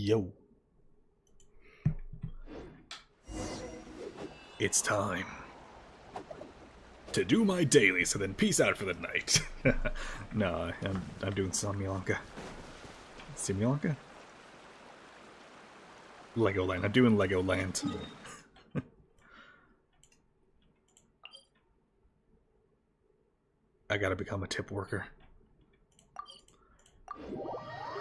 Yo. It's time to do my dailies and then peace out for the night. No, I'm doing Simulanka. Simulanka? Legoland. I'm doing Legoland. I gotta become a tip worker.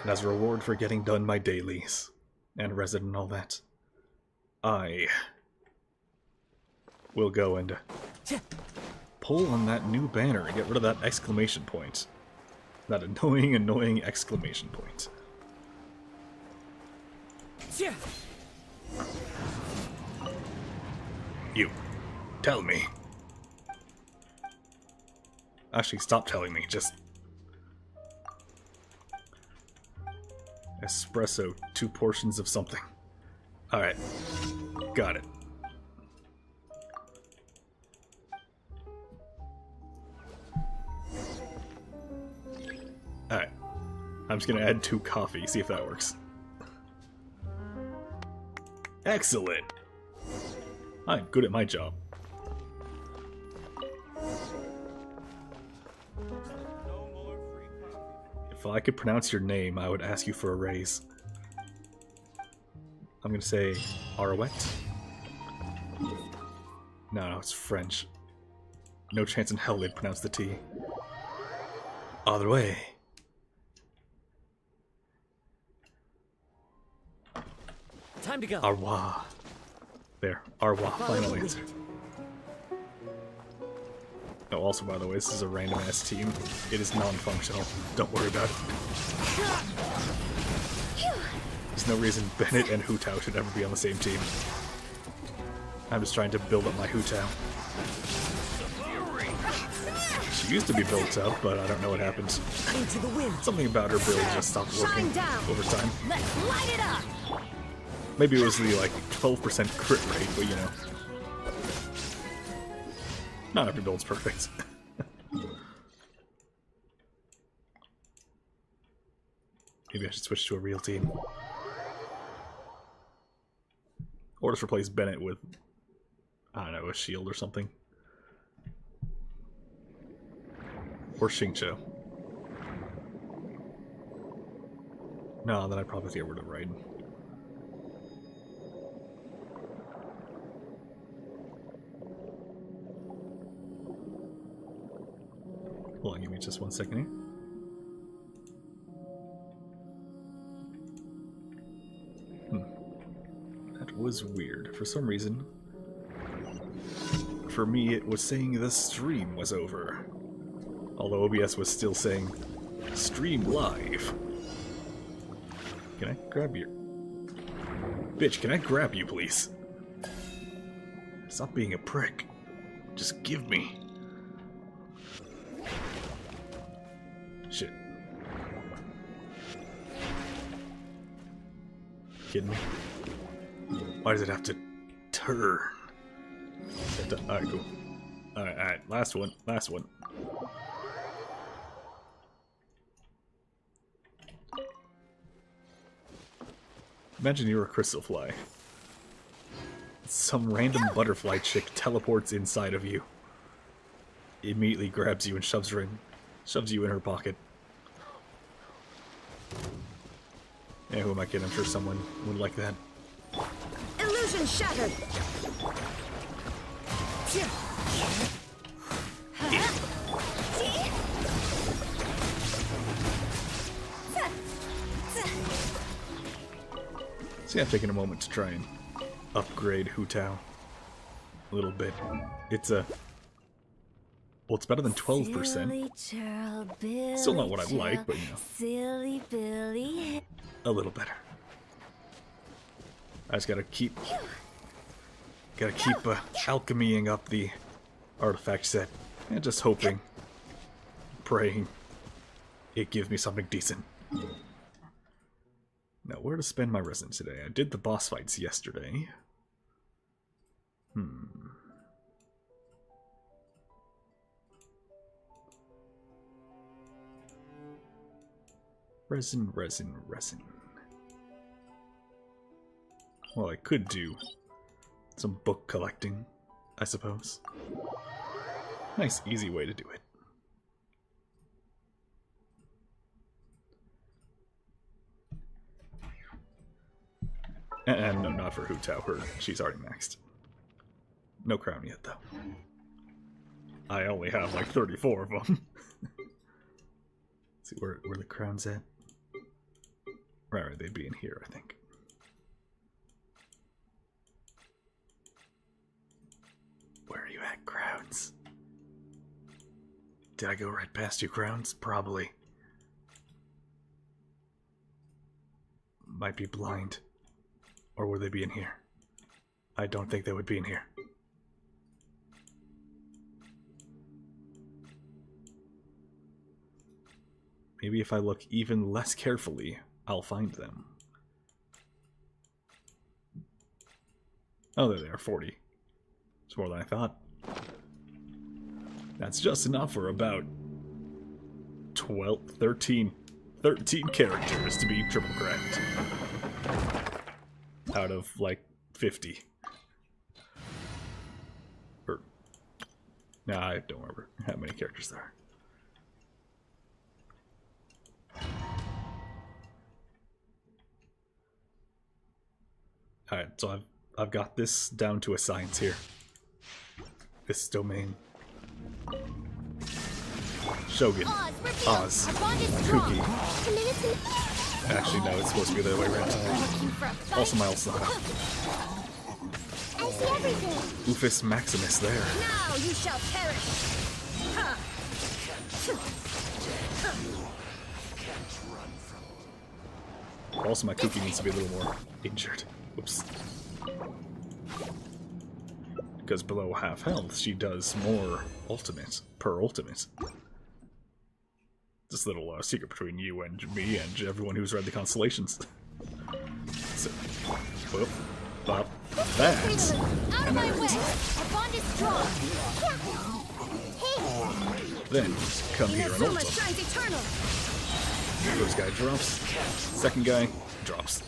And as a reward for getting done my dailies and resident and all that, I will go and pull on that new banner and get rid of that exclamation point. That annoying exclamation point. You, tell me. Actually, stop telling me, just... Espresso, 2 portions of something. Alright, got it. Alright, I'm just gonna add 2 coffee, see if that works. Excellent! I'm good at my job. If I could pronounce your name, I would ask you for a raise. I'm gonna say Arouette? No, it's French. No chance in hell they'd pronounce the T. Other way. Time to go. Arwa. There, Arwa, final answer. Oh, also, by the way, this is a random-ass team. It is non-functional. Don't worry about it. There's no reason Bennett and Hu Tao should ever be on the same team. I'm just trying to build up my Hu Tao. She used to be built up, but I don't know what happened. Something about her build just stopped working over time. Let's light it up. Maybe it was the, like, 12% crit rate, but you know. Not every build's perfect. Maybe I should switch to a real team. Or just replace Bennett with, I don't know, a shield or something. Or Xingqiu. No, then I'd probably get rid of Raiden. Hold on, give me just 1 second here. That was weird. For some reason, for me it was saying the stream was over. Although OBS was still saying, stream live. Can I grab your... Bitch, can I grab you, please? Stop being a prick. Just give me. Shit. Kidding me? Why does it have to turn? Alright, cool. Alright, last one. Imagine you're a crystal fly. Some random butterfly chick teleports inside of you. Immediately grabs you and shoves you in her pocket. Yeah, who am I kidding? I'm sure someone would like that. Illusion shattered. See, I'm taking a moment to try and upgrade Hu Tao a little bit. It's a... Well, it's better than 12%. Still not what I'd like, but you know. Silly Billy. A little better. I just gotta keep alchemying up the artifact set. And just hoping, praying, it gives me something decent. Now, where to spend my resin today? I did the boss fights yesterday. Resin. Well, I could do some book collecting, I suppose. Nice, easy way to do it. And no, not for Hu Tao. She's already maxed. No crown yet, though. I only have like 34 of them. See where the crown's at? Right, they'd be in here, I think. Where are you at, crowns? Did I go right past you, crowns? Probably. Might be blind. Or would they be in here? I don't think they would be in here. Maybe if I look even less carefully, I'll find them. Oh, there they are, 40. It's more than I thought. That's just enough for about 13 characters to be triple cracked. Out of, like, 50. Or, nah, I don't remember how many characters there are. Alright, so I've got this down to a science here. This domain. Shogun. Oz. Kuki. Actually, no, it's supposed to be the other way around. Also, my Ulsana. I see everything. Ufus Maximus there. Now you shall perish. Also, my Kuki needs to be a little more injured. Whoops. Because below half health, she does more ultimate per ultimate. This little secret between you and me and everyone who's read the Constellations. So, whoop, bop, that. Out of my way. Our bond is strong. Then come here and Inazuma ult shines eternal. him. First guy drops. Second guy drops.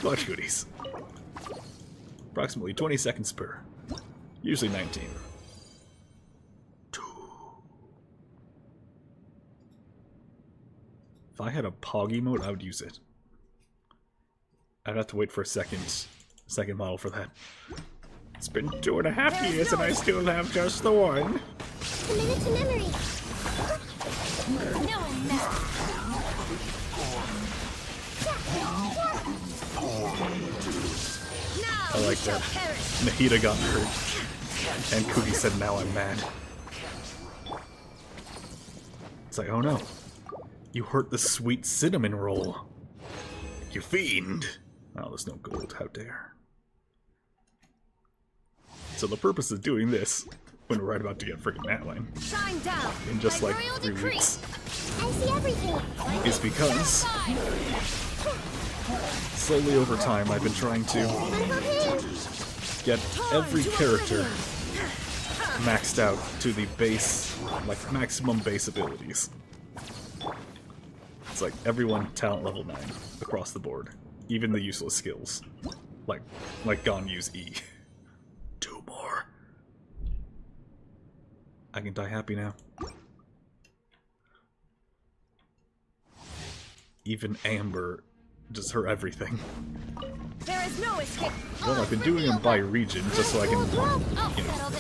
Much goodies. Approximately 20 seconds per. Usually 19. If I had a Pog emote, I would use it. I'd have to wait for a second model for that. It's been 2.5 years and I still have just the one. Commit it to memory. No one now. I like that. Nahida got hurt. And Kuki said, now I'm mad. It's like, oh no. You hurt the sweet cinnamon roll. You fiend. Oh, there's no gold. How dare. So the purpose of doing this, when we're right about to get freaking Natlan, Shine down. in just like Royal 3 decree. weeks, I see everything. is because slowly over time I've been trying to get every character maxed out to the base, like maximum base abilities. It's like everyone talent level 9 across the board. Even the useless skills. Like Ganyu's E. 2 more. I can die happy now. Even Amber, just her everything. There is no escape. Well, I've been doing them by region just so I can, you know,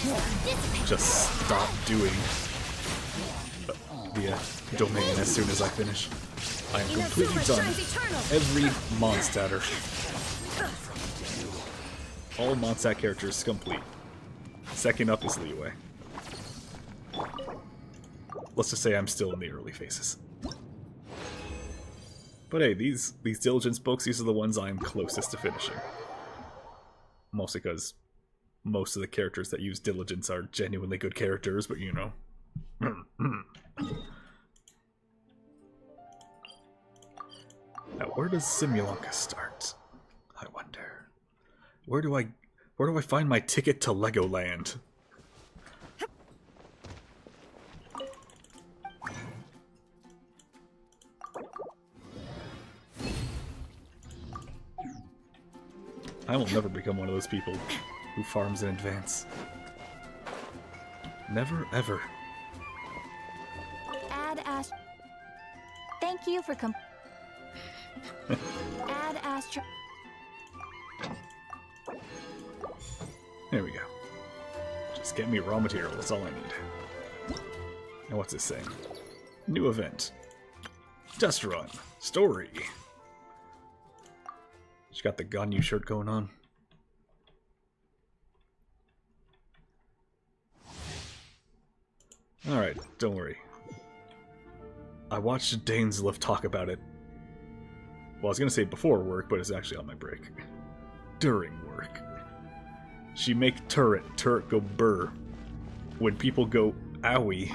just stop doing the domain as soon as I finish. I am completely done every Mondstatter. All Mondstat characters complete. Second up is Liyue. Let's just say I'm still in the early phases. But hey, these diligence books, these are the ones I'm closest to finishing. Mostly because most of the characters that use diligence are genuinely good characters, but you know. Now, where does Simulonka start? I wonder. Where do I find my ticket to Legoland? I will never become one of those people who farms in advance. Never, ever. Add Astro. Thank you for Add Astro. There we go. Just get me raw material, that's all I need. Now what's this saying? New event. Test run. Story. She got the Ganyu shirt going on. Alright, don't worry. I watched Dainsleif talk about it. Well, I was gonna say before work, but it's actually on my break. During work. She make turret go burr. When people go owie,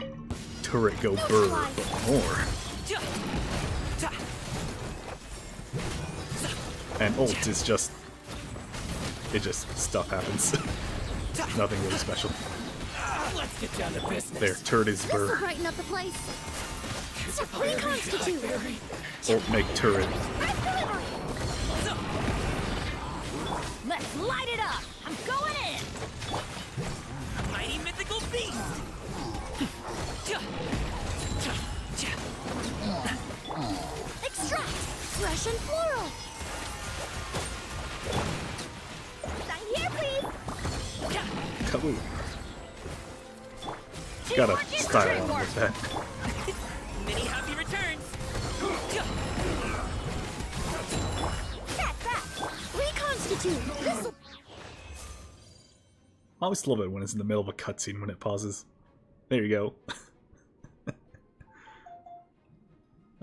turret go burr, but more. And ult is just... stuff happens. Nothing really special. Let's get down to business. There, turret is This'll burr. brighten up the place. Reconstitute. Ult make turret. Let's light it up. I'm going in. Mighty mythical beast. Extract. Fresh and floral. Sign here, please. Kaboom. Gotta style on with that. Many happy returns. That. Reconstitute. This'll... I always love it when it's in the middle of a cutscene when it pauses. There you go.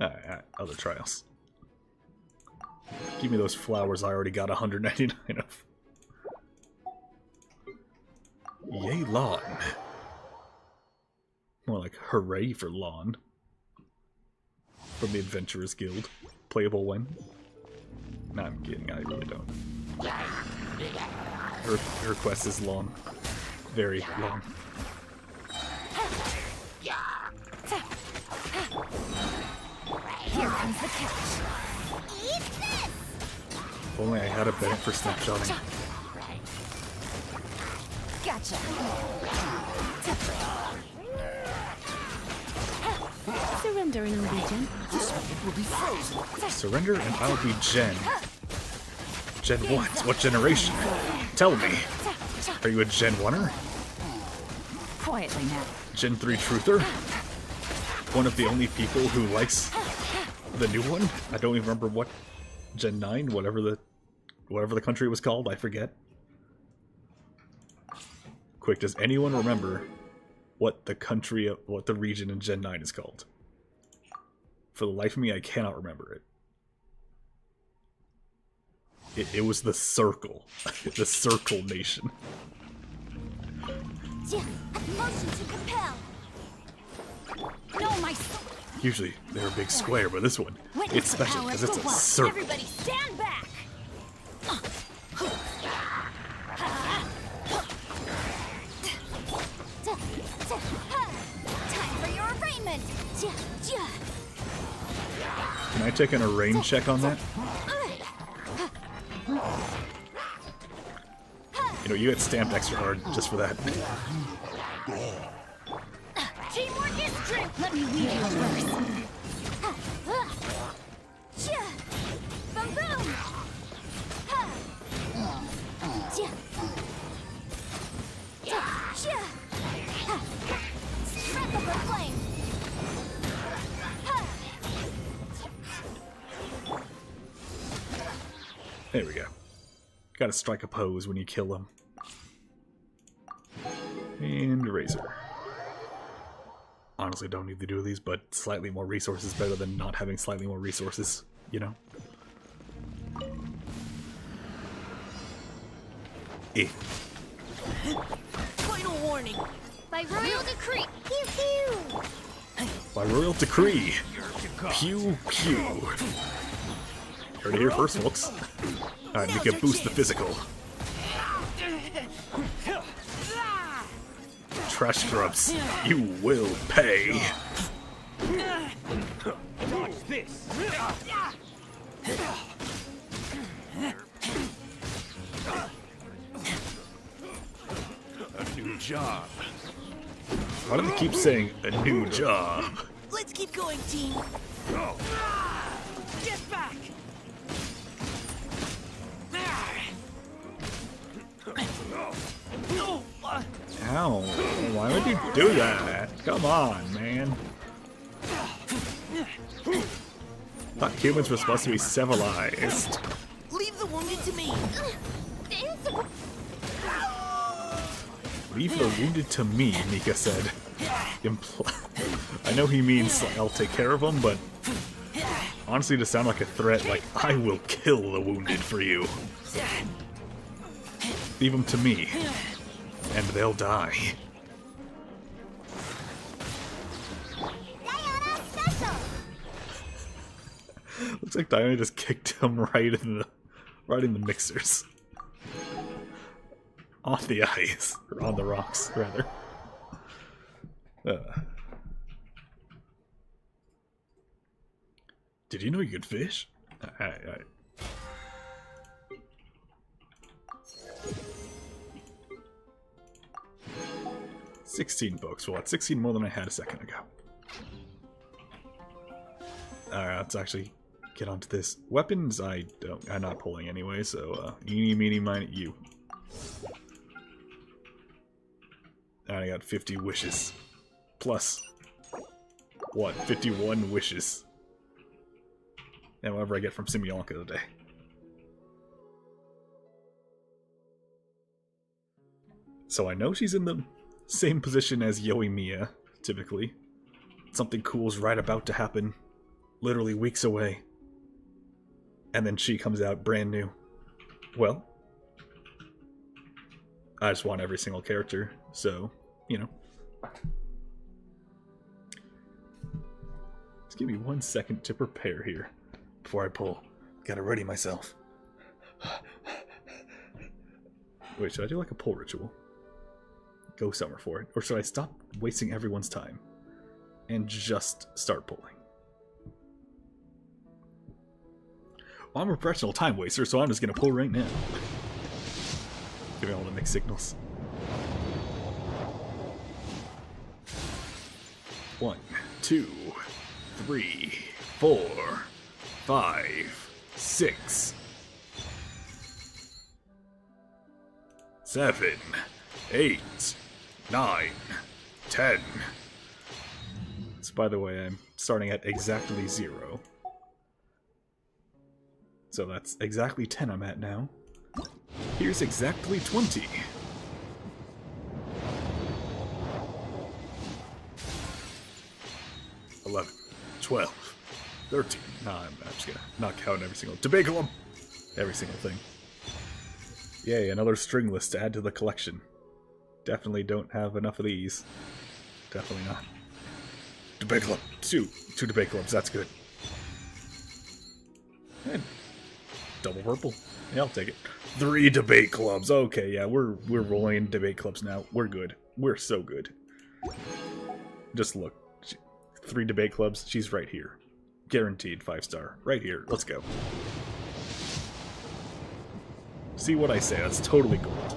Alright, other trials. Give me those flowers I already got 199 of. Yay, lawn. More like hooray for lawn. From the Adventurers Guild. Playable when? Nah, I'm kidding, I really don't. Her quest is long. Very long. Here comes the catch. Eat this! If only I had a Bennett for snapshotting. Gotcha. Surrender in Norwegian. This wicket will be frozen. Surrender and I'll be Gen. Gen what? What generation? Tell me. Are you a Gen 1er? Quietly now. Gen 3 truther? One of the only people who likes the new one? I don't even remember what Gen 9, whatever the country was called, I forget. Quick, does anyone remember what the region in Gen 9 is called? For the life of me, I cannot remember it. It was the Circle. The Circle Nation. Motion to compel. No, my soul. Usually they're a big square, but this one, it's special because it's a circle. Everybody stand back. Time for your arraignment. Can I take an arraign check on that? You know, you get stamped extra hard just for that. Teamwork is strength. Let me lead you first. Boom, boom. Strength of the flame. There we go. Gotta strike a pose when you kill them. And Razor. Honestly, don't need to do these, but slightly more resources better than not having slightly more resources, you know? Final warning. By royal decree. Pew pew. By royal decree. Pew pew. Heard it here first, folks. Alright, we can boost the physical. Trash scrubs, you will pay. Watch this. new job. Why do they keep saying a new job? Let's keep going, team. Go. Get back. No. Ow. Why would you do that? Come on, man. Thought humans were supposed to be civilized. Leave the wounded to me. Leave the wounded to me, Mika said. I know he means like, I'll take care of them, but honestly to sound like a threat, like, I will kill the wounded for you. Leave them to me, and they'll die. Looks like Diana just kicked him right in the mixers. On the ice. Or on the rocks, rather. Did you know you could fish? Alright. 16 books. Well, that's 16 more than I had a second ago. Alright, let's actually get onto this. Weapons, I'm not pulling anyway, so eeny, meeny, miny, you. And I got 50 wishes. Plus, what, 51 wishes. And whatever I get from Simulonka today. So I know she's in the same position as Yoimiya, typically. Something cool's right about to happen. Literally weeks away. And then she comes out brand new. Well, I just want every single character, so, you know. Just give me 1 second to prepare here before I pull. Gotta ready myself. Wait, should I do like a pull ritual? Go somewhere for it? Or should I stop wasting everyone's time and just start pulling? Well, I'm a professional time waster, so I'm just gonna pull right now. Give me all the mixed signals. 1, 2, 3, 4, 5, 6, 7, 8, 9, 10. So by the way, I'm starting at exactly 0. So that's exactly 10 I'm at now. Here's exactly 20. 11, 12, 13. Nah, I'm just gonna not count every single. Debacle every single thing. Yay, another string list to add to the collection. Definitely don't have enough of these. Definitely not. Debate club. Two debate clubs. That's good. And double purple. Yeah, I'll take it. 3 debate clubs. Okay, yeah, we're rolling in debate clubs now. We're good. We're so good. Just look. 3 debate clubs. She's right here. Guaranteed 5-star. Right here. Let's go. See what I say. That's totally gold.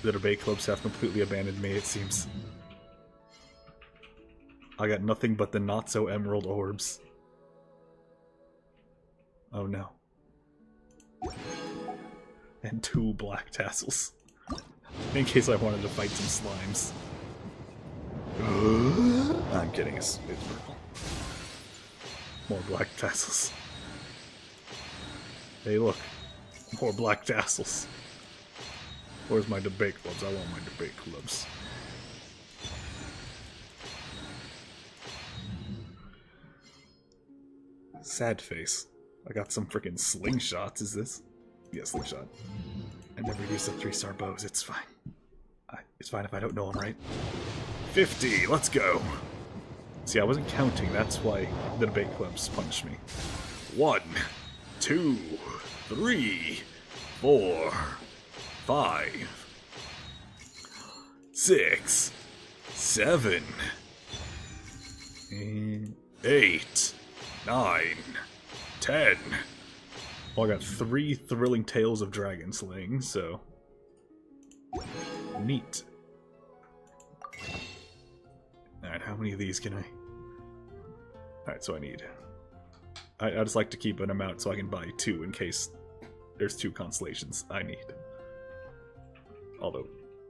The debate clubs have completely abandoned me, it seems. I got nothing but the not-so-emerald orbs. Oh no. And 2 black tassels. In case I wanted to fight some slimes. I'm kidding, it's purple. More black tassels. Hey look, more black tassels. Where's my debate clubs? I want my debate clubs. Sad face. I got some freaking slingshots, is this? Yeah, slingshot. I never used the 3-star bows, it's fine. It's fine if I don't know them right. 50, let's go! See, I wasn't counting, that's why the debate clubs punished me. 1, 2, 3, 4, 5, 6, 7, 8, 9, 10. Well, I got 3 thrilling tales of dragon slaying, so neat. Alright, how many of these can I... Alright, so I need... I just like to keep an amount so I can buy 2 in case there's 2 constellations I need. Although,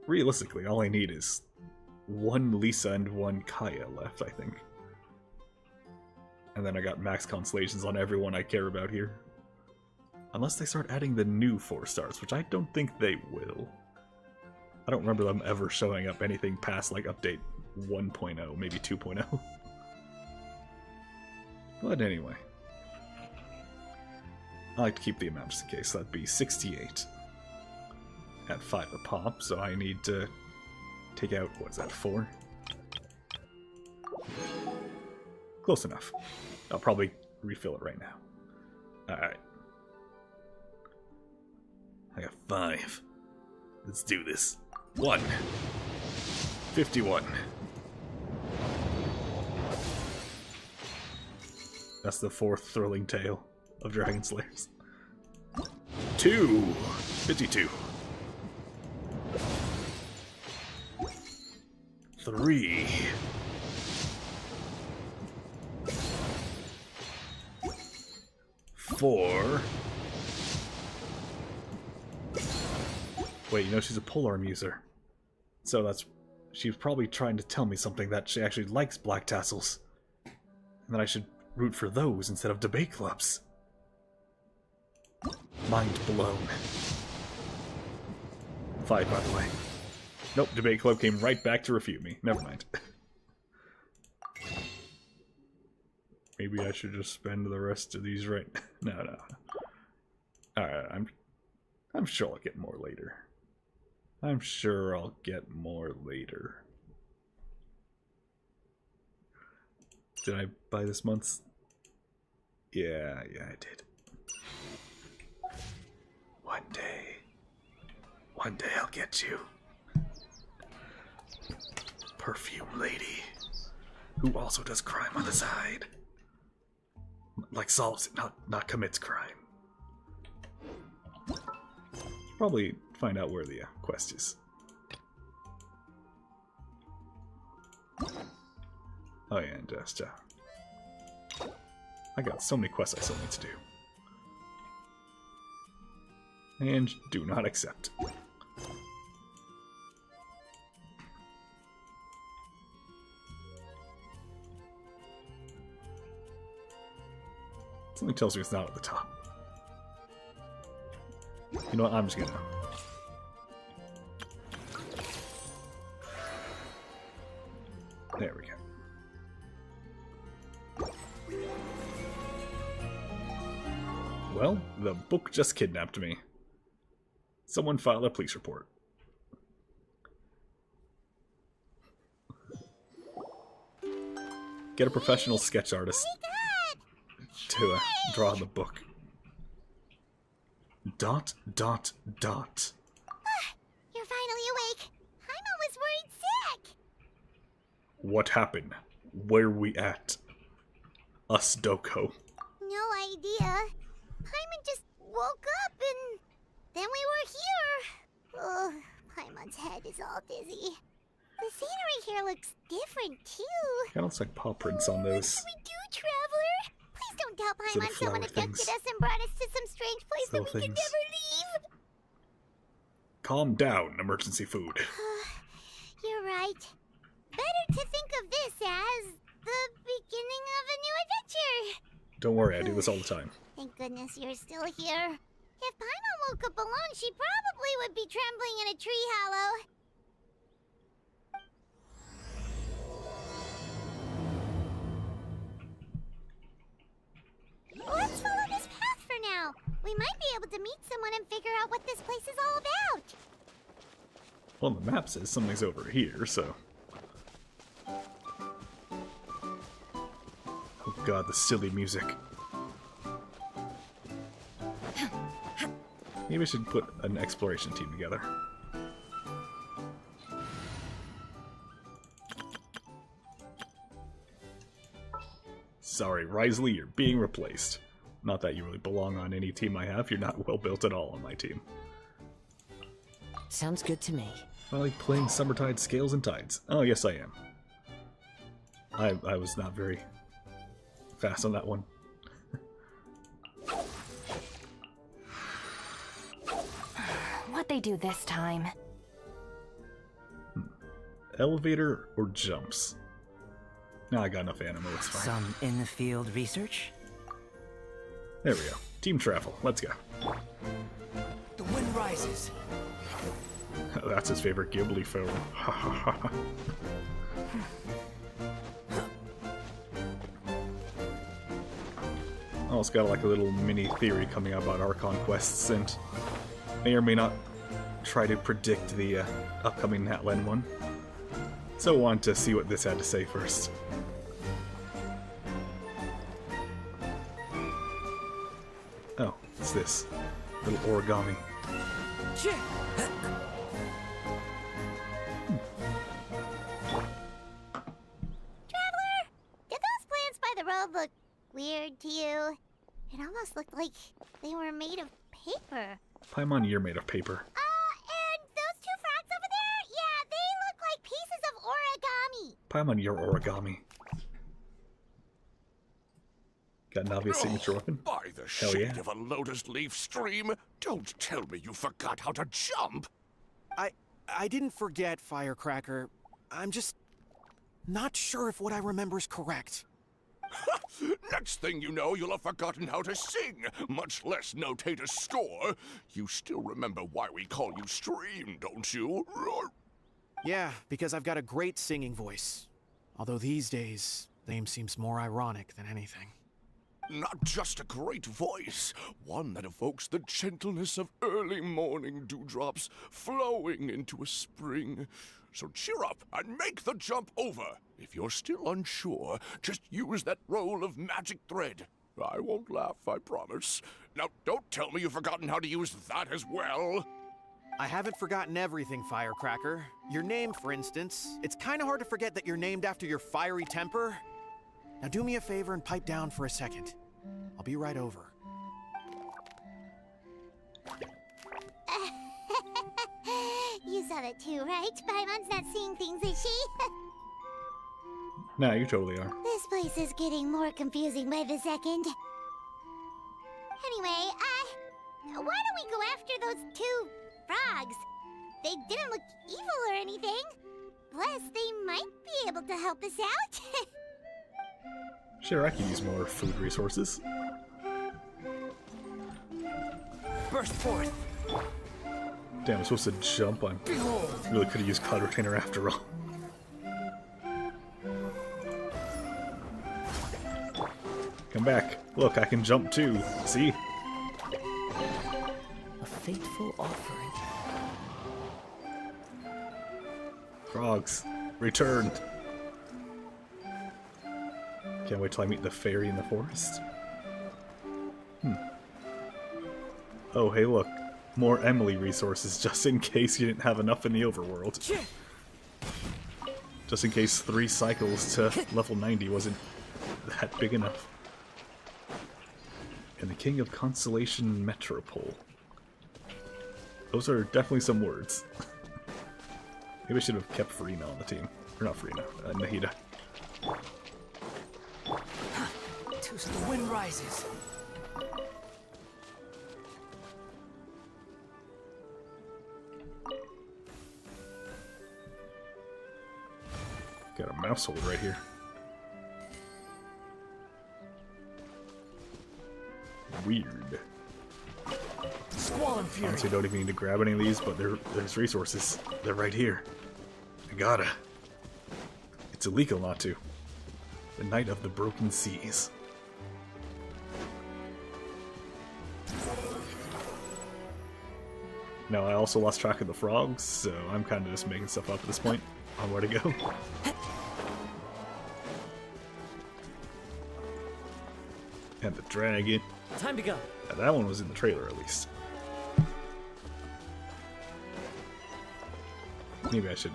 realistically, all I need is 1 Lisa and 1 Kaya left, I think. And then I got max constellations on everyone I care about here. Unless they start adding the new 4 stars, which I don't think they will. I don't remember them ever showing up anything past, like, update 1.0, maybe 2.0. But anyway. I like to keep the amount just in case. That'd be 68 at 5 a pop, so I need to take out, what's that, 4? Close enough. I'll probably refill it right now. Alright. I got 5. Let's do this. 1. 51. That's the 4th thrilling tale of Dragon Slayers. 2. 52. 3. 4. Wait, you know she's a polearm user. So that's... She's probably trying to tell me something that she actually likes black tassels. And that I should root for those instead of debate clubs. Mind blown. 5, by the way. Nope, debate club came right back to refute me. Never mind. Maybe I should just spend the rest of these right... No. Alright, I'm sure I'll get more later. I'm sure I'll get more later. Did I buy this month's? Yeah, I did. One day I'll get you. Perfume lady. Who also does crime on the side. Like solves it, not commits crime. Probably find out where the quest is. Oh yeah, and just I got so many quests I still need to do. And do not accept. Something tells me it's not at the top. You know what? I'm just gonna... There we go. Well, the book just kidnapped me. Someone filed a police report. Get a professional sketch artist to draw the book. ... You're finally awake. Paimon was worried sick. What happened? Where we at? Us, Doko. No idea. Paimon just woke up and then we were here. Ugh, Paimon's head is all dizzy. The scenery here looks different too. Kinda looks like paw prints on What those. should we do, traveler? Please don't tell Little Paimon someone flower abducted things. us and brought us to some strange place that Little we can things. never leave. Calm down, emergency food. You're right. Better to think of this as the beginning of a new adventure. Don't worry, I do this all the time. Thank goodness you're still here. If Paimon woke up alone, she probably would be trembling in a tree hollow. Let's follow this path for now. We might be able to meet someone and figure out what this place is all about. Well, the map says something's over here, so... Oh god, the silly music. Maybe I should put an exploration team together. Sorry, Risley, you're being replaced. Not that you really belong on any team I have. You're not well built at all on my team. Sounds good to me. I like playing Summertide Scales and Tides. Oh, yes, I am. I was not very fast on that one. What'd they do this time? Elevator or jumps? No, I got enough ammo, it's fine. Some in-the-field research? There we go. Team travel. Let's go. The wind rises. That's his favorite Ghibli film. Oh, it's got like a little mini theory coming out about Archon quests, and may or may not try to predict the upcoming Natlan one. So I wanted to see what this had to say first. Oh, it's this. Little origami. Traveler, did those plants by the road look weird to you? It almost looked like they were made of paper. Paimon, you're made of paper. And those two frogs over there? Yeah, they look like pieces of origami. Paimon, you're origami. Got an obvious signature weapon? By the Hell shade yeah. of a lotus leaf stream, don't tell me you forgot how to jump. I didn't forget, Firecracker. I'm just not sure if what I remember is correct. Next thing you know, you'll have forgotten how to sing, much less notate a score. You still remember why we call you Stream, don't you? Yeah, because I've got a great singing voice. Although these days, the name seems more ironic than anything. Not just a great voice, one that evokes the gentleness of early morning dewdrops flowing into a spring. So cheer up and make the jump over. If you're still unsure, just use that roll of magic thread. I won't laugh, I promise. Now, don't tell me you've forgotten how to use that as well. I haven't forgotten everything, Firecracker. Your name, for instance. It's kind of hard to forget that you're named after your fiery temper. Now do me a favor and pipe down for a second. I'll be right over. You saw that too, right? Paimon's not seeing things, is she? Nah, you totally are. This place is getting more confusing by the second. Anyway, why don't we go after those two frogs? They didn't look evil or anything. Plus, they might be able to help us out. Sure, I could use more food resources. Burst forth. Damn, I'm supposed to jump on. Really could have used Cloud Retainer after all. Come back. Look, I can jump too. See? A fateful offering. Frogs. Returned. Can't wait till I meet the fairy in the forest. Oh, hey look. More Emily resources, just in case you didn't have enough in the overworld. Just in case 3 cycles to level 90 wasn't that big enough. And the King of Constellation Metropole. Those are definitely some words. Maybe I should have kept Farina on the team. Or not Farina, Nahida. The wind rises. Got a mouse hole right here. Weird. Squall and fury. Honestly, don't even need to grab any of these, but there's resources. They're right here. I gotta. It's illegal not to. The Night of the Broken Seas. Now, I also lost track of the frogs, so I'm kind of just making stuff up at this point on where to go. And the dragon. Time to go. Yeah, that one was in the trailer, at least. Maybe I should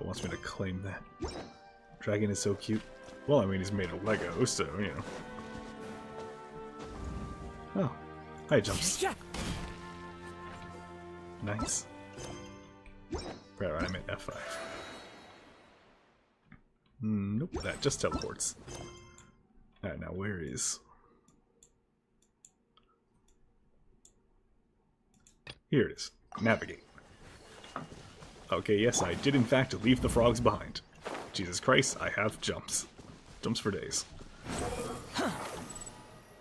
wants me to claim that. Dragon is so cute. Well, I mean, he's made of Lego, so, you know. Oh. Hi, jumps. Nice. Right, I meant F5. Nope, that just teleports. Alright, now where is... Here it is. Navigate. Okay, yes, I did in fact leave the frogs behind. Jesus Christ, I have jumps. Jumps for days.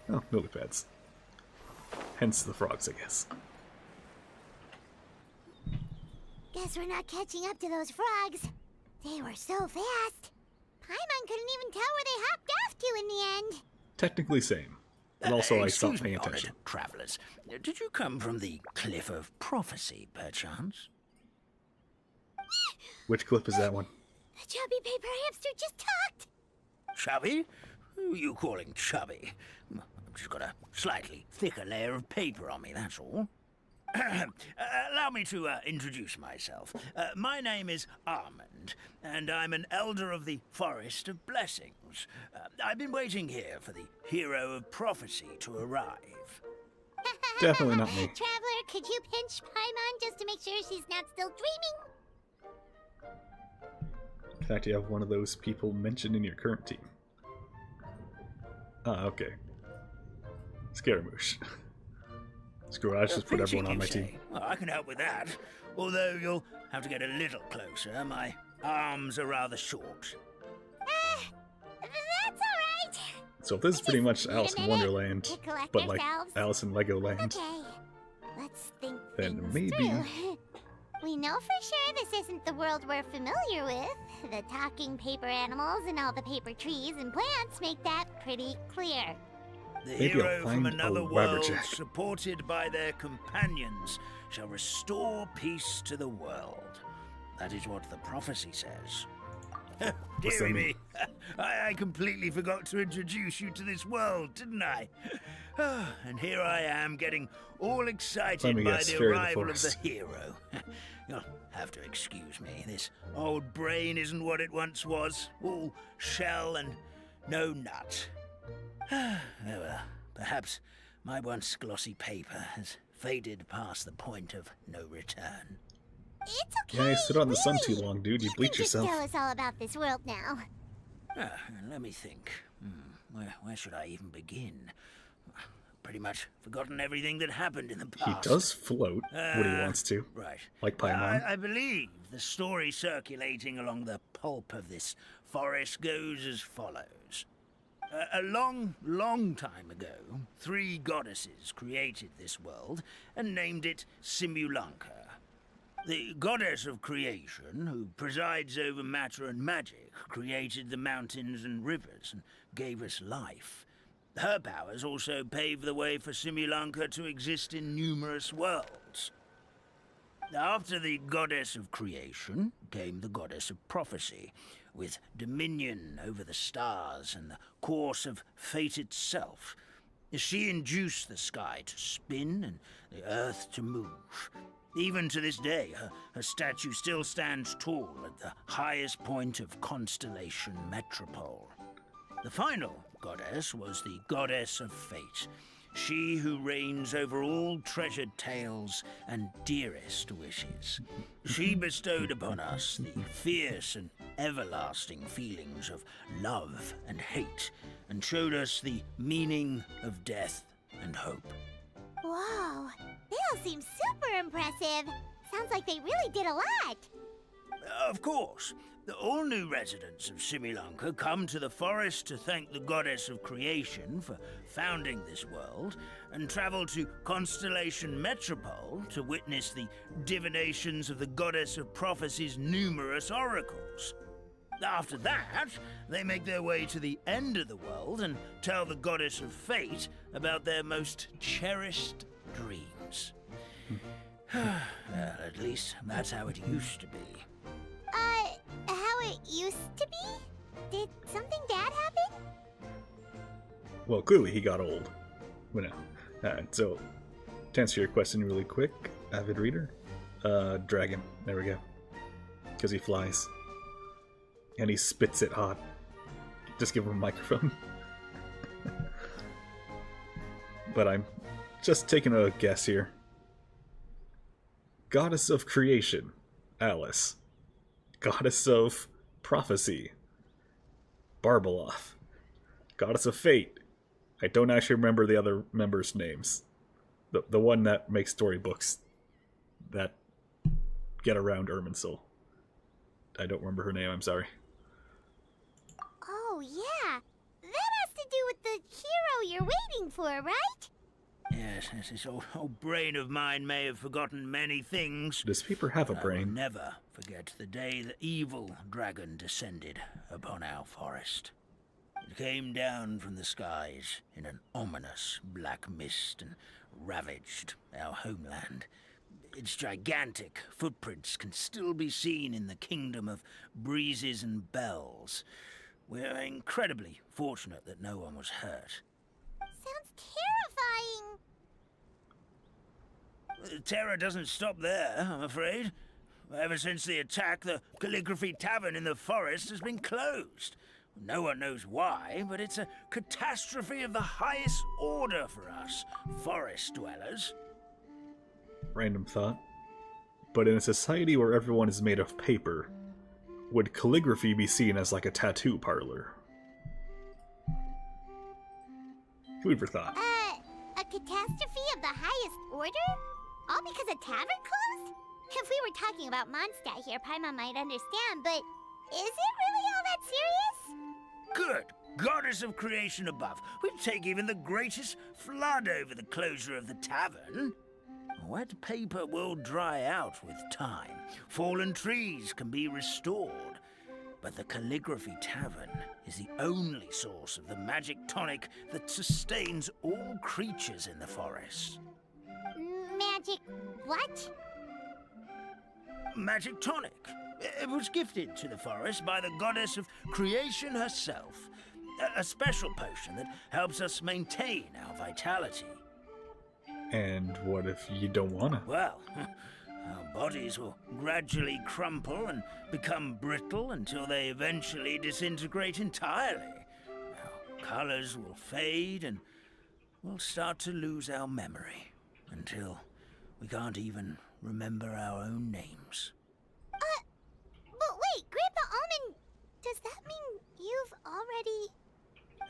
Oh, lily pads. Hence the frogs, I guess. Guess we're not catching up to those frogs. They were so fast. Paimon couldn't even tell where they hopped off to in the end. Technically same. But also I stopped Excuse me, paying attention. honored travelers. Did you come from the Cliff of Prophecy, perchance? Which clip is that one? The chubby paper hamster just talked. Chubby? Who are you calling chubby? I've just got a slightly thicker layer of paper on me, that's all. Allow me to introduce myself. My name is Armand, and I'm an elder of the Forest of Blessings. I've been waiting here for the hero of prophecy to arrive. Definitely not me. Traveler, could you pinch Paimon just to make sure she's not still dreaming? In fact, you have one of those people mentioned in your current team. Ah, okay. Scaramouche. Screw it, I just put everyone on my team. Well, I can help with that. Although you'll have to get a little closer. My arms are rather short. That's alright. So if this is pretty much Wait a Alice in minute. Wonderland, To collect but like ourselves. Alice in Legoland, Okay, let's think then things maybe... through. We know for sure this isn't the world we're familiar with. The talking paper animals and all the paper trees and plants make that pretty clear. The Maybe I'll hero from find a another world, Wabberjack. supported by their companions, shall restore peace to the world. That is what the prophecy says. What's that Deary mean? me, I completely forgot to introduce you to this world, didn't I? And here I am, getting all Let excited me by guess, the Fairy of the arrival of the Forest. hero. You'll have to excuse me. This old brain isn't what it once was. All shell and no nut. Oh well, perhaps my once glossy paper has faded past the point of no return. It's okay. Yeah, you sit on the sun really. too long, dude. You You bleach can just yourself. tell us all about this world now. Let me think. Where should I even begin? Pretty much forgotten everything that happened in the He past. does float when he wants to, Right. like Paimon. I believe the story circulating along the pulp of this forest goes as follows. A long, long time ago, 3 goddesses created this world and named it Simulanka. The goddess of creation, who presides over matter and magic, created the mountains and rivers and gave us life. Her powers also paved the way for Simulanka to exist in numerous worlds. After the goddess of creation came the goddess of prophecy, with dominion over the stars and the course of fate itself. She induced the sky to spin and the earth to move. Even to this day, her statue still stands tall at the highest point of Constellation Metropole. The final goddess was the goddess of fate, she who reigns over all treasured tales and dearest wishes. She bestowed upon us the fierce and everlasting feelings of love and hate, and showed us the meaning of death and hope. Whoa, they all seem super impressive. Sounds like they really did a lot. Of course, all new residents of Simulanka come to the forest to thank the goddess of creation for founding this world, and travel to Constellation Metropole to witness the divinations of the goddess of prophecy's numerous oracles. After that, they make their way to the end of the world and tell the goddess of fate about their most cherished dreams. Well, at least that's how it used to be. How it used to be? Did something bad happen? Well, clearly he got old. But no. So, to answer your question really quick, avid reader, dragon. There we go. Because he flies. And he spits it hot. Just give him a microphone. But I'm just taking a guess here. Goddess of Creation, Alice. Goddess of Prophecy, Barbeloth. Goddess of Fate. I don't actually remember the other members' names. The one that makes storybooks that get around Irminsul. I don't remember her name, I'm sorry. Oh, yeah. That has to do with the hero you're waiting for, right? Yes, this old brain of mine may have forgotten many things. Does Peeper have a I will brain? never forget the day the evil dragon descended upon our forest. It came down from the skies in an ominous black mist and ravaged our homeland. Its gigantic footprints can still be seen in the kingdom of breezes and bells. We're incredibly fortunate that no one was hurt. Sounds terrifying. The terror doesn't stop there, I'm afraid. Ever since the attack, the Calligraphy Tavern in the forest has been closed. No one knows why, but it's a catastrophe of the highest order for us, forest dwellers. Random thought. But in a society where everyone is made of paper, would calligraphy be seen as like a tattoo parlor? Food for thought. A catastrophe of the highest order? All because a tavern closed? If we were talking about Mondstadt here, Paimon might understand, but is it really all that serious? Good. Goddess of creation above. We'd take even the greatest flood over the closure of the tavern. Wet paper will dry out with time. Fallen trees can be restored. But the Calligraphy Tavern is the only source of the magic tonic that sustains all creatures in the forest. Magic what? Magic tonic. It was gifted to the forest by the goddess of creation herself. A special potion that helps us maintain our vitality. And what if you don't wanna? Well, our bodies will gradually crumple and become brittle until they eventually disintegrate entirely. Our colors will fade and we'll start to lose our memory until we can't even remember our own names. But wait, Grandpa Almond, does that mean you've already...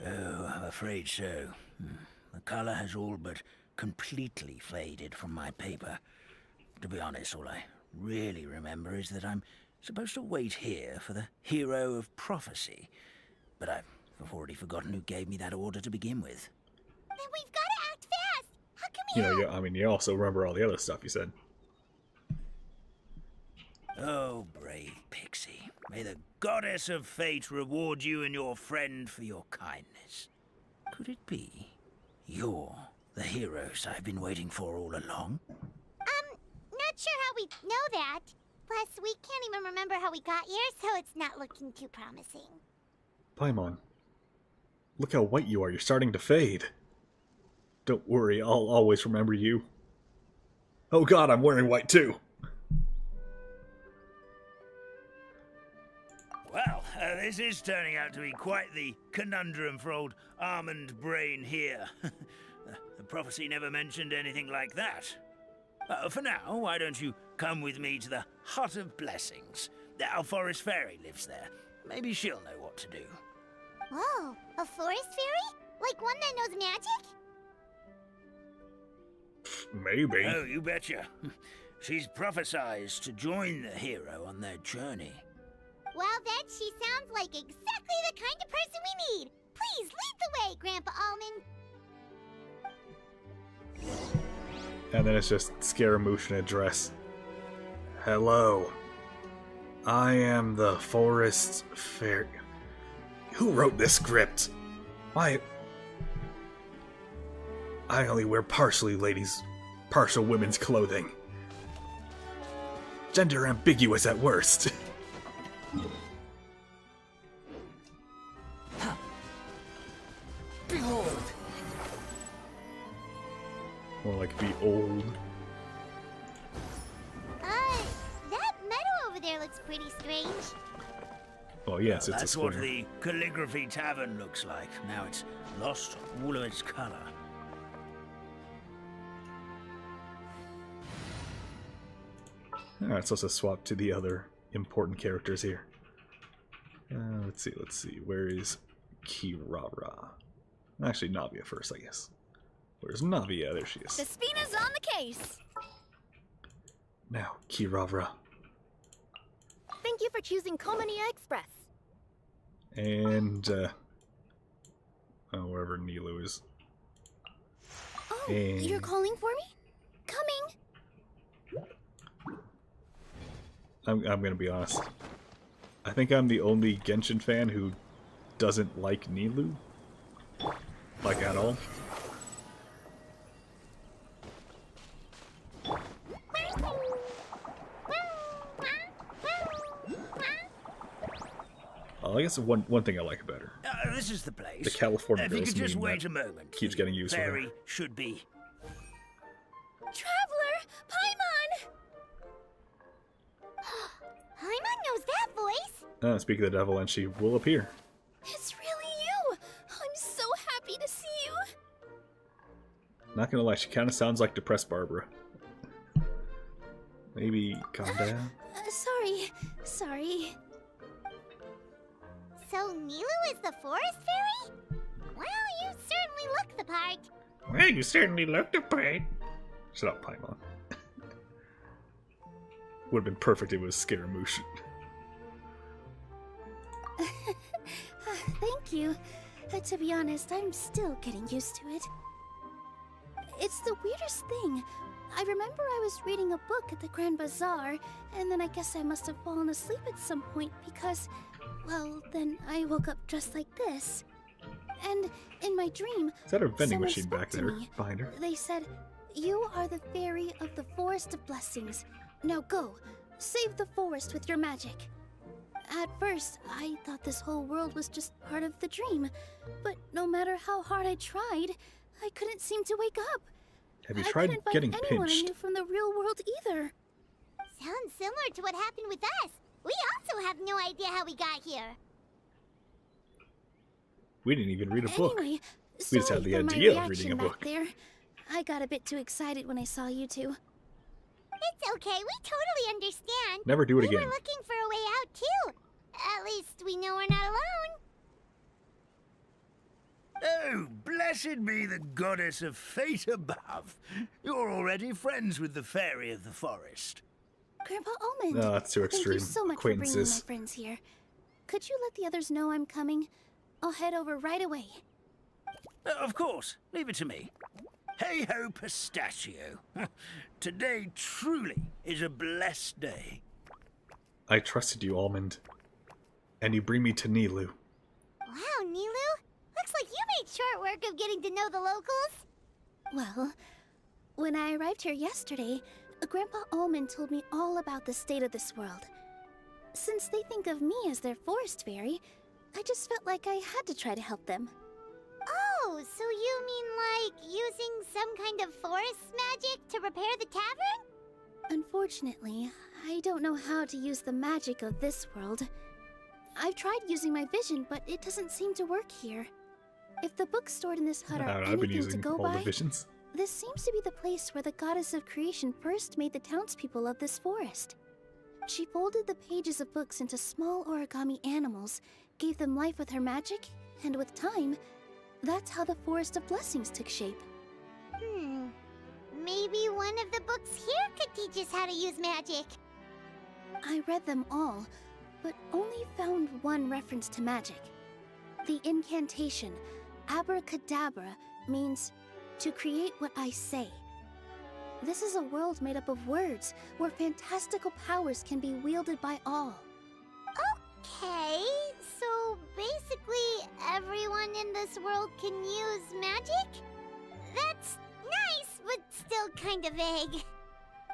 Oh, I'm afraid so. The color has all but completely faded from my paper. To be honest, all I really remember is that I'm supposed to wait here for the hero of prophecy. But I've already forgotten who gave me that order to begin with. Then we've got to act fast! How can we help? I mean, you also remember all the other stuff you said. Oh, brave Pixie. May the goddess of fate reward you and your friend for your kindness. Could it be you're the heroes I've been waiting for all along? Not sure how we know that. Plus, we can't even remember how we got here, so it's not looking too promising. Paimon, look how white you are. You're starting to fade. Don't worry, I'll always remember you. Oh god, I'm wearing white too. Well, this is turning out to be quite the conundrum for old Almond Brain here. The prophecy never mentioned anything like that. For now, why don't you come with me to the Hut of Blessings? Our forest fairy lives there. Maybe she'll know what to do. Whoa, a forest fairy? Like one that knows magic? Maybe. Oh, you betcha. She's prophesized to join the hero on their journey. Well, then she sounds like exactly the kind of person we need. Please lead the way, Grandpa Almond. And then it's just Scaramouche in a dress. Hello. I am the forest fairy. Who wrote this script? Why? I only wear partial women's clothing. Gender ambiguous at worst. Behold! More like be old. That meadow over there looks pretty strange. Well, yes, Well, it's a that's square. what the Calligraphy Tavern looks like. Now it's lost all of its color. Alright, so let's swap to the other important characters here. Let's see. Where is Kirara? Actually, Navia first, I guess. Where's Navia? There she is. Despina's on the case. Now, Kirara. Thank you for choosing Comania Express. And, wherever Nilu is. Oh, And- you're calling for me? Coming. I'm gonna be honest. I think I'm the only Genshin fan who doesn't like Nilu. Like, at all. I guess one thing I like about her. This is the place. The California If you girls could just meme wait that a moment. keeps getting used with her. Fairy should be. Traveler, Paimon. Paimon knows that voice. Speak of the devil, and she will appear. It's really you. I'm so happy to see you. Not gonna lie, she kind of sounds like depressed Barbara. Maybe calm down. Sorry. So Nilu is the forest fairy? Well, you certainly look the part. Well, you certainly looked the part. Shut up, Paimon. Would have been perfect if it was Scaramouche. Thank you. To be honest, I'm still getting used to it. It's the weirdest thing. I remember I was reading a book at the Grand Bazaar, and then I guess I must have fallen asleep at some point because, well, then I woke up just like this. And in my dream, Is that her vending someone machine spoke back to there me. behind her? They said, "You are the fairy of the Forest of Blessings. Now go, save the forest with your magic." At first, I thought this whole world was just part of the dream, but no matter how hard I tried, I couldn't seem to wake up. Have you I tried couldn't find getting anyone I pinched? knew from the real world either. Sounds similar to what happened with us. We also have no idea how we got here. We didn't even read a book. Anyway, We just had the idea of reading a book. There. I got a bit too excited when I saw you two. It's okay, we totally understand. Never do it We again. were looking for a way out too. At least we know we're not alone. Oh, blessed be the goddess of fate above. You're already friends with the fairy of the forest. Grandpa Almond. No, that's too Thank extreme. you so much for bringing my Acquaintances. friends here. Could you let the others know I'm coming? I'll head over right away. Of course, leave it to me. Hey ho, pistachio. Today truly is a blessed day. I trusted you, Almond. And you bring me to Nilu. Wow, Nilu. Looks like you made short work of getting to know the locals. Well, when I arrived here yesterday, Grandpa Almond told me all about the state of this world. Since they think of me as their forest fairy, I just felt like I had to try to help them. Oh, so you mean like using some kind of forest magic to repair the tavern? Unfortunately, I don't know how to use the magic of this world. I've tried using my vision, but it doesn't seem to work here. If the books stored in this hut are I've been anything to using go all the by, visions. this seems to be the place where the goddess of creation first made the townspeople of this forest. She folded the pages of books into small origami animals, gave them life with her magic, and with time, that's how the Forest of Blessings took shape. Maybe one of the books here could teach us how to use magic. I read them all, but only found one reference to magic. The incantation, abracadabra, means to create what I say. This is a world made up of words, where fantastical powers can be wielded by all. Okay, so basically everyone in this world can use magic? That's nice, but still kind of vague.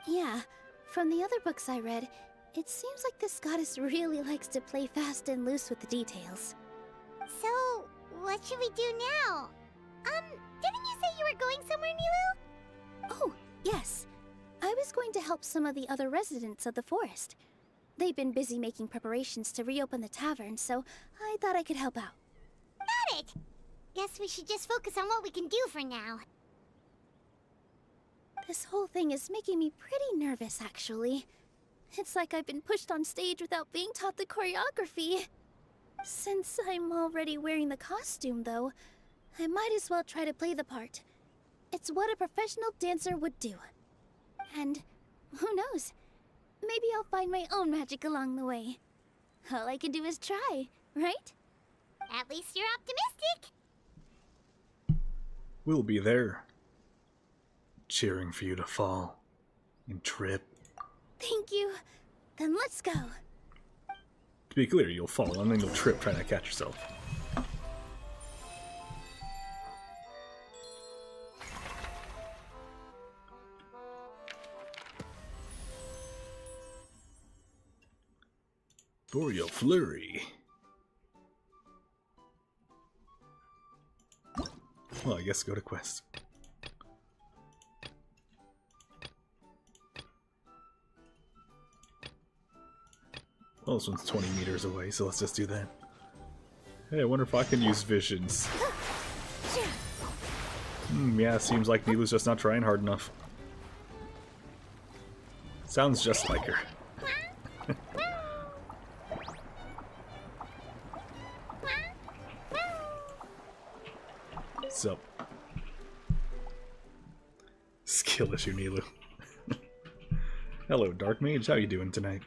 Yeah, from the other books I read, it seems like this goddess really likes to play fast and loose with the details. So, what should we do now? Didn't you say you were going somewhere, Nilu? Oh, yes. I was going to help some of the other residents of the forest. They've been busy making preparations to reopen the tavern, so I thought I could help out. Got it! Guess we should just focus on what we can do for now. This whole thing is making me pretty nervous, actually. It's like I've been pushed on stage without being taught the choreography. Since I'm already wearing the costume, though, I might as well try to play the part. It's what a professional dancer would do. And who knows? Maybe I'll find my own magic along the way. All I can do is try, right? At least you're optimistic. We'll be there, cheering for you to fall and trip. Thank you. Then let's go. To be clear, you'll fall and then you'll trip trying to catch yourself. Boreal Flurry. Well, I guess go to quest. Well, this one's 20 meters away, so let's just do that. Hey, I wonder if I can use visions. Yeah, seems like Nilu's just not trying hard enough. Sounds just like her. So, skill issue, Nilu. Hello, Dark Mage. How you doing tonight?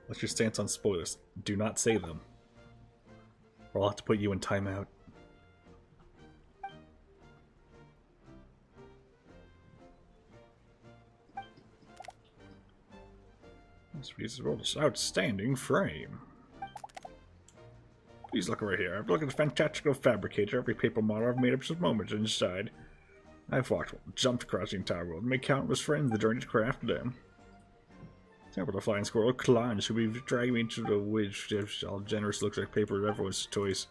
What's your stance on spoilers? Do not say them, or I'll have to put you in timeout. This reasonable, outstanding frame. Please look over here. I've looked at the fantastical fabricator. Every paper model I've made up just moments inside. I've walked, jumped across the entire world, and made countless friends the journey to craft them. Temple the flying squirrel, Klein, should we drag me into the witch? All generous looks like paper, everyone's toys.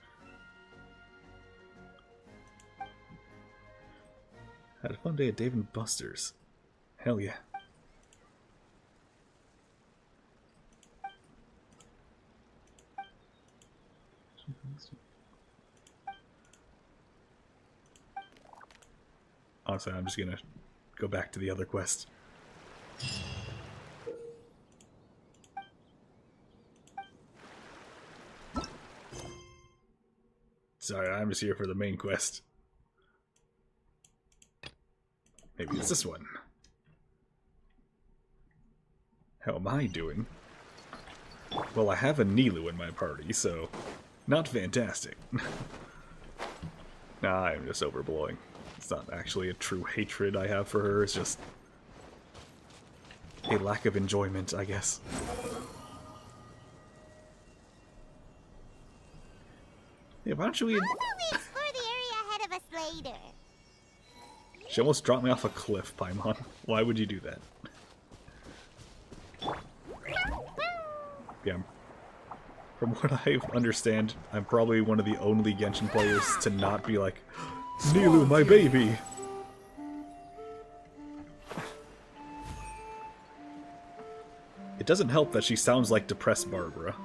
Had a fun day at Dave & Buster's. Hell yeah. Honestly, I'm just gonna go back to the other quest. Sorry, I'm just here for the main quest. Maybe it's this one. How am I doing? Well, I have a Nilu in my party, so not fantastic. Nah, I'm just overblowing. It's not actually a true hatred I have for her, it's just a lack of enjoyment, I guess. Yeah, why don't you... How about we explore the area ahead of us later? She almost dropped me off a cliff, Paimon. Why would you do that? Yeah. From what I understand, I'm probably one of the only Genshin players to not be like, Nilu, my baby! It doesn't help that she sounds like depressed Barbara.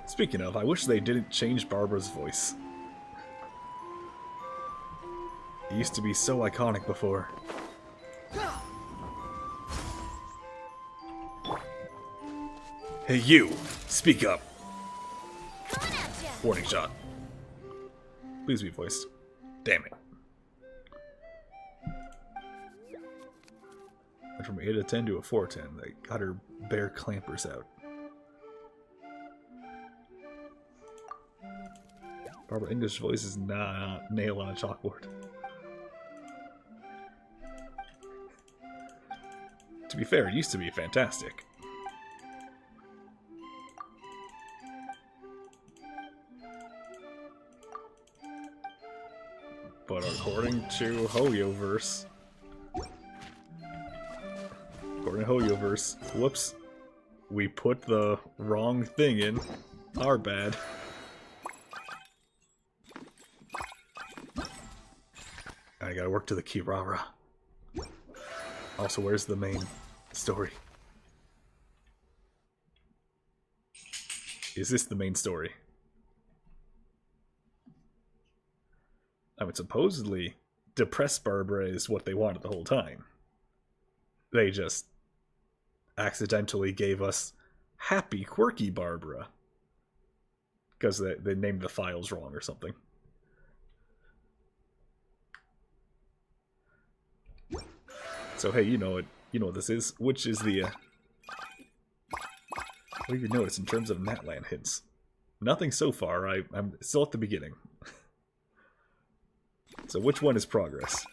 Speaking of, I wish they didn't change Barbara's voice. It used to be so iconic before. Hey you! Speak up! Warning shot. Please be voiced. Damn it. Went from 8 to 10 to a 4-10. They got her bare clampers out. Barbara English voice is not nail on a chalkboard. To be fair, it used to be fantastic. But according to Hoyoverse, whoops, we put the wrong thing in. Our bad. I gotta work to the Kirara. Also, where's the main story? Is this the main story? I mean, supposedly, depressed Barbara is what they wanted the whole time. They just accidentally gave us happy, quirky Barbara. Because they named the files wrong or something. So hey, you know what this is? Which is the what do you notice in terms of Natlan hints? Nothing so far. I'm still at the beginning. So which one is progress?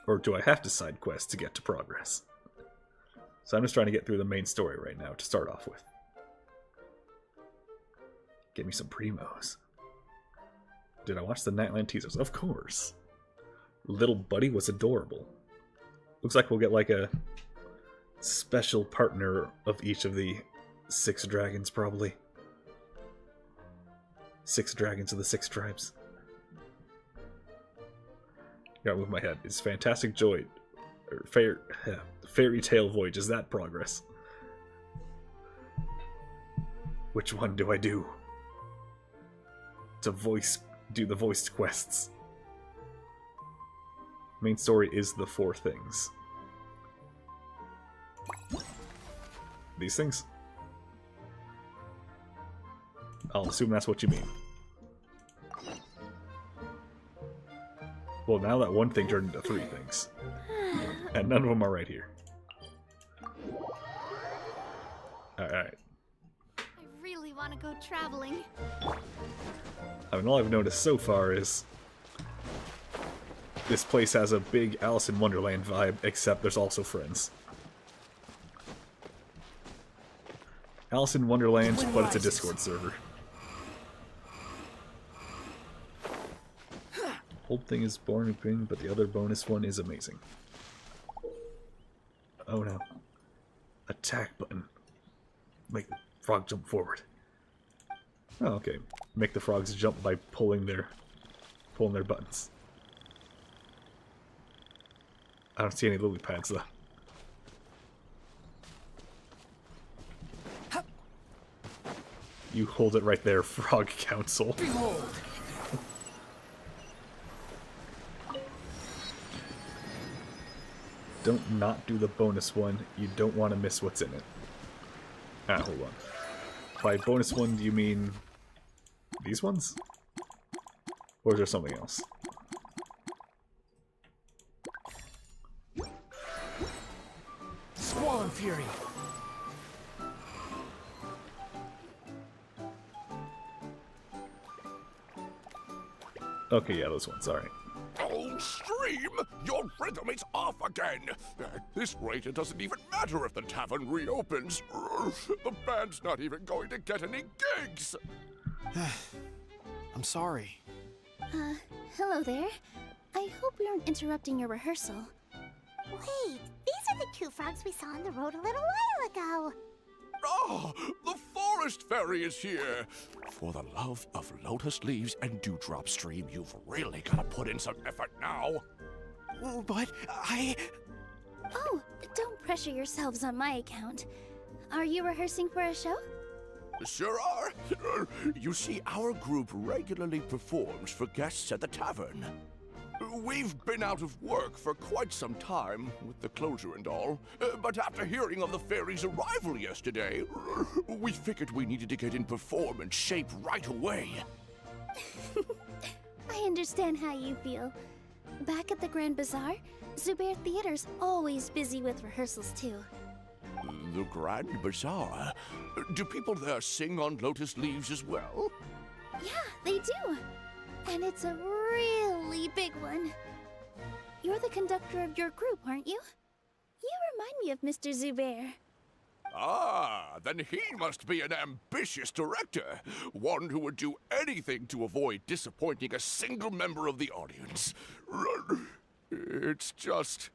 Or do I have to side quest to get to progress? So I'm just trying to get through the main story right now to start off with. Get me some primos. Did I watch the Natlan teasers? Of course. Little Buddy was adorable. Looks like we'll get like a special partner of each of the 6 dragons, probably. 6 dragons of the 6 tribes. Gotta move my head. It's Fantastic Joy. Or Fairy Tale Voyage. Is that progress? Which one do I do? To do the voiced quests. Main story is the 4 things. These things? I'll assume that's what you mean. Well, now that one thing turned into 3 things. And none of them are right here. Alright. I really want to go traveling. I mean, all I've noticed so far is this place has a big Alice in Wonderland vibe, except there's also friends. Alice in Wonderland, but it's a Discord server. Old thing is born green, but the other bonus one is amazing. Oh no. Attack button. Make the frog jump forward. Oh, okay. Make the frogs jump by pulling their buttons. I don't see any lily pads though. You hold it right there, Frog Council. Behold! Don't not do the bonus one. You don't want to miss what's in it. Ah, hold on. By bonus one, do you mean these ones? Or is there something else? Squall Fury! Okay, yeah, those ones, alright. Oh, Stream! Your rhythm is off again! At this rate, it doesn't even matter if the tavern reopens. The band's not even going to get any gigs! I'm sorry. Hello there. I hope we aren't interrupting your rehearsal. Wait, these are the 2 frogs we saw on the road a little while ago. Oh, the Forest Fairy is here! For the love of lotus leaves and dewdrop, Stream, you've really got to put in some effort now. Oh, but Oh, don't pressure yourselves on my account. Are you rehearsing for a show? Sure are. You see, our group regularly performs for guests at the tavern. We've been out of work for quite some time, with the closure and all, but after hearing of the fairy's arrival yesterday, we figured we needed to get in performance shape right away. I understand how you feel. Back at the Grand Bazaar, Zubair Theater's always busy with rehearsals too. The Grand Bazaar? Do people there sing on lotus leaves as well? Yeah, they do. And it's a really big one. You're the conductor of your group, aren't you? You remind me of Mr. Zubair. Ah, then he must be an ambitious director. One who would do anything to avoid disappointing a single member of the audience. It's just...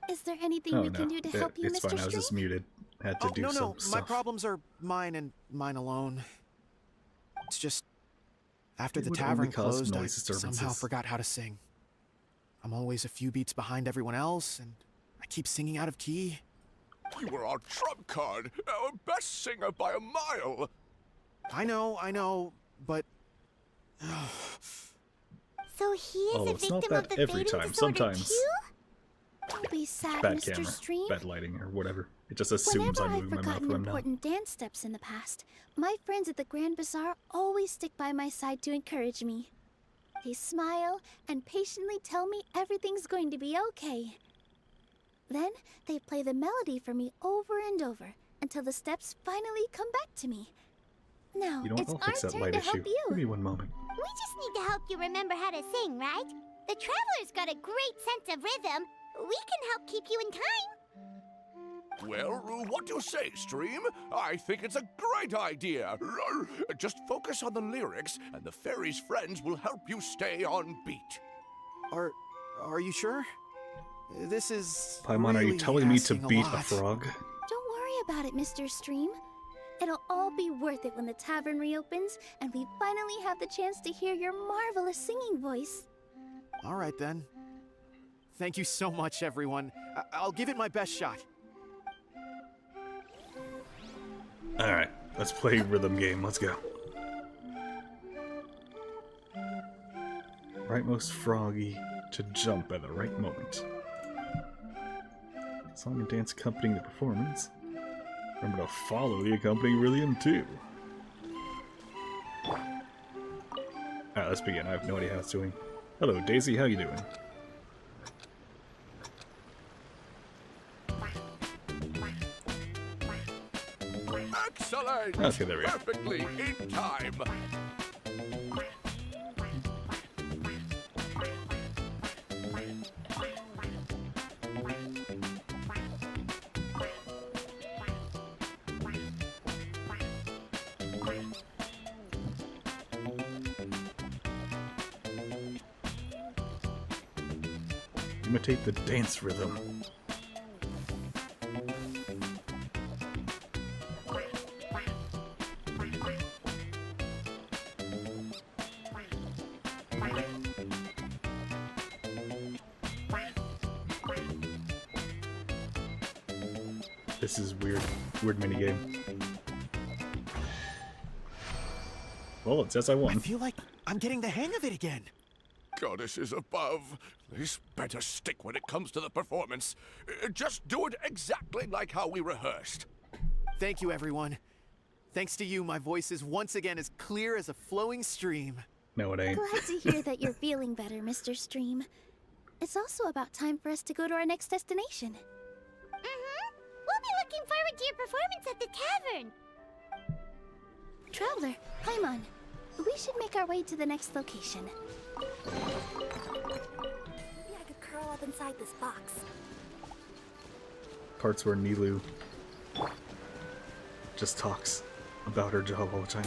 Is there anything Oh we no, can do to help you, it's Mr. fine. I was just Stream? muted. Had to do no, some no, stuff. my problems are mine and mine alone. It's just, after It the would tavern only cause closed, I noise disturbances. somehow forgot how to sing. I'm always a few beats behind everyone else, and I keep singing out of key. You were our trump card, our best singer by a mile. I know, but... So he is Oh, a it's not victim of that the every fading time. disorder Sometimes too? Don't be sad, bad Mr. camera, Stream. bad lighting, or whatever. It just assumes Whenever I'm I've moving my mouth forgotten when I'm not. important dance steps in the past, my friends at the Grand Bazaar always stick by my side to encourage me. They smile and patiently tell me everything's going to be okay. Then they play the melody for me over and over until the steps finally come back to me. Now You know what? it's I'll fix our that turn light to issue. help you. Give me one moment. We just need to help you remember how to sing, right? The Traveler's got a great sense of rhythm. We can help keep you in time. Well, what do you say, Stream? I think it's a great idea. Just focus on the lyrics, and the fairy's friends will help you stay on beat. Are you sure? This is Paimon, are you really telling me to asking beat a lot. frog? Don't worry about it, Mr. Stream. It'll all be worth it when the tavern reopens and we finally have the chance to hear your marvelous singing voice. All right, then. Thank you so much, everyone. I'll give it my best shot. Alright, let's play rhythm game. Let's go. Rightmost froggy to jump at the right moment. Song and dance accompanying the performance. Remember to follow the accompanying rhythm too. Alright, let's begin. I have no idea how it's doing. Hello, Daisy. How you doing? Excellent! Okay, there we go. Perfectly in time. Imitate the dance rhythm. This is weird minigame. Well, it says I I won. feel like I'm getting the hang of it again. Goddesses above, this better stick when it comes to the performance. Just do it exactly like how we rehearsed. Thank you, everyone. Thanks to you, my voice is once again as clear as a flowing stream. No, it ain't. Glad to hear that you're feeling better, Mr. Stream. It's also about time for us to go to our next destination. We'll be looking forward to your performance at the tavern. Traveler, Paimon, we should make our way to the next location. Maybe I could curl up inside this box. Parts where Nilu just talks about her job all the time.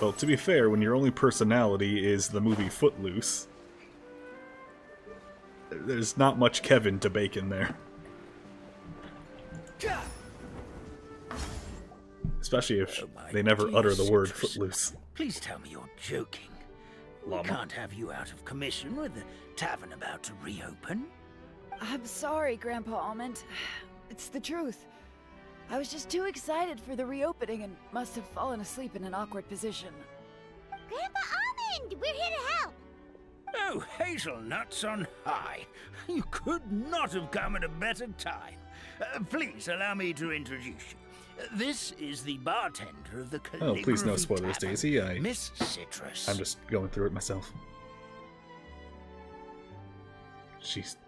Well, to be fair, when your only personality is the movie Footloose, there's not much Kevin to bake in there. Especially if they never utter the word Footloose. Please tell me you're joking. We Llama. can't have you out of commission with the tavern about to reopen. I'm sorry, Grandpa Almond. It's the truth. I was just too excited for the reopening and must have fallen asleep in an awkward position. Grandpa Almond, we're here to help. Oh, hazelnuts on high. You could not have come at a better time. Please allow me to introduce you. This is the bartender of the Oh, please, no Calligraphy spoilers, Tavern, Daisy. Miss Citrus. I'm just going through it myself. She's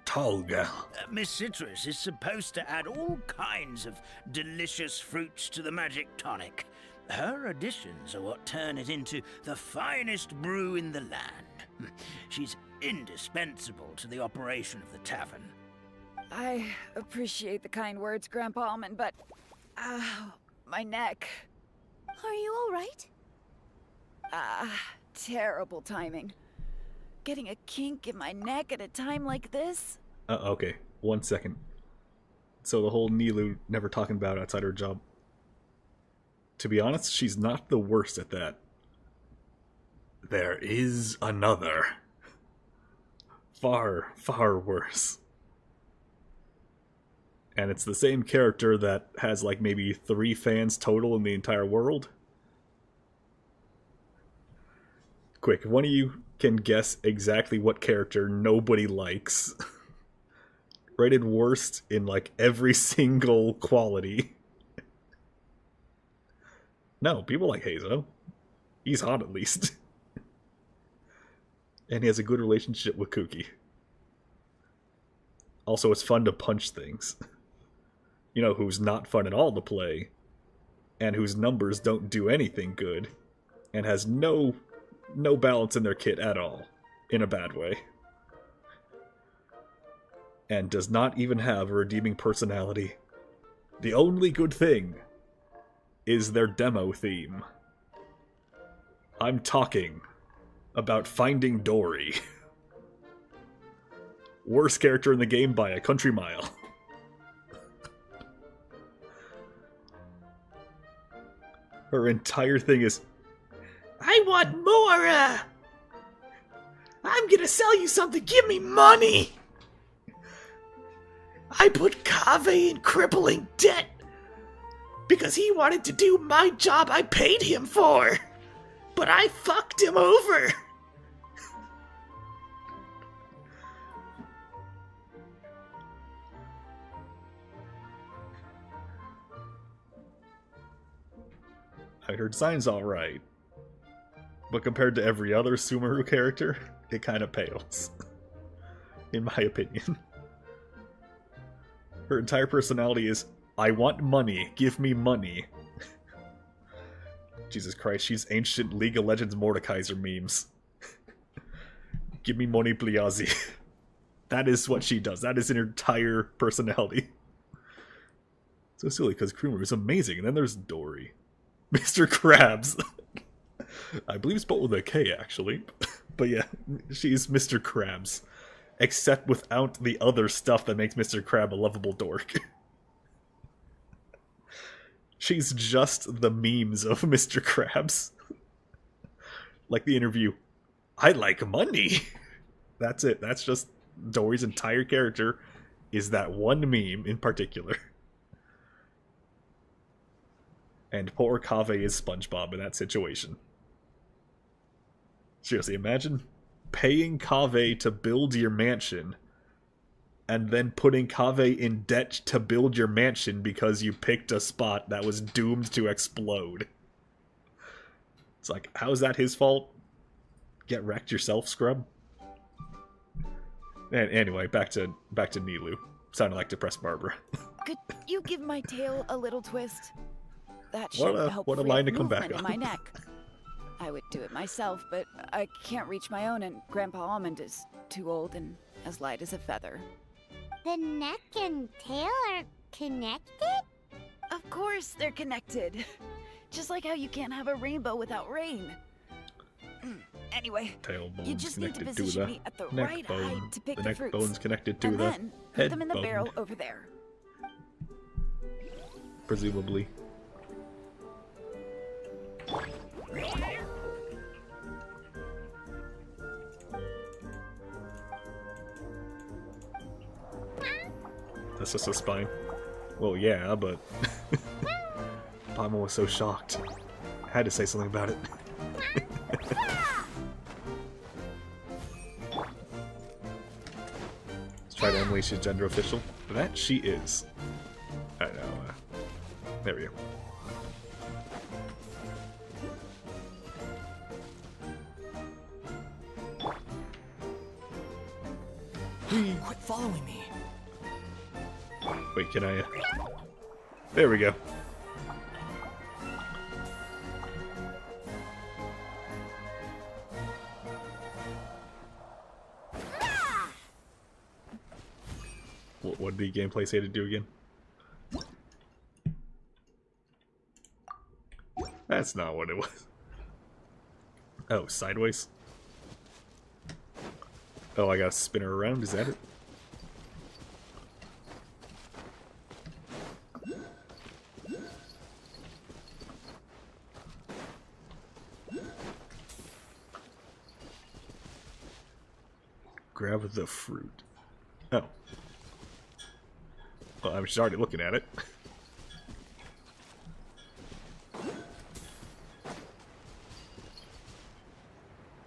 tall gal. Miss Citrus is supposed to add all kinds of delicious fruits to the magic tonic. Her additions are what turn it into the finest brew in the land. She's indispensable to the operation of the tavern. I appreciate the kind words, Grandpa Almond, but... Ow, my neck. Are you all right? Terrible timing. Getting a kink in my neck at a time like this? Okay, 1 second. So the whole Nilu never talking about outside her job. to be honest, she's not the worst at that. There is another. Far, far worse. And it's the same character that has like maybe 3 fans total in the entire world. Quick, if one of you can guess exactly what character nobody likes. Rated worst in like every single quality. No, people like Hazo. He's hot at least. And he has a good relationship with Kuki. Also, it's fun to punch things. You know who's not fun at all to play, and whose numbers don't do anything good, and has no balance in their kit at all, in a bad way. And does not even have a redeeming personality. The only good thing is their demo theme. I'm talking about Finding Dory. Worst character in the game by a country mile. Her entire thing is, I want more! I'm gonna sell you something, give me money! I put Kaveh in crippling debt because he wanted to do my job I paid him for, but I fucked him over! I heard Sign's alright, but compared to every other Sumeru character, it kind of pales. In my opinion. Her entire personality is, I want money, give me money. Jesus Christ, she's ancient League of Legends Mordekaiser memes. Give me money, Bliazi. That is what she does. That is her entire personality. So silly, because Krumer is amazing, and then there's Dory. Mr. Krabs. I believe spelled with a K, actually. But yeah, she's Mr. Krabs. Except without the other stuff that makes Mr. Crab a lovable dork. She's just the memes of Mr. Krabs. Like the interview, I like money. That's it. That's just Dory's entire character is that one meme in particular. And poor Kaveh is SpongeBob in that situation. Seriously, imagine paying Kaveh to build your mansion, and then putting Kaveh in debt to build your mansion because you picked a spot that was doomed to explode. It's like, how is that his fault? Get wrecked yourself, scrub? And anyway, back to Nilu. Sounded like depressed Barbara. Could you give my tail a little twist? That What should a- help what a free line up to come back movement in on. my neck. I would do it myself, but I can't reach my own, and Grandpa Almond is too old and as light as a feather. The neck and tail are connected? Of course they're connected. Just like how you can't have a rainbow without rain. Anyway, Tailbone's you just need to connected to position the me at the neck right bone. height to pick The the neck fruits. bone's connected to And the then put head them in the bone, barrel over there. presumably. That's just a spine. Well, yeah, but Paimon was so shocked. I had to say something about it. Let's try to unleash his gender official. That she is. I know. There we go. Quit following me. Wait, can I... There we go. What did the gameplay say to do again? That's not what it was. Oh, sideways? Oh, I gotta spin her around, is that it? grab the fruit. Oh. Well, I was already looking at it.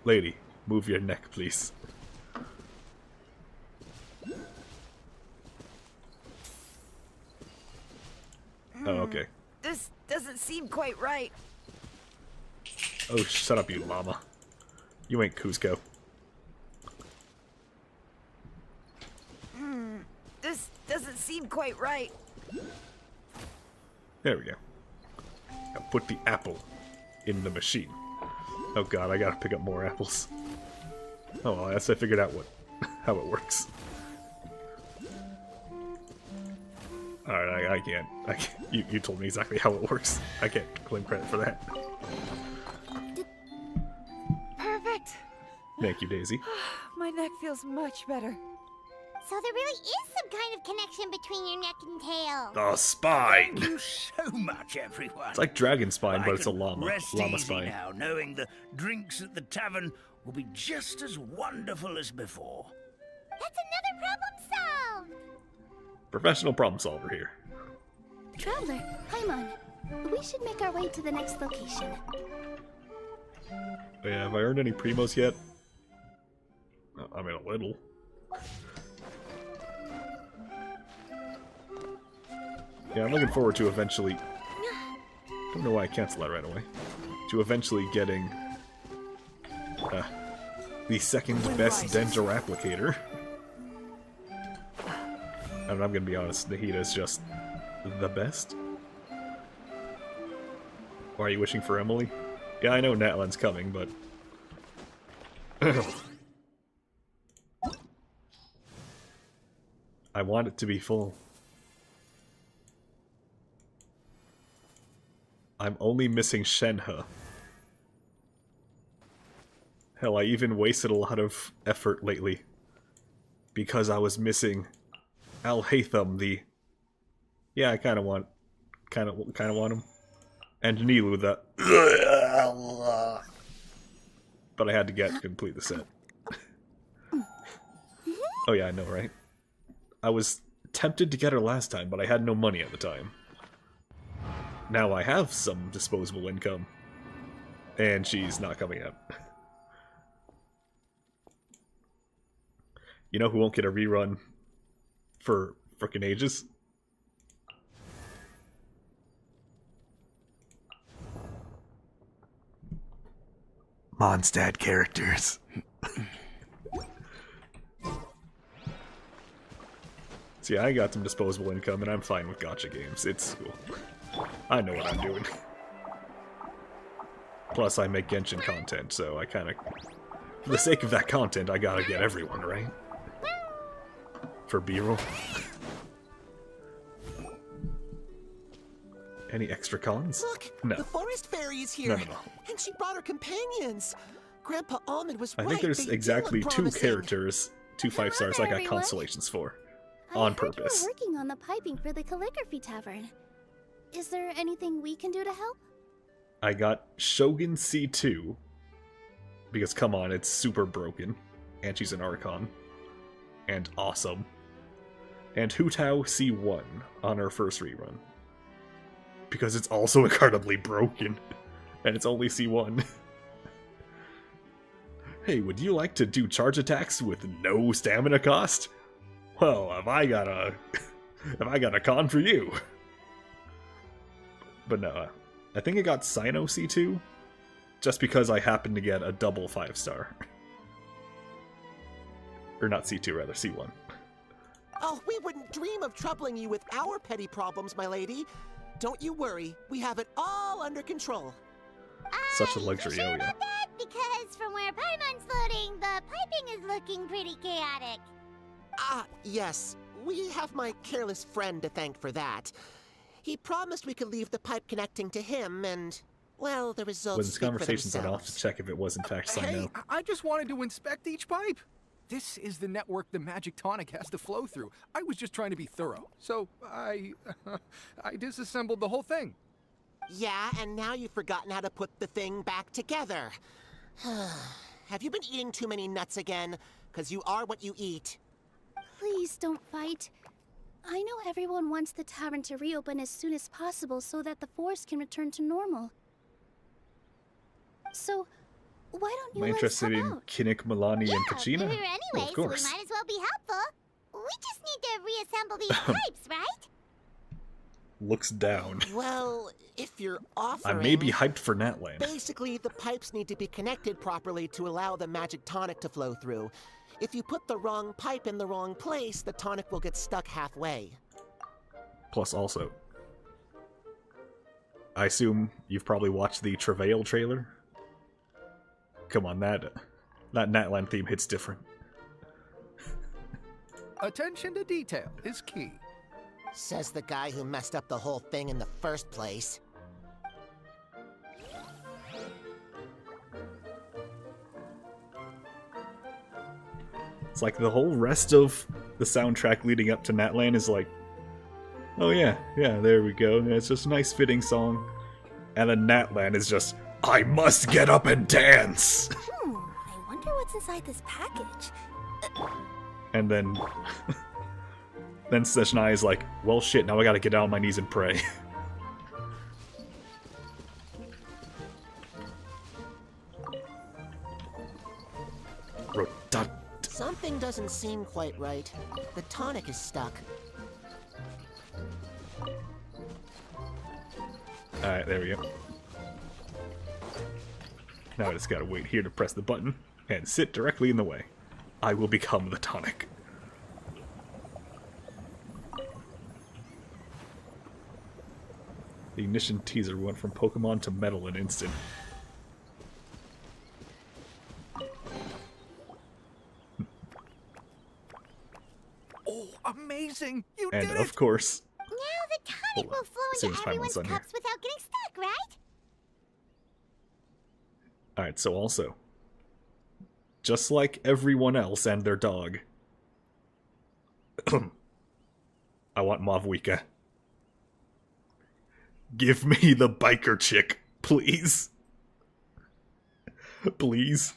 Lady, move your neck, please. Oh, okay. This doesn't seem quite right. Oh, shut up, you llama. You ain't Cusco. This doesn't seem quite right. There we go. Now put the apple in the machine. Oh god, I gotta pick up more apples. Oh well, I guess I figured out how it works. Alright, I can't. You told me exactly how it works. I can't claim credit for that. Perfect. Thank you, Daisy. My neck feels much better. So there really is some kind of connection between your neck and tail. The spine! Thank you so much, everyone. It's like dragon spine, but it's a I can llama. Rest Llama easy spine. now, knowing the drinks at the tavern will be just as wonderful as before. That's another problem solved. Professional problem solver here. Traveler, Paimon, we should make our way to the next location. Oh, yeah, have I earned any primos yet? I mean, a little. Yeah, I'm looking forward to eventually... Don't know why I canceled that right away. To eventually getting... the second best Denjo applicator. And I'm gonna be honest, Nahida is just the best. Why are you wishing for Emily? Yeah, I know Natlan's coming, but... I want it to be full. I'm only missing Shenhe. Hell, I even wasted a lot of effort lately. Because I was missing Al-Haytham, the... Yeah, I kinda want him. And Nilu, the... But I had to get to complete the set. Oh yeah, I know, right? I was tempted to get her last time, but I had no money at the time. Now I have some disposable income. And she's not coming out. You know who won't get a rerun for frickin' ages? Mondstadt characters. See, I got some disposable income and I'm fine with gacha games. It's cool. I know what I'm doing. Plus, I make Genshin content, so I kinda... For the sake of that content, I gotta get everyone, right? For B-roll. Any extra cons? Look, No. the forest fairy is here. No. And she brought her companions. Grandpa Almond was I right. think there's They do exactly look 2 promising. characters, 2 5 stars I got everyone. constellations for. I On heard purpose. you were working on the piping for the calligraphy tavern. Is there anything we can do to help? I got Shogun C2. Because come on, it's super broken. And she's an Archon. And awesome. And Hutao C1 on her first rerun. Because it's also incredibly broken. And it's only C1. Hey, would you like to do charge attacks with no stamina cost? Well, have I got a con for you? But no, I think I got Sino C2, just because I happened to get a double 5-star. Or not C2, rather, C1. Oh, we wouldn't dream of troubling you with our petty problems, my lady. Don't you worry. We have it all under control. Such a luxury, Sure oh yeah. about that? Because from where Paimon's floating, the piping is looking pretty chaotic. Ah, yes. We have my careless friend to thank for that. He promised we could leave the pipe connecting to him, and, well, the results When this speak for conversation's on off to themselves. check if it was in fact Sino. Hey, I just wanted to inspect each pipe. This is the network the magic tonic has to flow through. I was just trying to be thorough. So I disassembled the whole thing. Yeah, and now you've forgotten how to put the thing back together. Have you been eating too many nuts again? because you are what you eat. Please don't fight. I know everyone wants the tavern to reopen as soon as possible so that the forest can return to normal. So, why don't you Am I let us interested help in out? Kinnick, Milani, and Kachina? We're here Oh, anyway, of so we course. might as well be helpful. We just need to reassemble these pipes, right? Looks down. Well, if you're offering... I may be hyped for Natlan. Basically, the pipes need to be connected properly to allow the magic tonic to flow through. If you put the wrong pipe in the wrong place, the tonic will get stuck halfway. Plus also, I assume you've probably watched the Travail trailer? Come on, that Natlan theme hits different. Attention to detail is key. Says the guy who messed up the whole thing in the first place. It's like the whole rest of the soundtrack leading up to Natlan is like, oh yeah, there we go. It's just a nice fitting song. And then Natlan is just, I must get up and dance! I wonder what's inside this package. And then... then Seshnai is like, well shit, now I gotta get down on my knees and pray. Something doesn't seem quite right. The tonic is stuck. Alright, there we go. Now I just gotta wait here to press the button and sit directly in the way. I will become the tonic. The ignition teaser went from Pokemon to metal in an instant. Oh, amazing! You And did of it! course, Now the tonic will flow As soon into as everyone's Paimon's done here. cups without getting stuck, right? alright, so also, just like everyone else and their dog, I want Mavwika. Give me the biker chick, please. Please.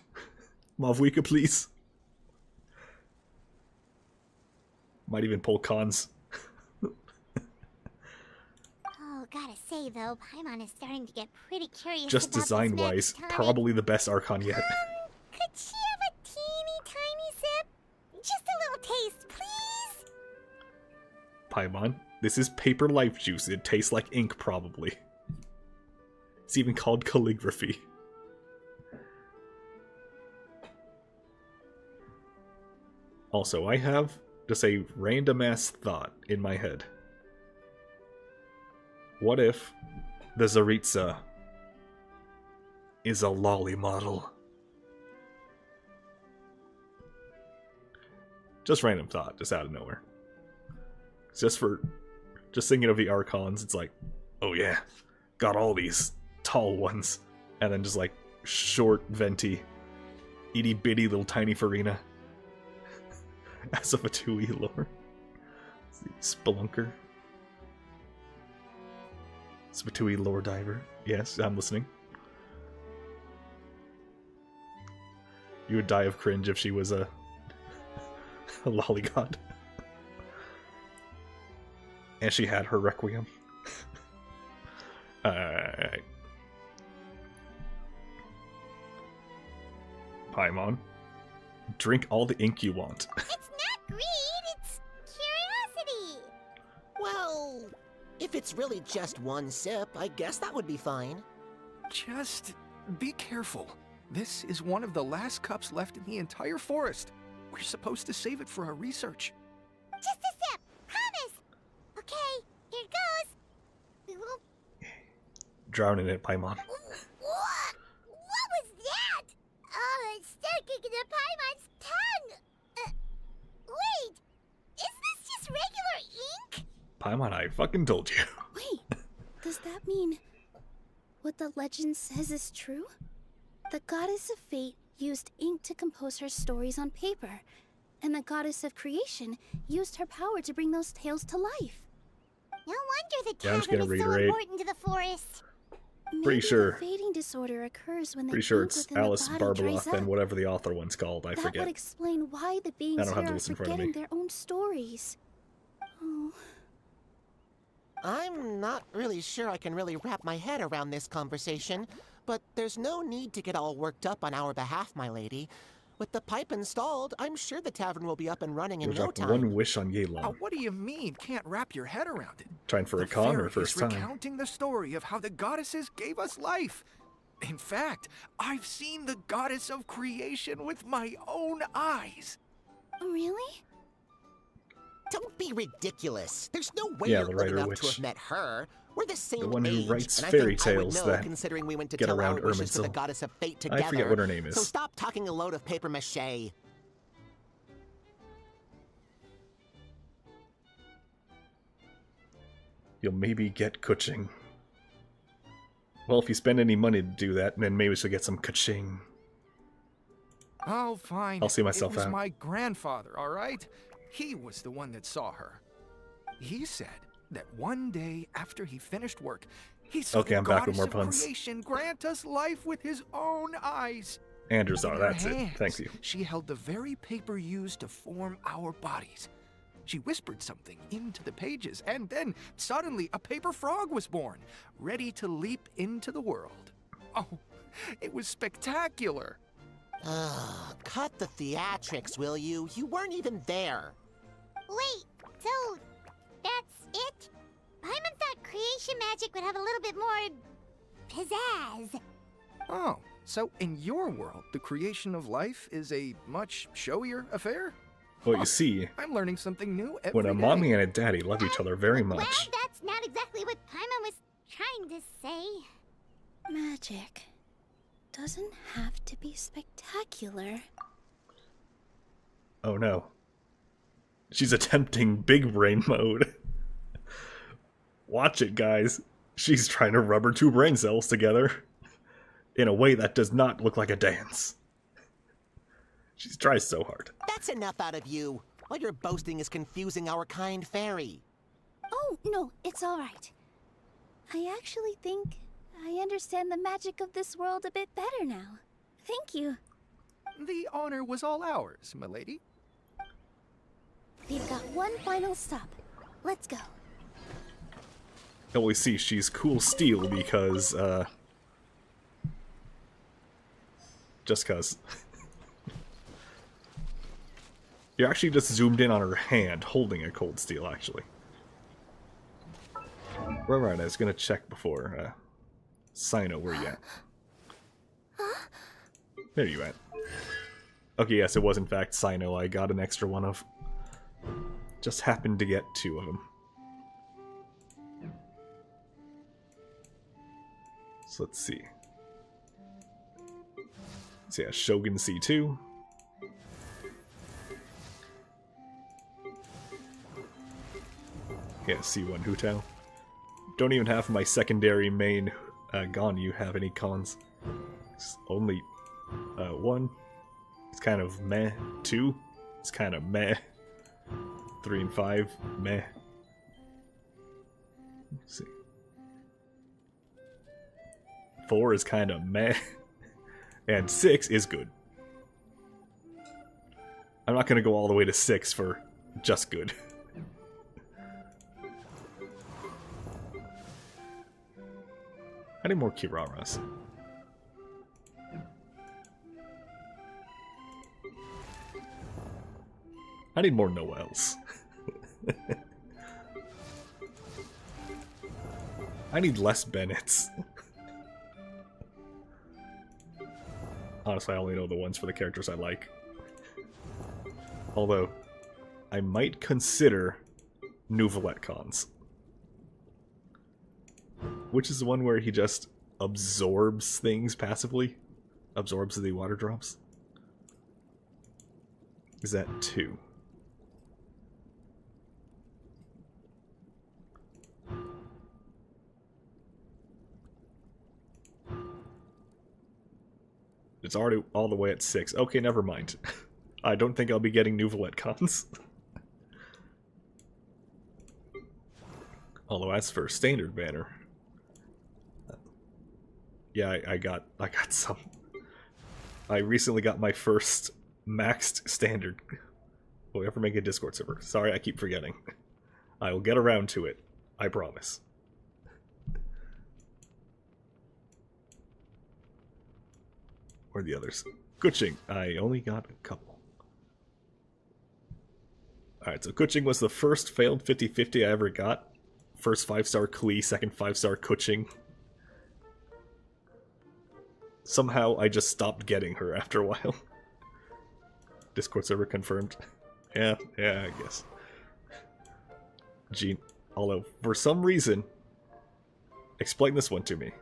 Mavwika, please. Might even pull cons. Oh, gotta say though, Paimon is starting to get pretty curious Just about this design-wise, magic tonic. probably the best Archon yet. Could she have a teeny tiny sip? Just a little taste, please? Paimon, this is paper life juice. It tastes like ink, probably. It's even called calligraphy. Also, I have just a random-ass thought in my head. What if the Zaritza is a lolly model? Just random thought, just out of nowhere. It's just thinking of the Archons, it's like, oh yeah, got all these tall ones. And then just like, short, venti, itty bitty little tiny Farina. As of a 2E lore. Spelunker. Spatui lore diver. Yes, I'm listening. You would die of cringe if she was a lollygod. And she had her requiem. Alright. Paimon. Drink all the ink you want. It's not greed, it's curiosity. Well, if it's really just one sip, I guess that would be fine. Just be careful. This is one of the last cups left in the entire forest. We're supposed to save it for our research. Just a sip, promise. Okay, here goes. We won't... Drown in it, Paimon. What? What was that? Oh, it's sticking to Paimon's tongue. Wait, is this just regular ink? Paimon, I fucking told you. Wait, does that mean what the legend says is true? The goddess of fate used ink to compose her stories on paper, and the goddess of creation used her power to bring those tales to life. No wonder the Yeah, I'm just tavern gonna is so reiterate. important to the forest. Maybe sure. the fading disorder occurs when the Pretty sure ink it's within Alice the body dries Barbeloth and up. whatever the author one's called. I That forget. would explain why the beings I don't have here the are list in front of forgetting me. their own stories. Oh, I'm not really sure I can really wrap my head around this conversation, but there's no need to get all worked up on our behalf, my lady. With the pipe installed, I'm sure the tavern will be up and running in You'll no drop time. one wish on Yelan. What do you mean, can't wrap your head around it? Trying for The a con fairy or first is time? recounting the story of how the goddesses gave us life. In fact, I've seen the goddess of creation with my own eyes. really? Don't be ridiculous. There's no way Yeah, you're the old writer enough witch. to have met her. We're the same one who age, writes and I fairy think I would tales know, that considering we went to get tell around our wishes to the Irminsul. goddess of fate together. I forget what her name is. So stop talking a load of paper mache. You'll maybe get kuching. Well, if you spend any money to do that, then maybe she'll get some kuching. Oh, fine. I'll see myself It was out. my grandfather, all right? He was the one that saw her. He said that one day after he finished work, he saw Okay, the I'm back with goddess more of puns. creation grant us life with his own eyes. Andrews In are, her that's it. hands, Thank you. She held the very paper used to form our bodies. She whispered something into the pages, and then suddenly a paper frog was born, ready to leap into the world. Oh, it was spectacular. Cut the theatrics, will you? You weren't even there. Wait, so that's it? Paimon thought creation magic would have a little bit more pizzazz. Oh, so in your world, the creation of life is a much showier affair? Well, you see, I'm learning something new every when a day. mommy and a daddy love each other very Well, much, that's not exactly what Paimon was trying to say. Magic doesn't have to be spectacular. oh no. She's attempting big brain mode. Watch it, guys. She's trying to rub her two brain cells together in a way that does not look like a dance. She tries so hard. That's enough out of you. All your boasting is confusing our kind fairy. Oh, no, it's all right. I actually think I understand the magic of this world a bit better now. Thank you. The honor was all ours, milady. We've got one final stop. Let's go. And we see she's cool steel because, just cuz. You're actually just zoomed in on her hand, holding a cold steel, actually. Right, I was gonna check before, Sino, where you at? There you at. Okay, yes, it was in fact Sino I got an extra one of. Just happened to get two of them. So let's see. So yeah, Shogun C2. Yeah, C1 Hutao. Don't even have my secondary main gone. You have any cons? It's only one. It's kind of meh. 2. It's kind of meh. 3 and 5, meh. Let's see. 4 is kind of meh. And 6 is good. I'm not gonna go all the way to 6 for just good. I need more Kiraras. I need more Noels. I need less Bennetts. Honestly, I only know the ones for the characters I like. Although, I might consider Nouvelette cons. Which is the one where he just absorbs things passively? Absorbs the water drops? Is that 2? It's already all the way at 6. Okay, never mind. I don't think I'll be getting Nouvelette cons. Although as for standard banner, Yeah, I got some. I recently got my first maxed standard. Will we ever make a Discord server? Sorry, I keep forgetting. I will get around to it. I promise. Where are the others? Kuching. I only got a couple. Alright, so Kuching was the first failed 50-50 I ever got. First 5-star Klee, second 5-star Kuching. Somehow I just stopped getting her after a while. Discord server confirmed. Yeah, I guess. Gene, although for some reason, explain this one to me.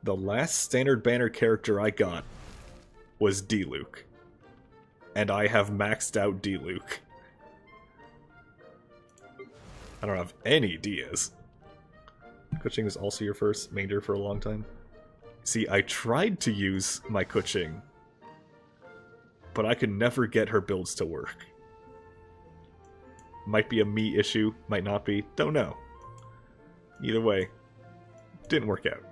The last standard banner character I got was D-Luke. And I have maxed out D-Luke. I don't have any Dias. Kuching was also your first major for a long time. See, I tried to use my Kuching, but I could never get her builds to work. Might be a me issue, might not be, don't know. Either way, didn't work out.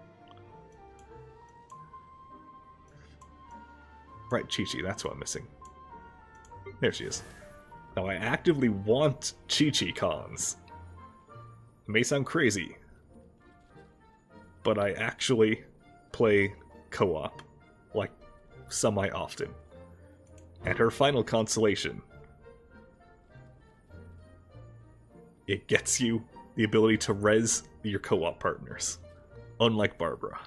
Right, Chi-Chi, that's what I'm missing. There she is. Now I actively want Chi-Chi cons. It may sound crazy, but I actually play co-op, like, semi-often. And her final consolation, it gets you the ability to res your co-op partners, unlike Barbara.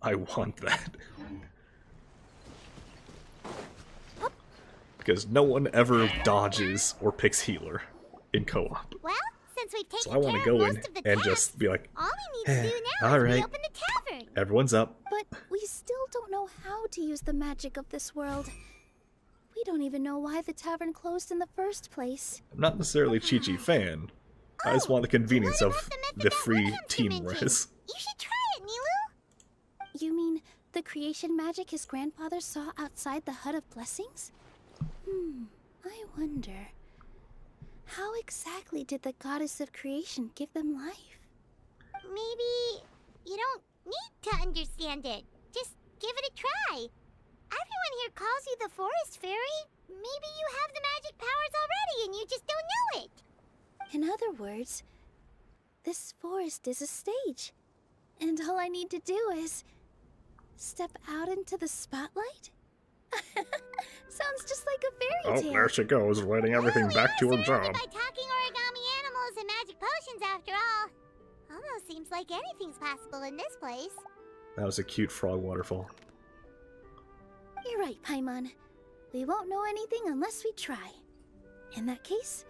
I want that. Because no one ever dodges or picks healer in co-op. Well, since we've taken So I want to go in and just be like, all we need to do now is alright, reopen the tavern. everyone's up. But we still don't know how to use the magic of this world. We don't even know why the tavern closed in the first place. I'm not necessarily a Chi-Chi fan. I just want the convenience of the free team res. You should try it, Nilu. You mean the creation magic his grandfather saw outside the Hut of Blessings? I wonder, how exactly did the goddess of creation give them life? Maybe you don't need to understand it. Just give it a try. Everyone here calls you the Forest Fairy. Maybe you have the magic powers already and you just don't know it. In other words, this forest is a stage. And all I need to do is step out into the spotlight? Sounds just like a fairy tale. Oh, there she goes, letting everything back to her job. By talking origami animals and magic potions after all. Almost seems like anything's possible in this place. That was a cute frog waterfall. You're right, Paimon. We won't know anything unless we try. In that case,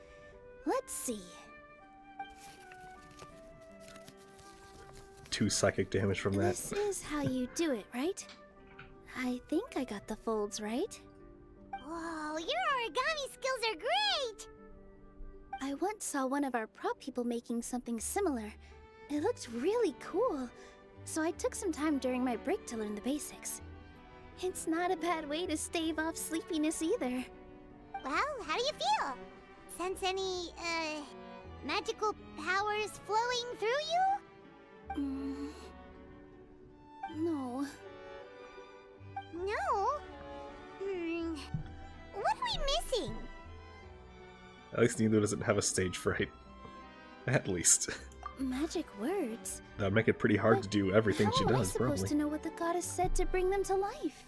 let's see. 2 psychic damage from that. This is how you do it, right? I think I got the folds right. Whoa, your origami skills are great! I once saw one of our prop people making something similar. It looked really cool, so I took some time during my break to learn the basics. It's not a bad way to stave off sleepiness either. Well, how do you feel? Sense any, magical powers flowing through you? No. No? What are we missing? At least Nilo doesn't have a stage fright. At least. Magic words? That would make it pretty hard to do everything she How am I does, supposed probably. to know what the goddess said to bring them to life?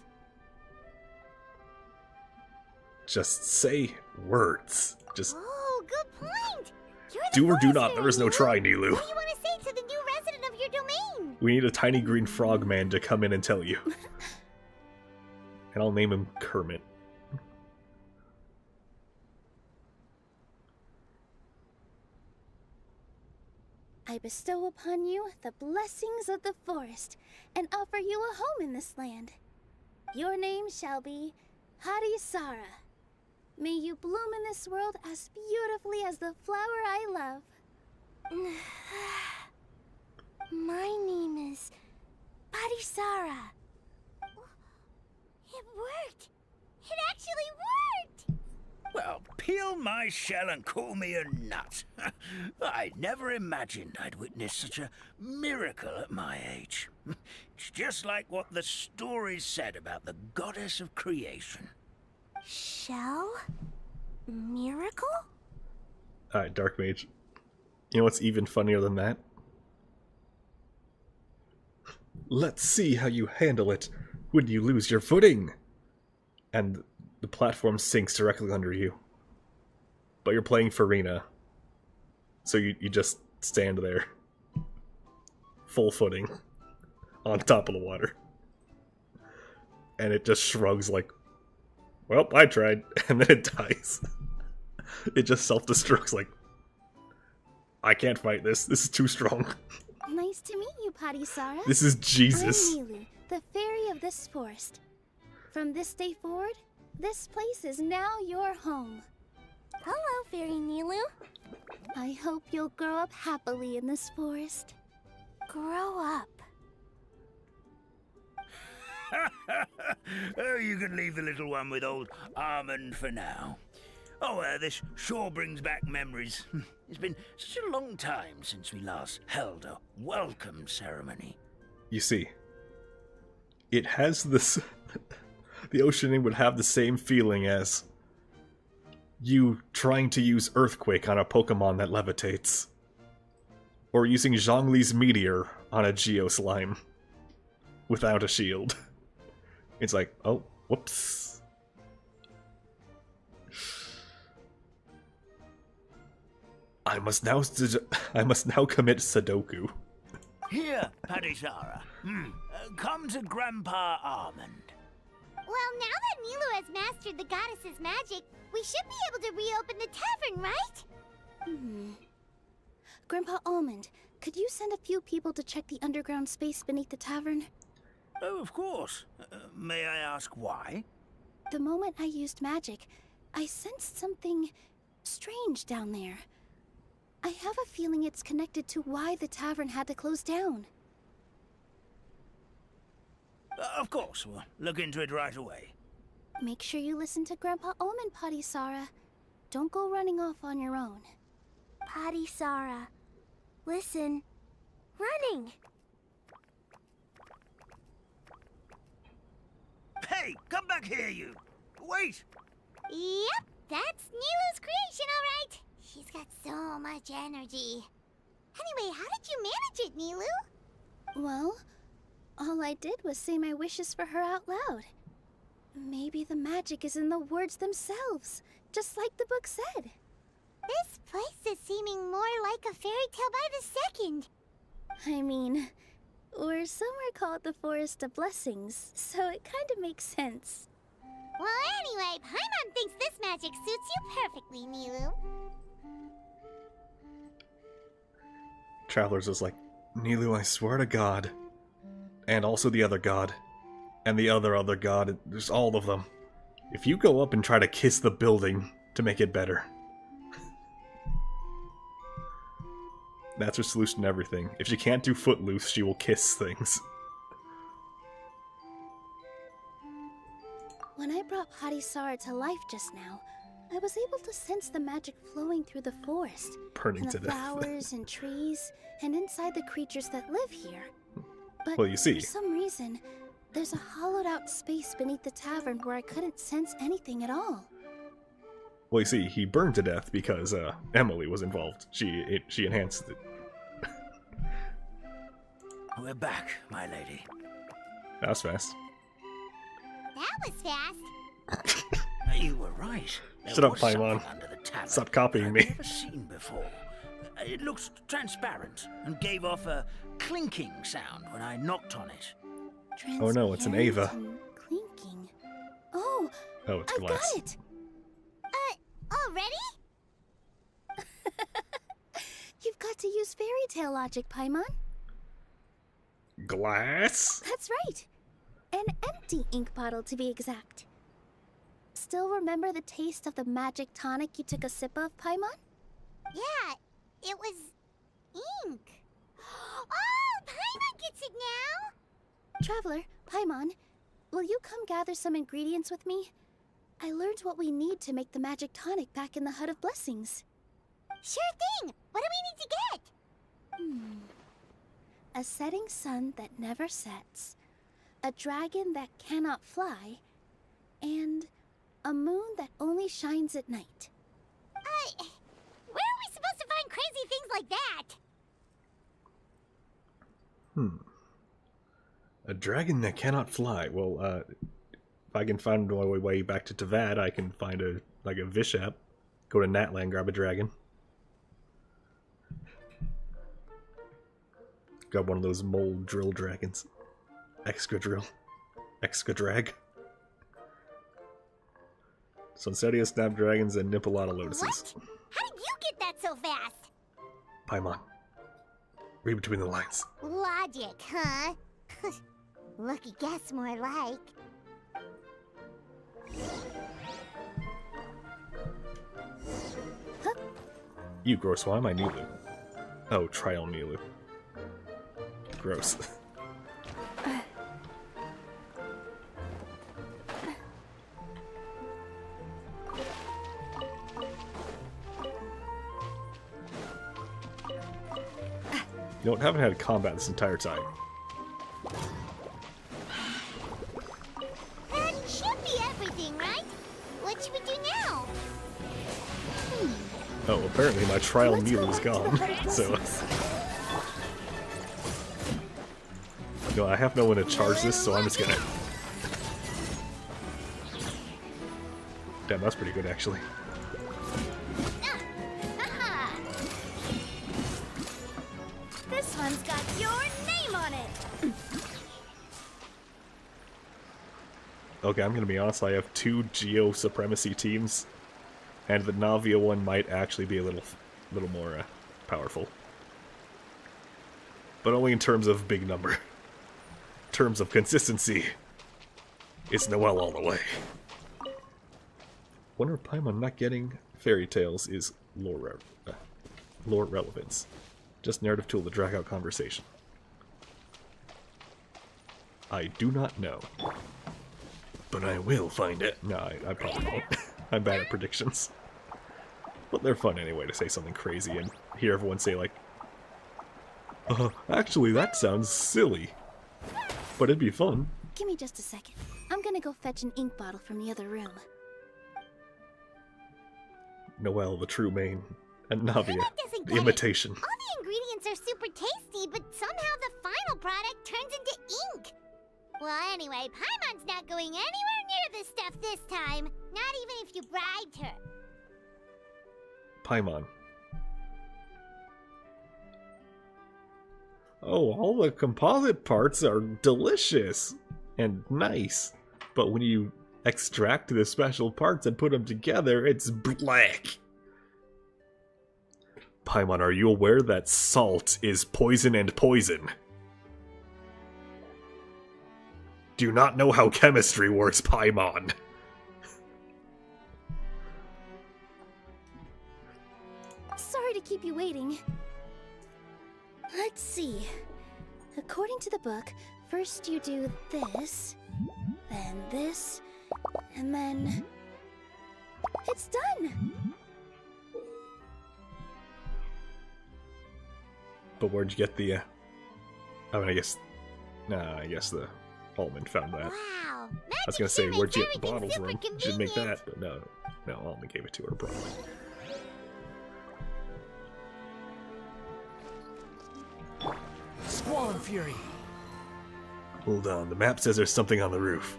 Just say words. Just Oh, good point! You're the do or do forest not, there is no fairy, try, Nilu. Nilu. What do you want to say to the new resident of your domain? We need a tiny green frog man to come in and tell you. And I'll name him Kermit. I bestow upon you the blessings of the forest, and offer you a home in this land. Your name shall be Harisara. May you bloom in this world as beautifully as the flower I love. My name is Harisara. It worked! It actually worked! Well, peel my shell and call me a nut. I never imagined I'd witness such a miracle at my age. It's just like what the stories said about the goddess of creation. Shell? Miracle? Alright, Dark Mage. You know what's even funnier than that? Let's see how you handle it when you lose your footing! And the platform sinks directly under you. But you're playing Farina. So you just stand there. Full footing. On top of the water. And it just shrugs like, well, I tried. And then it dies. It just self-destructs like, I can't fight this. This is too strong. Nice to meet you, Patisara. This is Jesus. I'm Nilu, the fairy of this forest. From this day forward, this place is now your home. Hello, Fairy Nilu. I hope you'll grow up happily in this forest. Grow up. Oh, you can leave the little one with old Armand for now. Oh, this sure brings back memories. It's been such a long time since we last held a welcome ceremony. You see, it has this... the Oceaning would have the same feeling as you trying to use Earthquake on a Pokemon that levitates. Or using Zhongli's Meteor on a Geoslime without a shield. It's like, oh, whoops. I must now commit Sudoku. Here, Patisara. Come to Grandpa Armand. Well, now that Nilu has mastered the goddess's magic, we should be able to reopen the tavern, right? Grandpa Almond, could you send a few people to check the underground space beneath the tavern? Oh, of course. May I ask why? The moment I used magic, I sensed something strange down there. I have a feeling it's connected to why the tavern had to close down. Of course, we'll look into it right away. Make sure you listen to Grandpa Almond, Patisara. Don't go running off on your own. Patisara, listen. Running! Hey, come back here, you! Wait! Yep, that's Nilu's creation, all right. She's got so much energy. Anyway, how did you manage it, Nilu? Well, all I did was say my wishes for her out loud. Maybe the magic is in the words themselves, just like the book said. This place is seeming more like a fairy tale by the second. I mean, or somewhere called the Forest of Blessings, so it kind of makes sense. Well, anyway, Paimon thinks this magic suits you perfectly, Nilu. Travelers is like, Nilu, I swear to God. And also the other god. And the other god. There's all of them. If you go up and try to kiss the building to make it better. That's her solution to everything. If she can't do Footloose, she will kiss things. When I brought Patisara to life just now, I was able to sense the magic flowing through the forest. Burning and to the death. flowers and trees, and inside the creatures that live here. But Well, you see. for some reason, there's a hollowed out space beneath the tavern where I couldn't sense anything at all. Well, you see, he burned to death because Emily was involved. She enhanced it. We're back, my lady. That was fast. That was fast. You were right. There Shut up, was something Paimon. under the tavern Stop copying me. I'd never seen before. It looked transparent and gave off a clinking sound when I knocked on it. Oh no, it's an Ava. Transparent and clinking. Oh, Oh, it's I glass. got it! Already? You've got to use fairy tale logic, Paimon. Glass? That's right. An empty ink bottle, to be exact. Still remember the taste of the magic tonic you took a sip of, Paimon? Yeah, it was ink. Oh, Paimon gets it now. Traveler, Paimon, will you come gather some ingredients with me? I learned what we need to make the magic tonic back in the Hut of Blessings. Sure thing! What do we need to get? A setting sun that never sets, a dragon that cannot fly, and a moon that only shines at night. Where are we supposed to find crazy things like that? A dragon that cannot fly. Well, if I can find my way back to Tavad, I can find a Vishap. Go to Natlan, grab a dragon. Got one of those mold drill dragons. Excadrill. Excaddrag. Sunsetia snapdragons and Nippolata lotuses. What? How did you get that so fast? Paimon. Read between the lines. Logic, huh? Lucky guess, more like. You gross, why am I Nilu? Oh, Trial Nilu. Gross. You know, haven't had combat this entire time. That should be everything, right? What should we do now? Oh, apparently my Trial Nilu is gone, so... No, I have no one to charge this, so I'm just gonna... Damn, that's pretty good, actually. This one's got your name on it. Okay, I'm gonna be honest, I have 2 Geo Supremacy teams, and the Navia one might actually be a little more powerful. But only in terms of big number. In terms of consistency, it's Noelle all the way. Wonder if Paimon not getting fairy tales is lore relevance. Just narrative tool to drag out conversation. I do not know. But I will find it. No, I probably won't. I'm bad at predictions. But they're fun anyway to say something crazy and hear everyone say like, actually that sounds silly. But it'd be fun. Give me just a second. I'm gonna go fetch an ink bottle from the other room. Noelle, the true main, and Navia, doesn't the get imitation. All the ingredients are super tasty, but somehow the final product turns into ink. Well, anyway, Paimon's not going anywhere near this stuff this time. Not even if you bribed her. Paimon. Oh, all the composite parts are delicious and nice. But when you extract the special parts and put them together, it's black. Paimon, are you aware that salt is poison and poison? Do you not know how chemistry works, Paimon? Sorry to keep you waiting. Let's see. According to the book, first you do this, then this, and then... It's done! But where'd you get the, I mean, I guess the almond found that. Wow. I was gonna say, where'd you get the bottles from? Should make that, but no, almond gave it to her, probably. Squall Fury. Hold on, the map says there's something on the roof.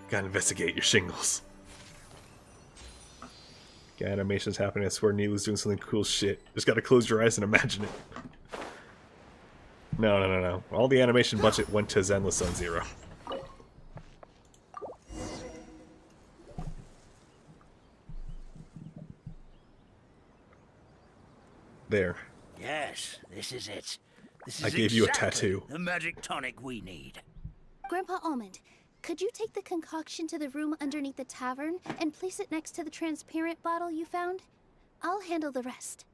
Gotta investigate your shingles. Okay, animation's happening. I swear Nilu's doing something cool shit. Just gotta close your eyes and imagine it. No. All the animation budget went to Zenless Zone Zero. There. Yes, this is it. This is I gave you a exactly tattoo. The magic tonic we need. Grandpa Almond, could you take the concoction to the room underneath the tavern and place it next to the transparent bottle you found? I'll handle the rest.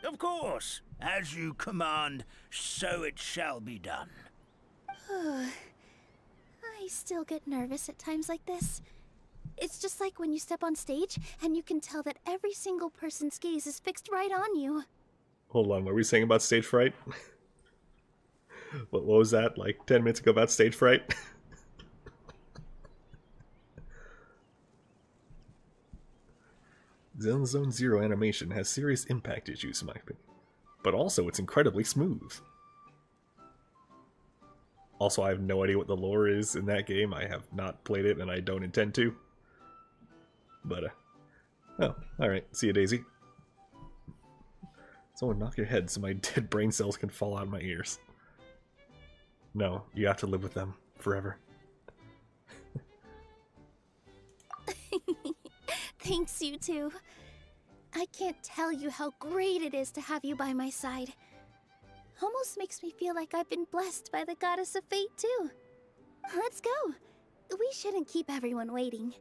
Of course. As you command, so it shall be done. I still get nervous at times like this. It's just like when you step on stage and you can tell that every single person's gaze is fixed right on you. Hold on, what were we saying about stage fright? What was that, like 10 minutes ago about stage fright? Zone Zero animation has serious impact issues in my opinion, but also it's incredibly smooth. Also, I have no idea what the lore is in that game. I have not played it and I don't intend to. But, oh, alright. See you, Daisy. Someone knock your head so my dead brain cells can fall out of my ears. No, you have to live with them forever. Thanks, you two. I can't tell you how great it is to have you by my side. Almost makes me feel like I've been blessed by the goddess of fate, too. Let's go. We shouldn't keep everyone waiting.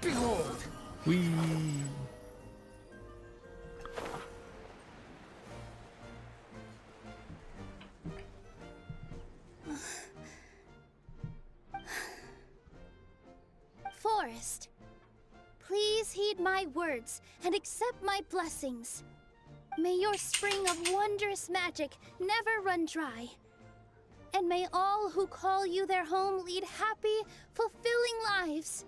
Behold! Whee! Forest, please heed my words and accept my blessings. May your spring of wondrous magic never run dry. And may all who call you their home lead happy, fulfilling lives.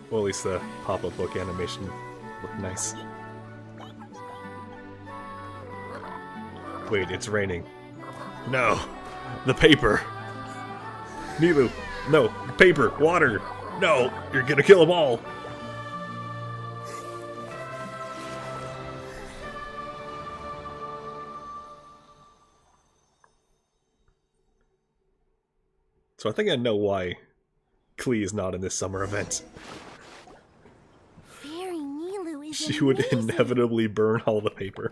Well, at least the pop-up book animation looked nice. Wait, it's raining. No! The paper! Nilu! No! Paper! Water! No! You're gonna kill them all! So I think I know why Klee is not in this summer event. Fairy Nilu is She would amazing. inevitably burn all the paper.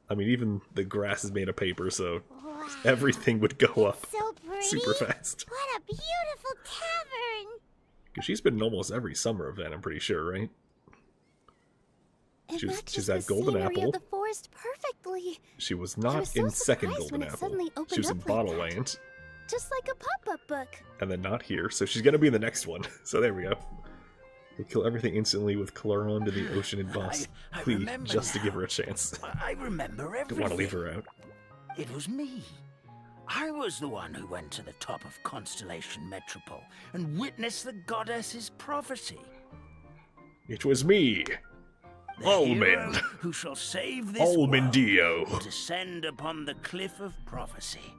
I mean, even the grass is made of paper, so Wow. everything would go up So pretty. super fast. What a beautiful tavern. Because she's been in almost every summer event, I'm pretty sure, right? It She's matches that the golden scenery apple. of the forest perfectly. She was I not was so in second surprised golden when it apple. suddenly opened She was in up like Bottle that. Land, Just like a pop-up book. and then not here, so she's gonna be in the next one. So there we go. We'll kill everything instantly with Coloron to the Ocean and Boss I Klee, remember just to give now. her a chance. I remember everything. Don't want to leave her out. It was me. I was the one who went to the top of Constellation Metropole and witnessed the goddess's prophecy. It was me, The Almond. hero who shall save this Almondio. world will descend upon the cliff of prophecy.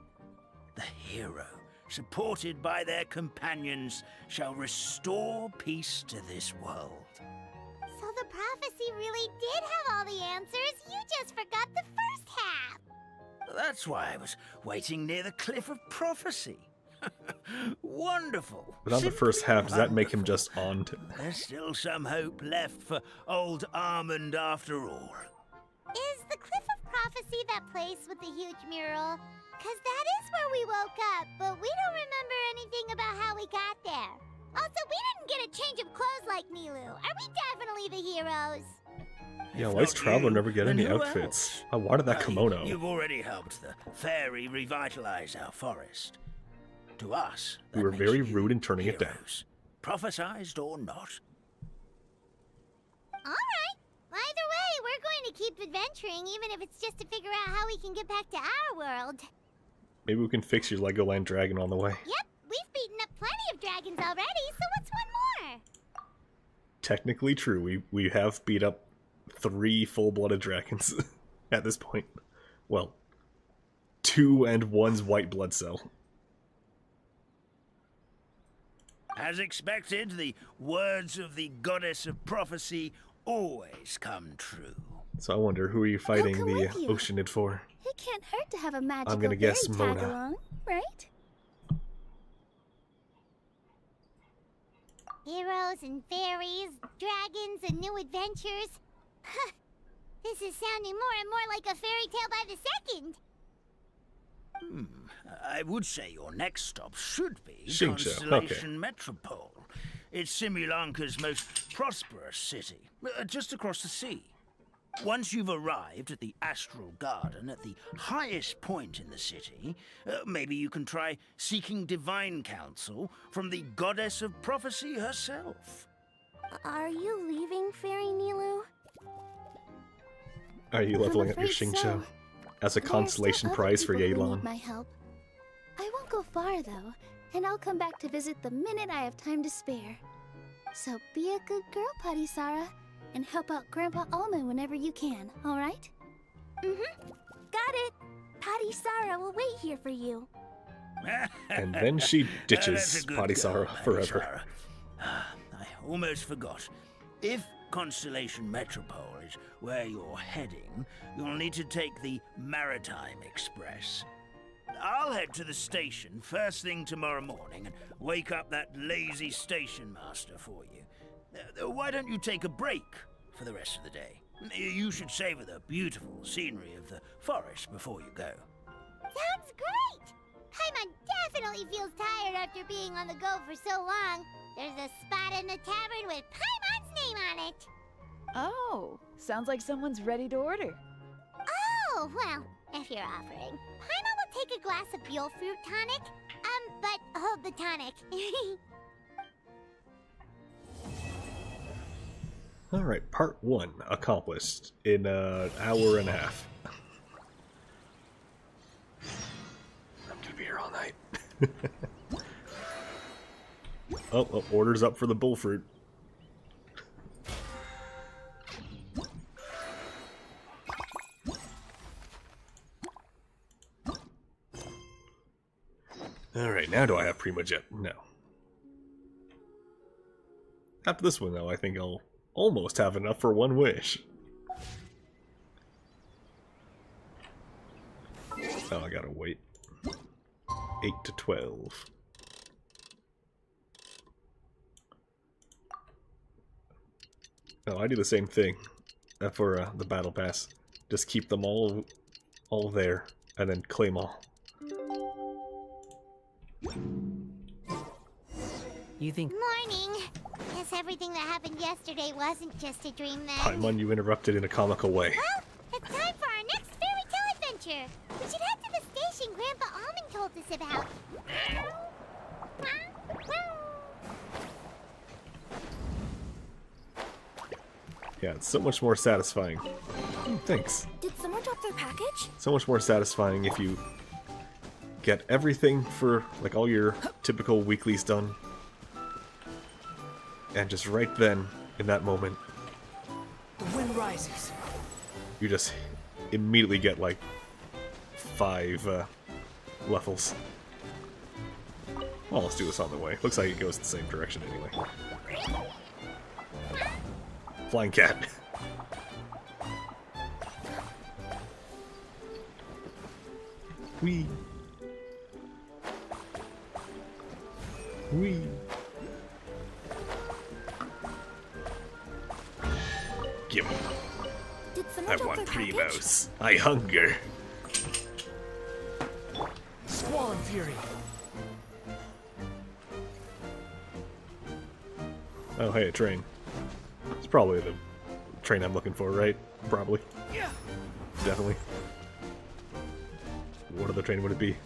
The hero, supported by their companions, shall restore peace to this world. So the prophecy really did have all the answers. You just forgot the first half. That's why I was waiting near the cliff of prophecy. Wonderful. Without the first Simply half, does that make him wonderful. just on to... There's still some hope left for old Armand after all. Is the Cliff of Prophecy that place with the huge mural? Because that is where we woke up, but we don't remember anything about how we got there. Also, we didn't get a change of clothes like Nilu. Are we definitely the heroes? Yeah, If why does not Traveler you, never get then any who outfits? else? I wanted that kimono. You've already helped the fairy revitalize our forest. To us, We that were makes very you rude in turning it down. heroes. Prophesized or not. Alright. Either way, we're going to keep adventuring, even if it's just to figure out how we can get back to our world. Maybe we can fix your Legoland dragon on the way. Yep, we've beaten up plenty of dragons already, so what's one more? Technically true. We have beat up 3 full-blooded dragons at this point. Well, 2 and 1's white blood cell. As expected, the words of the goddess of prophecy always come true. So I wonder, who are you fighting come the with you. Oceanid for? It can't hurt to have a magical gonna guess fairy Mona. tag along, right? Heroes and fairies, dragons and new adventures. Huh. This is sounding more and more like a fairy tale by the second. I would say your next stop should be Xingqiu, Constellation Metropole. It's Simulanka's most prosperous city, just across the sea. Once you've arrived at the Astral Garden at the highest point in the city, maybe you can try seeking divine counsel from the goddess of prophecy herself. Are you leaving, Fairy Nilu? Are you leveling up your afraid Xingqiu so. as a There are consolation still other prize for people who Yelan? need my help. I won't go far though, and I'll come back to visit the minute I have time to spare. So be a good girl, Padisara, and help out Grandpa Almond whenever you can, alright? Mm-hmm. Got it! Padisara will wait here for you. And then she ditches That's a good Padisara girl, forever. Padisara. I almost forgot. If Constellation Metropole is where you're heading, you'll need to take the Maritime Express. I'll head to the station first thing tomorrow morning and wake up that lazy station master for you. Why don't you take a break for the rest of the day? You should savor the beautiful scenery of the forest before you go. Sounds great! Paimon definitely feels tired after being on the go for so long. There's a spot in the tavern with Paimon's name on it. Oh, sounds like someone's ready to order. Oh, well, if you're offering. Paimon will take a glass of Buell fruit tonic. But hold the tonic. Alright, part 1 accomplished in an hour and a half. I'm gonna be here all night. Oh, order's up for the bullfruit. Alright, now do I have Primojet? No. After this one, though, I think I'll almost have enough for one wish. Oh, I gotta wait. 8 to 12. Oh, I do the same thing for the battle pass. Just keep them all there, and then claim all. You think... Morning. Guess everything that happened yesterday wasn't just a dream then. Paimon, you interrupted in a comical way. Well, it's time for our next fairy tale adventure. We should head to the station Grandpa Almond told us about. Yeah, it's so much more satisfying. Thanks. Did someone drop their package? So much more satisfying if you get everything for, like, all your typical weeklies done. And just right then, in that moment, The wind rises. you just immediately get, like, 5 levels. Well, let's do this on the way. Looks like it goes the same direction anyway. Flying cat. Whee. Whee. Give me. Did someone I drop want their package? primos. I hunger. Squall and fury. Oh, hey, a train. It's probably the train I'm looking for, right? Probably. Yeah. Definitely. What other train would it be?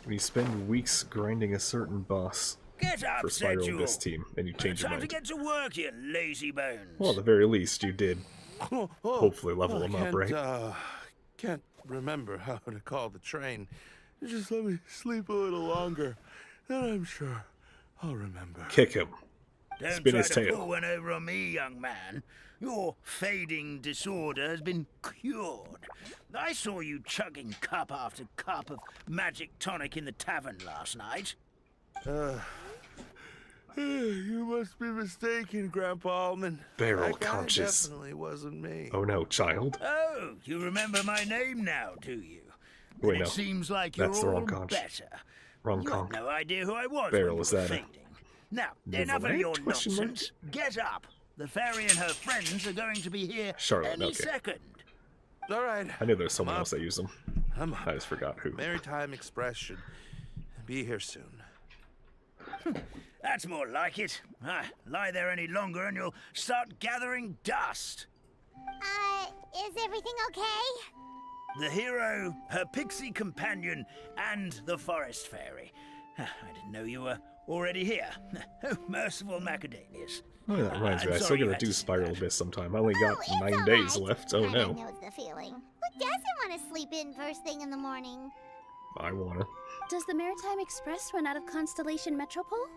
When you spend weeks grinding a certain boss Get up, for said Spyro you. this team, and you change your Time to mind. get to work, you lazy bones. Well, at the very least, you did Oh, hopefully level I them up, can't, right? Can't remember how to call the train. Just let me sleep a little longer, then I'm sure I'll remember. Kick him. Don't Spin try his to tail. pull one over on me, young man. Your fading disorder has been cured. I saw you chugging cup after cup of magic tonic in the tavern last night. You must be mistaken, Grandpa Almond. Barrel That guy conscious. definitely wasn't me. Oh no, child. Oh, you remember my name now, do you? Wait, Then no. It seems like you're That's the all wrong conch. better. Wrong You conch. had no idea who I was Barrel, when is you were that a fading. Now, enough of Neverland? your Question mark? nonsense. Get up. The fairy and her friends are going to be here Charlotte, any okay. second. All right. I knew there was someone I'm else that used them. I'm up. I just forgot who. Maritime Express should be here soon. That's more like it. Lie there any longer and you'll start gathering dust. Is everything okay? The hero, her pixie companion, and the forest fairy. I didn't know you were already here. Oh, merciful macadamias. Oh, that reminds me. I I'm still sorry you gotta had do to see Spiral that. Abyss sometime. I only got it's 9 all days right. left. Oh Paimon no. knows the feeling. Who doesn't want to sleep in first thing in the morning? I wanna. Does the Maritime Express run out of Constellation Metropole?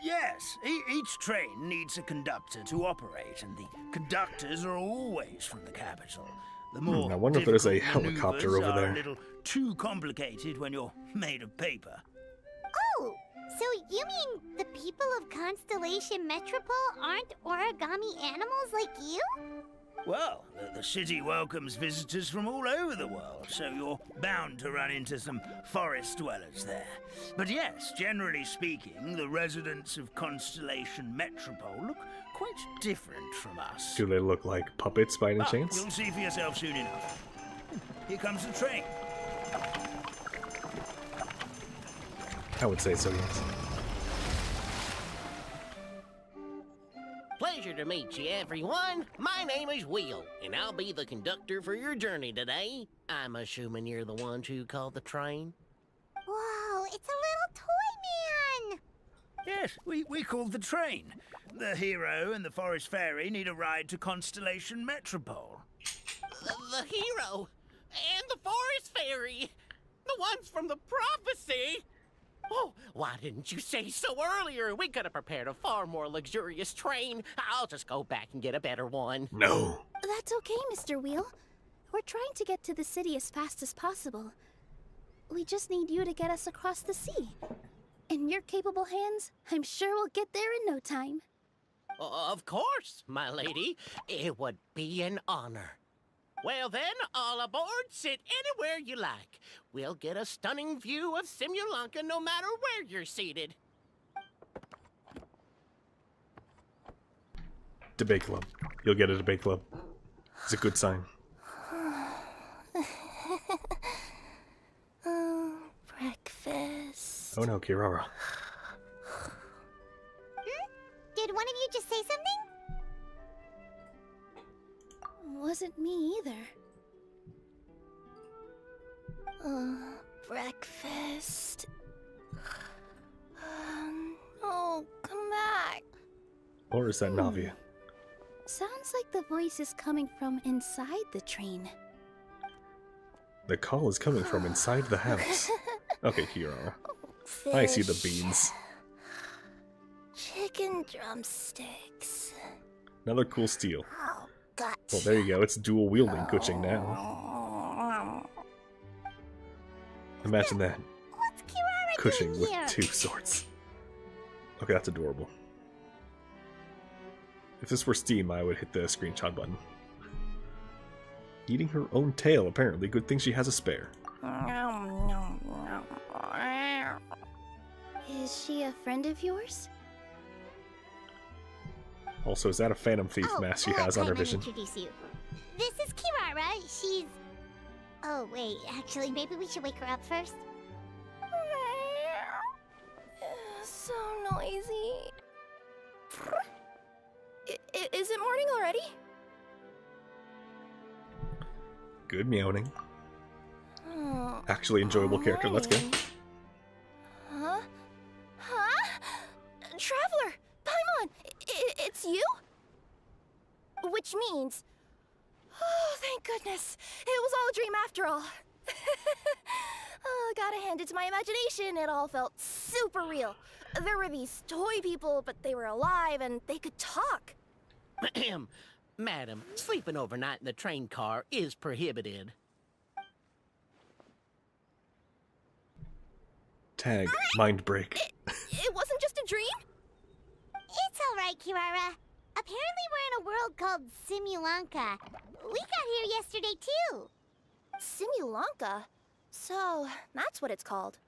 Yes, each train needs a conductor to operate, and the conductors are always from the capital. The more I wonder if there's a difficult helicopter maneuvers over are there. a little too complicated when you're made of paper. Oh, so you mean the people of Constellation Metropole aren't origami animals like you? Well, the city welcomes visitors from all over the world, so you're bound to run into some forest dwellers there. But yes, generally speaking, the residents of Constellation Metropole look quite different from us. Do they look like puppets by any Ah, chance? you'll see for yourself soon enough. Here comes the train. I would say so, yes. Pleasure to meet you, everyone. My name is Will, and I'll be the conductor for your journey today. I'm assuming you're the ones who called the train. Whoa, it's a little toy man! Yes, we called the train. The hero and the forest fairy need a ride to Constellation Metropole. The hero and the forest fairy. The ones from the prophecy. Oh, why didn't you say so earlier? We could have prepared a far more luxurious train. I'll just go back and get a better one. No. That's okay, Mr. Wheel. We're trying to get to the city as fast as possible. We just need you to get us across the sea. In your capable hands, I'm sure we'll get there in no time. Of course, my lady. It would be an honor. Well then, all aboard, sit anywhere you like. We'll get a stunning view of Simulanka no matter where you're seated. Debate club. You'll get a debate club. It's a good sign. Breakfast. Oh no, Kirara. Did one of you just say something? Wasn't me either. Breakfast. Oh, come back. Or is that Navia? Sounds like the voice is coming from inside the train. The call is coming from inside the house. Okay, Kirara. I see the beans. Chicken drumsticks. Another cool steal. Oh, gotcha. Well, there you go. It's dual wielding kuching now. Imagine that. What's Kirara Kuching doing with here? 2 swords. Okay, that's adorable. If this were Steam, I would hit the screenshot button. Eating her own tail, apparently. Good thing she has a spare. Is she a friend of yours? Also, is that a Phantom Thief mask she has on her Paimon vision? Introduce you. This is Kirara. She's... Oh, wait. Actually, maybe we should wake her up first. So noisy. Is it morning already? Good meowing. Oh, Actually enjoyable character. Let's go. Huh? Huh? Traveler! Paimon! It's you? Which means... Oh, thank goodness. It was all a dream after all. Oh, gotta hand it to my imagination. It all felt super real. There were these toy people, but they were alive and they could talk. Madam, sleeping overnight in the train car is prohibited. Tag. Mind break. It wasn't just a dream? It's alright, Kirara. Apparently we're in a world called Simulanka. We got here yesterday, too. Simulanka? So, that's what it's called.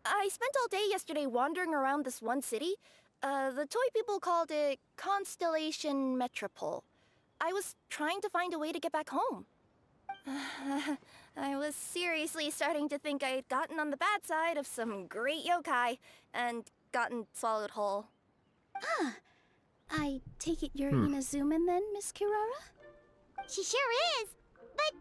I spent all day yesterday wandering around this one city. The toy people called it Constellation Metropole. I was trying to find a way to get back home. I was seriously starting to think I'd gotten on the bad side of some great yokai and gotten swallowed whole. Ah, I take it you're Inazuman then, Miss Kirara? She sure is. But,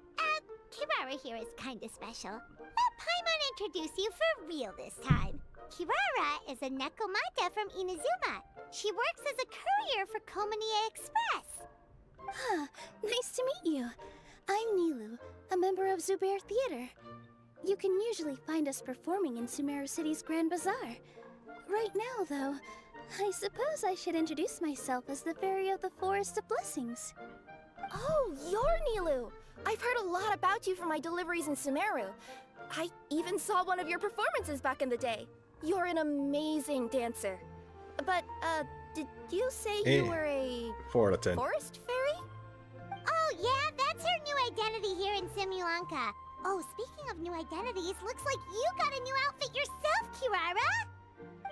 Kirara here is kinda special. Let Paimon introduce you for real this time. Kirara is a Nekomata from Inazuma. She works as a courier for Komanie Express. Ah, nice to meet you. I'm Nilu, a member of Zubair Theater. You can usually find us performing in Sumeru City's Grand Bazaar. Right now, though, I suppose I should introduce myself as the Fairy of the Forest of Blessings. Oh, you're Nilu! I've heard a lot about you from my deliveries in Sumeru. I even saw one of your performances back in the day. You're an amazing dancer. But, did you say you were a 4 out of 10. forest fairy? Oh, yeah, that's her new identity here in Simulanka. Oh, speaking of new identities, looks like you got a new outfit yourself, Kirara.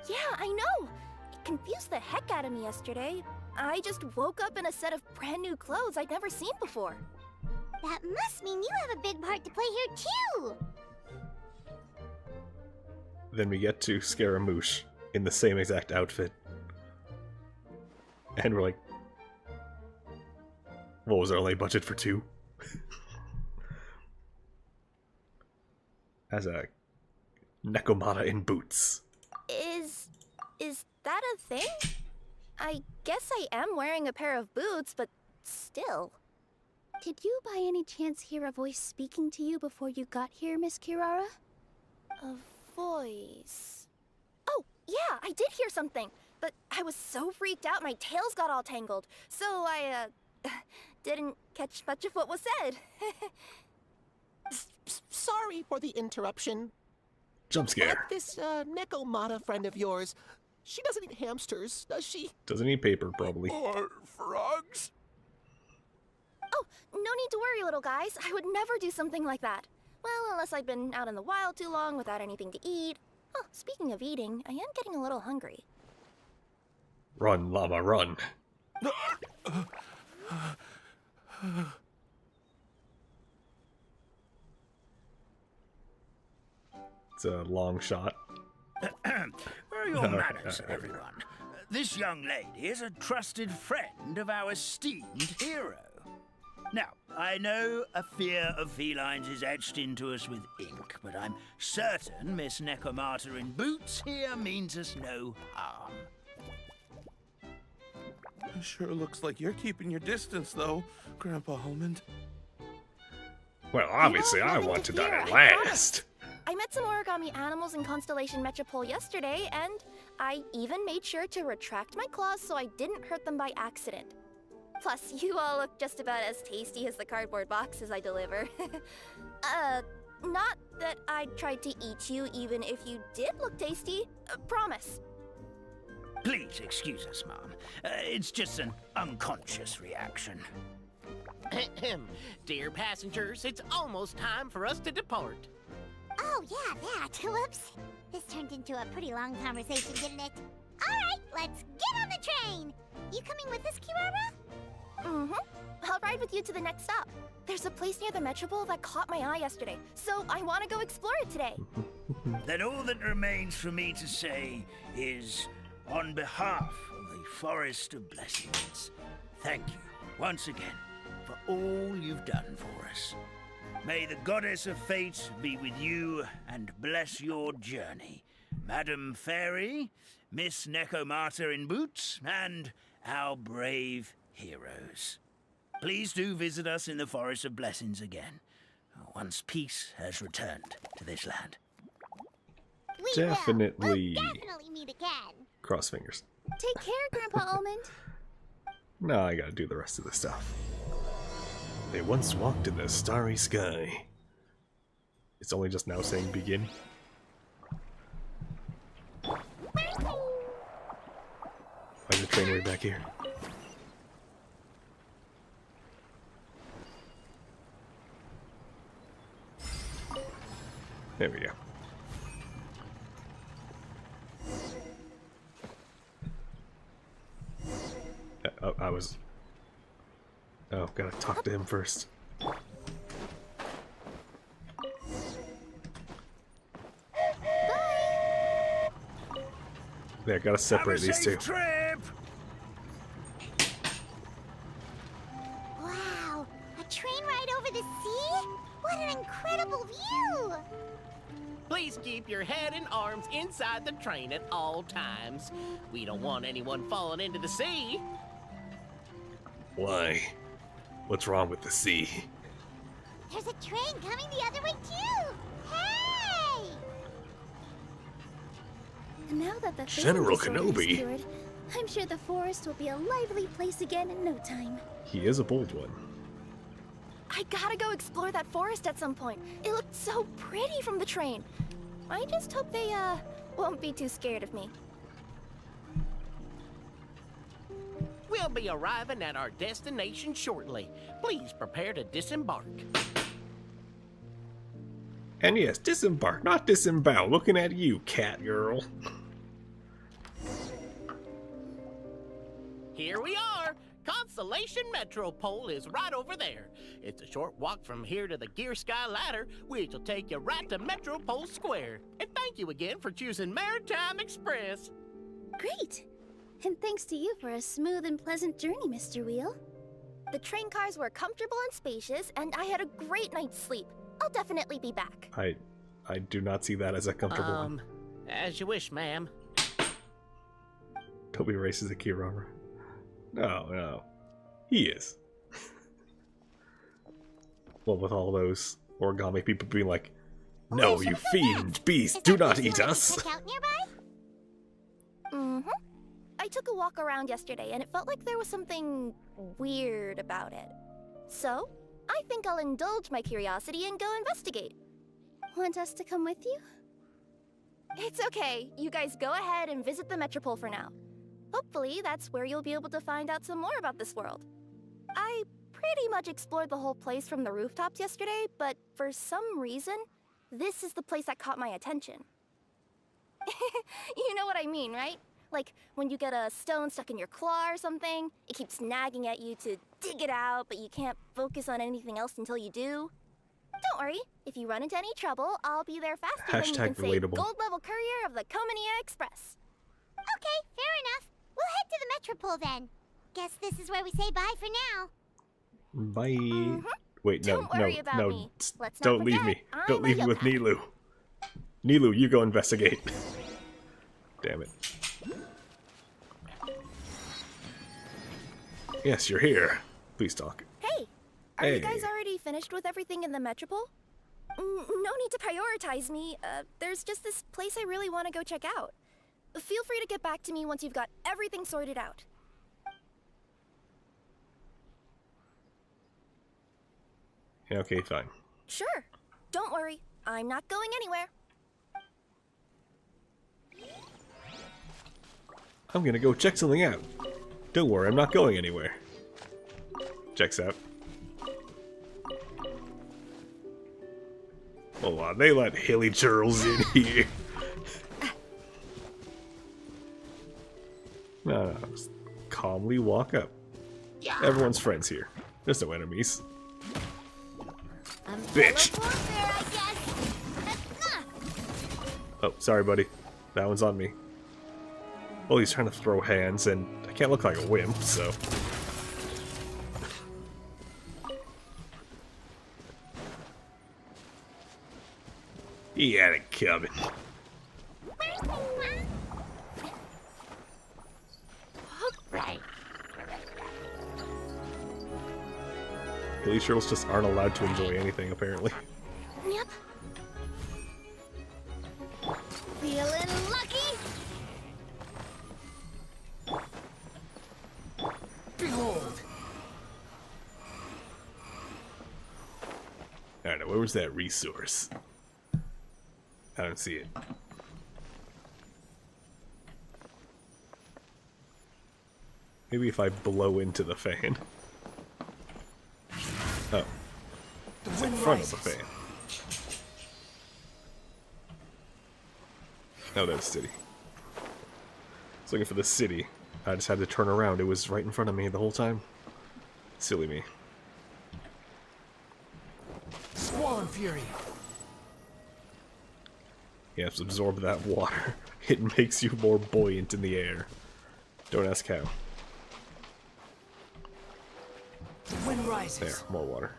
Yeah, I know. It confused the heck out of me yesterday. I just woke up in a set of brand new clothes I'd never seen before. That must mean you have a big part to play here, too. Then we get to Scaramouche in the same exact outfit. And we're like, what was our only budget for 2? As a Nekomata in boots. Is that a thing? I guess I am wearing a pair of boots, but still. Did you by any chance hear a voice speaking to you before you got here, Miss Kirara? A voice... Oh, yeah, I did hear something. But I was so freaked out my tails got all tangled. So I, didn't catch much of what was said. Sorry for the interruption. Jump scare. This, Nekomata friend of yours, she doesn't eat hamsters, does she? Doesn't need paper, probably. Or frogs? Oh, no need to worry, little guys. I would never do something like that. Well, unless I'd been out in the wild too long without anything to eat. Oh, speaking of eating, I am getting a little hungry. Run, llama, run. It's a long shot. Where are your manners, everyone? This young lady is a trusted friend of our esteemed hero. Now, I know a fear of felines is etched into us with ink, but I'm certain Miss Nekomata in boots here means us no harm. Sure looks like you're keeping your distance, though, Grandpa Almond. Well, obviously I want to die last. I met some origami animals in Constellation Metropole yesterday, and I even made sure to retract my claws so I didn't hurt them by accident. Plus, you all look just about as tasty as the cardboard boxes I deliver. Not that I tried to eat you even if you did look tasty. Promise. Please excuse us, Mom. It's just an unconscious reaction. Dear passengers, it's almost time for us to depart. Oh, yeah, that. Whoops. This turned into a pretty long conversation, didn't it? All right, let's get on the train. You coming with us, Kirara? Mm-hmm. I'll ride with you to the next stop. There's a place near the Metropole that caught my eye yesterday, so I want to go explore it today. Then all that remains for me to say is, on behalf of the Forest of Blessings, thank you once again for all you've done for us. May the Goddess of Fate be with you and bless your journey. Madam Fairy, Miss Nekomata in boots, and our brave heroes. Please do visit us in the Forest of Blessings again, once peace has returned to this land. definitely... We'll definitely meet again. Cross fingers. Take care, Grandpa Almond. No, I gotta do the rest of the stuff. They once walked in the starry sky. It's only just now saying begin. Why is the train way back here? There we go. I was... Oh, gotta talk to him first. There, gotta separate these two. Trip. Wow, a train ride over the sea? What an incredible view! Please keep your head and arms inside the train at all times. We don't want anyone falling into the sea. Why? What's wrong with the sea? There's a train coming the other way too! Hey! And now that the General physical sword is Kenobi. cured, I'm sure the forest will be a lively place again in no time. He is a bold one. I gotta go explore that forest at some point. It looked so pretty from the train. I just hope they, won't be too scared of me. We'll be arriving at our destination shortly. Please prepare to disembark. And yes, disembark, not disembowel. Looking at you, cat girl. Here we are. Constellation Metropole is right over there. It's a short walk from here to the Gear Sky Ladder, which will take you right to Metropole Square. And thank you again for choosing Maritime Express. Great! And thanks to you for a smooth and pleasant journey, Mr. Wheel. The train cars were comfortable and spacious, and I had a great night's sleep. I'll definitely be back. I do not see that as a comfortable one. As you wish, ma'am. Don't be racist, Akira. No, no. He is. Well, with all those origami people being like, no, you fiend beast, do not eat us. Out nearby? Mm-hmm. I took a walk around yesterday, and it felt like there was something weird about it. So, I think I'll indulge my curiosity and go investigate. Want us to come with you? It's okay. You guys go ahead and visit the Metropole for now. Hopefully, that's where you'll be able to find out some more about this world. I pretty much explored the whole place from the rooftops yesterday, but for some reason, this is the place that caught my attention. You know what I mean, right? Like, when you get a stone stuck in your claw or something, it keeps nagging at you to dig it out, but you can't focus on anything else until you do. Don't worry, if you run into any trouble, I'll be there faster than you can say *relatable. gold level courier of the Comania Express. Okay, fair enough. We'll head to the Metropole then. Guess this is where we say bye for now. Bye. Wait, no, Don't worry no, about no. me. Let's not Don't leave forget, me. I'm Don't a leave me with yokai. Nilu. Nilu, you go investigate. Damn it. Yes, you're here. Please talk. Hey, are Hey. you guys already finished with everything in the Metropole? No need to prioritize me. There's just this place I really want to go check out. Feel free to get back to me once you've got everything sorted out. Yeah, okay, fine. Sure. Don't worry. I'm not going anywhere. I'm gonna go check something out. Don't worry, I'm not going anywhere. Checks out. Hold on, they let hilly churls in here. No, just calmly walk up. Everyone's friends here. There's no enemies. Bitch! Oh, sorry, buddy. That one's on me. Well, he's trying to throw hands, and I can't look like a wimp, so... He had it coming. Right. Hilly churls just aren't allowed to enjoy anything, apparently. Yep. Feeling lucky? Behold! I don't know, where was that resource? I don't see it. Maybe if I blow into the fan. Oh. It's in front of the fan. Oh, that's city. I was looking for the city. I just had to turn around. It was right in front of me the whole time. Silly me. Squall and Fury! Yes, absorb that water. It makes you more buoyant in the air. Don't ask how. The wind rises. There, more water.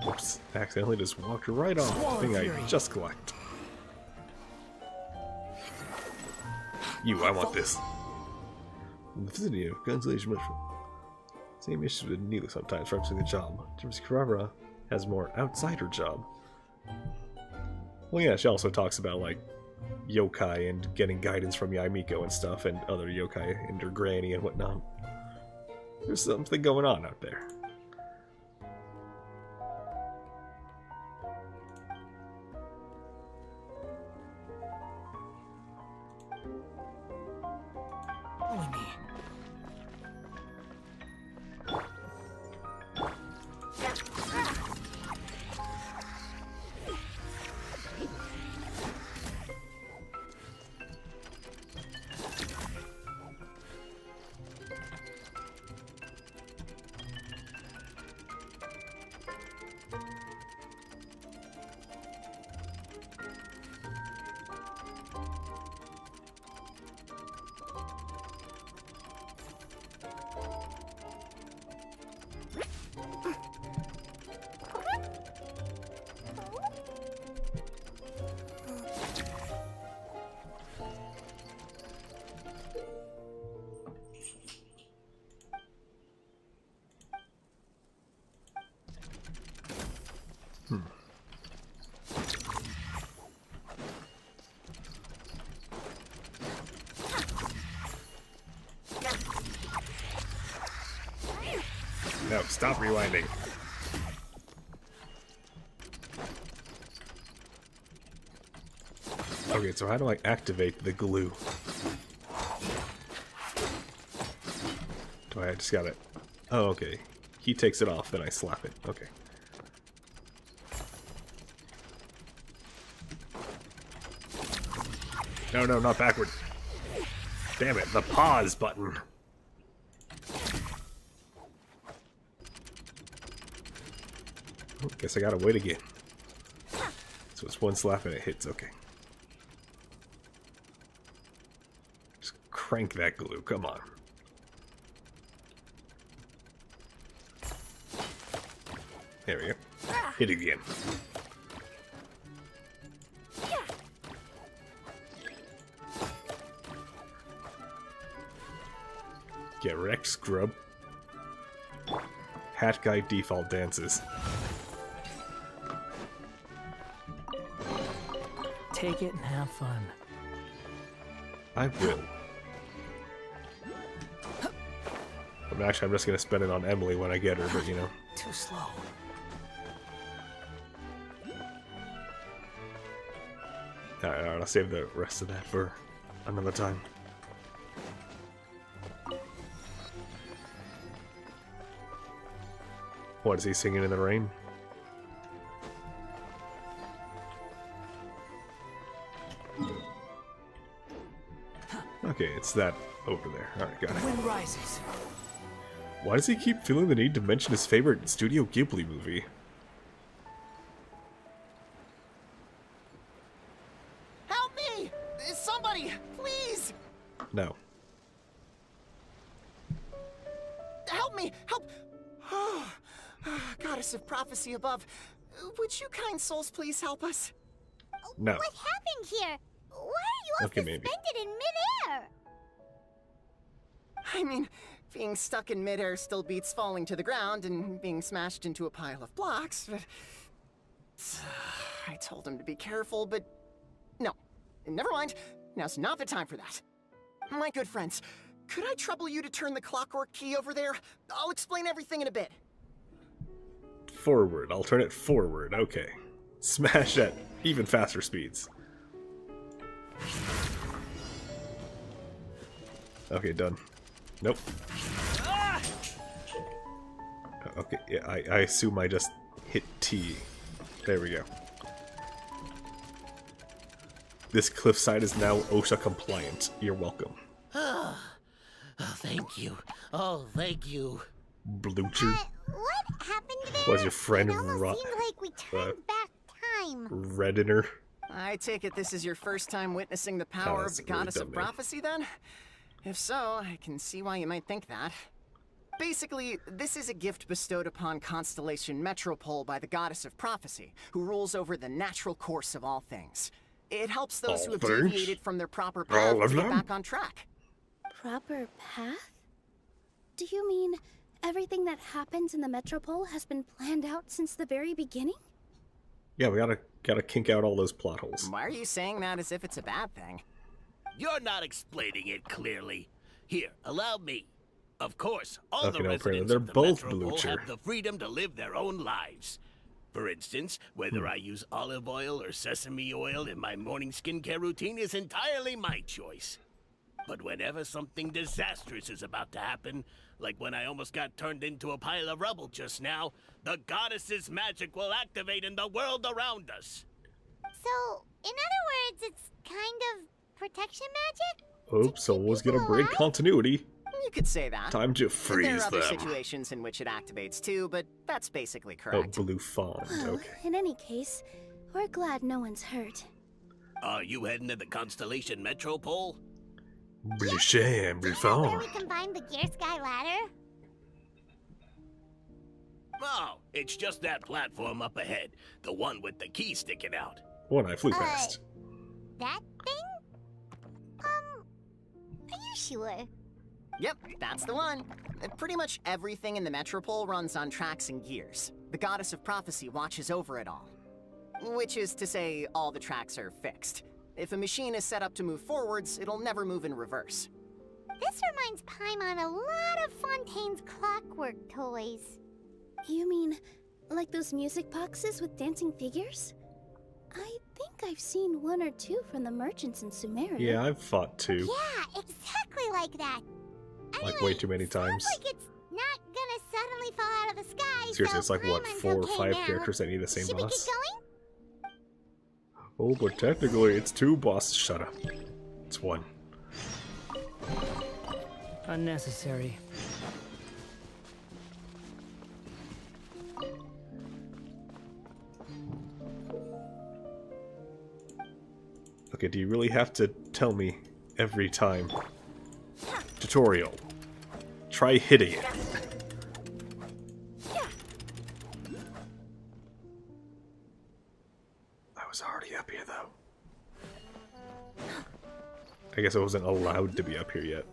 Oops, accidentally just walked right off the thing I just collected. You, I want this. In the vicinity of Constellation Mushroom. Same issues with Neela sometimes, referencing the job. James Carrara has more outsider job. Well, yeah, she also talks about, like, yokai and getting guidance from Yaimiko and stuff, and other yokai and her granny and whatnot. There's something going on out there. Only me. No, stop rewinding. Okay, so how do I activate the glue? Do I just got it? Oh, okay. He takes it off, then I slap it. Okay. No, no, not backward. Damn it, the pause button. Oh, guess I gotta wait again. So it's one slap and it hits, okay. Just crank that glue, come on. There we go. Hit it again. Get wrecked, scrub. Hat guy default dances. Take it and have fun. I will. I'm just gonna spend it on Emily when I get her, but you know. Too slow. Alright, I'll save the rest of that for another time. What, is he singing in the rain? Okay, it's that over there. Alright, got it. Wind rises. Why does he keep feeling the need to mention his favorite Studio Ghibli movie? Help me! Somebody, please! No. me! Help! Oh, Goddess of Prophecy above, would you kind souls please help us? No. What happened here? Why are you all Okay, maybe. suspended in midair? I mean, being stuck in midair still beats falling to the ground and being smashed into a pile of blocks, but... I told him to be careful, but... No. Never mind. Now's not the time for that. My good friends, could I trouble you to turn the clockwork key over there? I'll explain everything in a bit. Forward. I'll turn it forward. Okay. Smash at even faster speeds. Okay, done. Nope. Okay, yeah, I assume I just hit T. There we go. This cliffside is now OSHA compliant. You're welcome. Oh, thank you. Oh, thank you. Blucher. What happened there? Was your friend It almost seemed like we turned back time. Reddener? I take it this is your first time witnessing the power of that's the really Goddess dumb of name. Prophecy, then? If so, I can see why you might think that. Basically, this is a gift bestowed upon Constellation Metropole by the Goddess of Prophecy, who rules over the natural course of all things. It helps those who have All things? deviated from their proper All path of to get them? back on track. Proper path? Do you mean everything that happens in the Metropole has been planned out since the very beginning? Yeah, we gotta kink out all those plot holes. Why are you saying that as if it's a bad thing? You're not explaining it clearly. Here, allow me. Of course, all Okay, the no, apparently residents they're of the both metropole Blucher. have the freedom to live their own lives. For instance, whether I use olive oil or sesame oil in my morning skincare routine is entirely my choice. But whenever something disastrous is about to happen, like when I almost got turned into a pile of rubble just now, the goddess's magic will activate in the world around us. So, in other words, it's kind of protection magic? Oops, so was gonna break continuity. You could say that. Time to There freeze are other them. situations in which it activates too, but that's basically Oh, correct. blue fawn. Well, Okay. in any case, we're glad no one's hurt. Are you heading to the Constellation Metropole? Blue sham, blue Is that where fawn. we combine the Gear Sky ladder? Oh, it's just that platform up ahead. The one with the key sticking out. One I flew past. That thing? Are you sure? Yep, that's the one. Pretty much everything in the Metropole runs on tracks and gears. The Goddess of Prophecy watches over it all. Which is to say, all the tracks are fixed. If a machine is set up to move forwards, it'll never move in reverse. This reminds Paimon a lot of Fontaine's clockwork toys. You mean, like those music boxes with dancing figures? I think I've seen one or two from the merchants in Sumeria. Yeah, I've fought too. Yeah, exactly like that. Like Anyway, way too many times. Sounds like it's not gonna suddenly fall out of the sky. Seriously, so it's like what, Paimon's 4 or okay 5 now. characters that need the same Should boss? we get going? Oh, but technically it's 2 bosses. Shut up. It's 1. Unnecessary. Okay, do you really have to tell me every time? Tutorial. Try hitting it. I was already up here, though. I guess I wasn't allowed to be up here yet.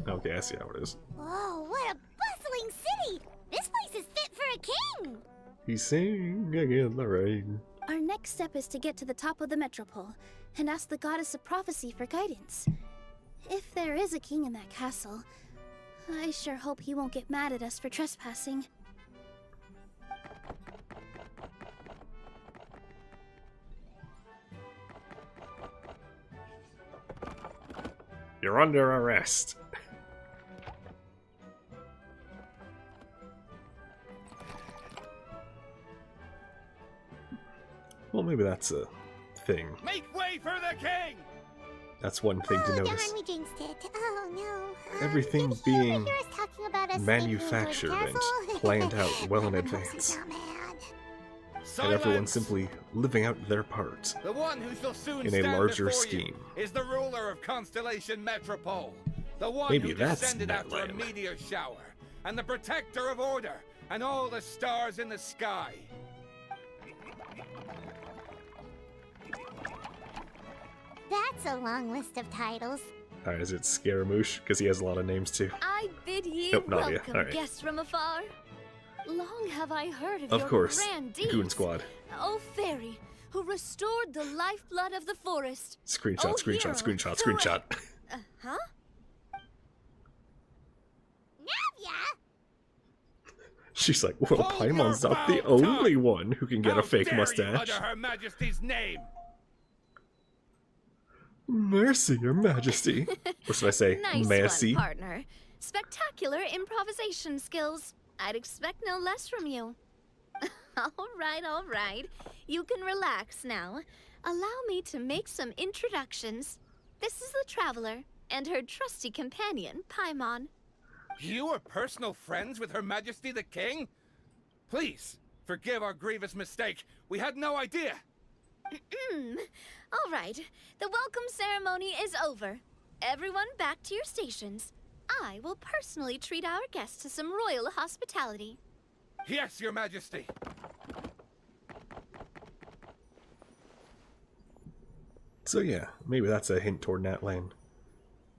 Okay, I see how it is. Whoa, what a bustling city! This place is fit for a king! He's singing in the rain. Our next step is to get to the top of the Metropole and ask the Goddess of Prophecy for guidance. If there is a king in that castle, I sure hope he won't get mad at us for trespassing. You're under arrest. Well, maybe that's a thing. Make way for the king! That's one thing to Oh, notice. darn, we jinxed it. Oh, no. Everything did he being overhear us talking about us manufactured sneaking into and his castle? planned out well in I'm also advance. not mad. And everyone simply living out their part The one who shall soon in a stand larger before scheme. you is the ruler of Constellation Metropole. The one Maybe who that's descended after a Natlan. meteor shower. and the protector of order, and all the stars in the sky. That's a long list of titles. Alright, is it Scaramouche? Because he has a lot of names too. I bid ye Nope, Nadia. welcome, Alright. guests from afar. Long have I heard of Of your course, grand deeds. Goon Squad. O fairy, who restored the lifeblood of the forest. Screenshot, Oh, screenshot, hero, screenshot, who- screenshot. Huh? Navia? She's like, well, Hold your Paimon's not the foul tongue! only one who can get How a fake dare you mustache. utter Her Majesty's name? Mercy, Your Majesty. Or should I say, Nice Mercy? one, partner. Spectacular improvisation skills. I'd expect no less from you. All right. You can relax now. Allow me to make some introductions. This is the Traveler and her trusty companion, Paimon. You are personal friends with Her Majesty the King? Please, forgive our grievous mistake. We had no idea. All right, the welcome ceremony is over. Everyone back to your stations. I will personally treat our guests to some royal hospitality. Yes, Your Majesty. So yeah, maybe that's a hint toward Natlan.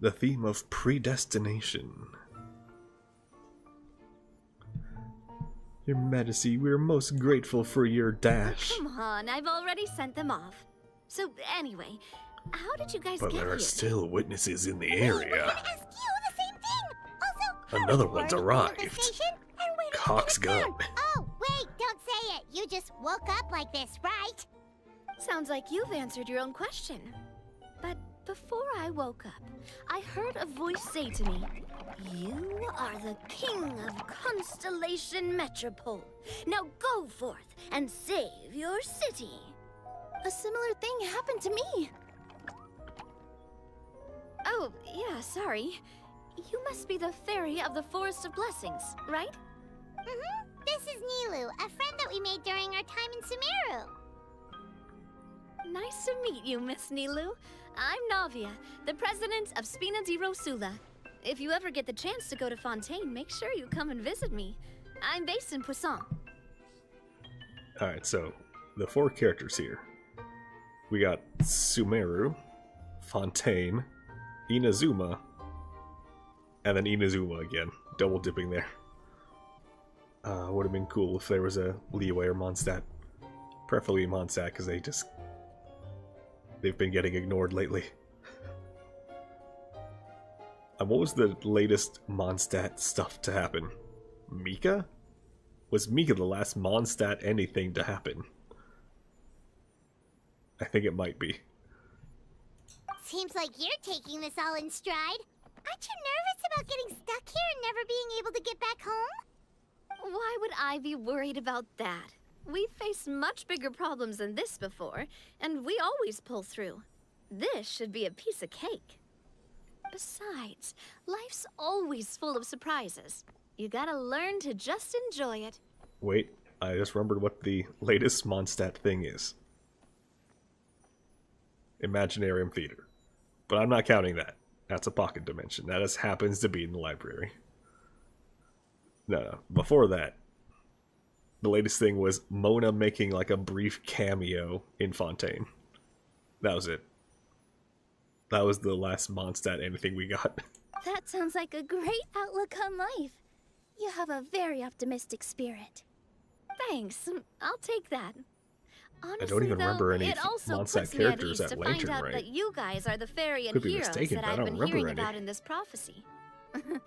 The theme of predestination. Your Majesty, we are most grateful for your dash. Come on, I've already sent them off. So anyway, how did you guys But get there here? are still witnesses in the We're area. gonna ask you the same thing. Also, how Another did one's you learn arrived. the station, and where did you Cock's get it gun. from? Oh, wait, don't say it. You just woke up like this, right? Sounds like you've answered your own question. But before I woke up, I heard a voice say to me, "You are the king of Constellation Metropole. Now go forth and save your city." A similar thing happened to me. Oh, yeah, sorry. You must be the fairy of the Forest of Blessings, right? Mm-hmm. This is Nilu, a friend that we made during our time in Sumeru. Nice to meet you, Miss Nilu. I'm Navia, the president of Spina di Rosula. If you ever get the chance to go to Fontaine, make sure you come and visit me. I'm based in Poisson. Alright, so the four characters here. We got Sumeru, Fontaine, Inazuma, and then Inazuma again. Double dipping there. Would have been cool if there was a Liyue or Mondstadt. Preferably Mondstadt, because they've been getting ignored lately. And what was the latest Mondstadt stuff to happen? Mika? Was Mika the last Mondstadt anything to happen? I think it might be. Seems like you're taking this all in stride. Aren't you nervous about getting stuck here and never being able to get back home? Why would I be worried about that? We've faced much bigger problems than this before, and we always pull through. This should be a piece of cake. Besides, life's always full of surprises. You gotta learn to just enjoy it. Wait, I just remembered what the latest Mondstadt thing is. Imaginarium Theater. But I'm not counting that. That's a pocket dimension. That just happens to be in the library. No. Before that, the latest thing was Mona making like a brief cameo in Fontaine. That was it. That was the last Mondstadt anything we got. That sounds like a great outlook on life. You have a very optimistic spirit. Thanks, I'll take that. Honestly, I don't even remember any it also Mondstadt puts me at characters ease at to Lantern, find out right? that you guys are the fairy and Could be heroes mistaken, that but I I've don't been remember hearing any. about in this prophecy.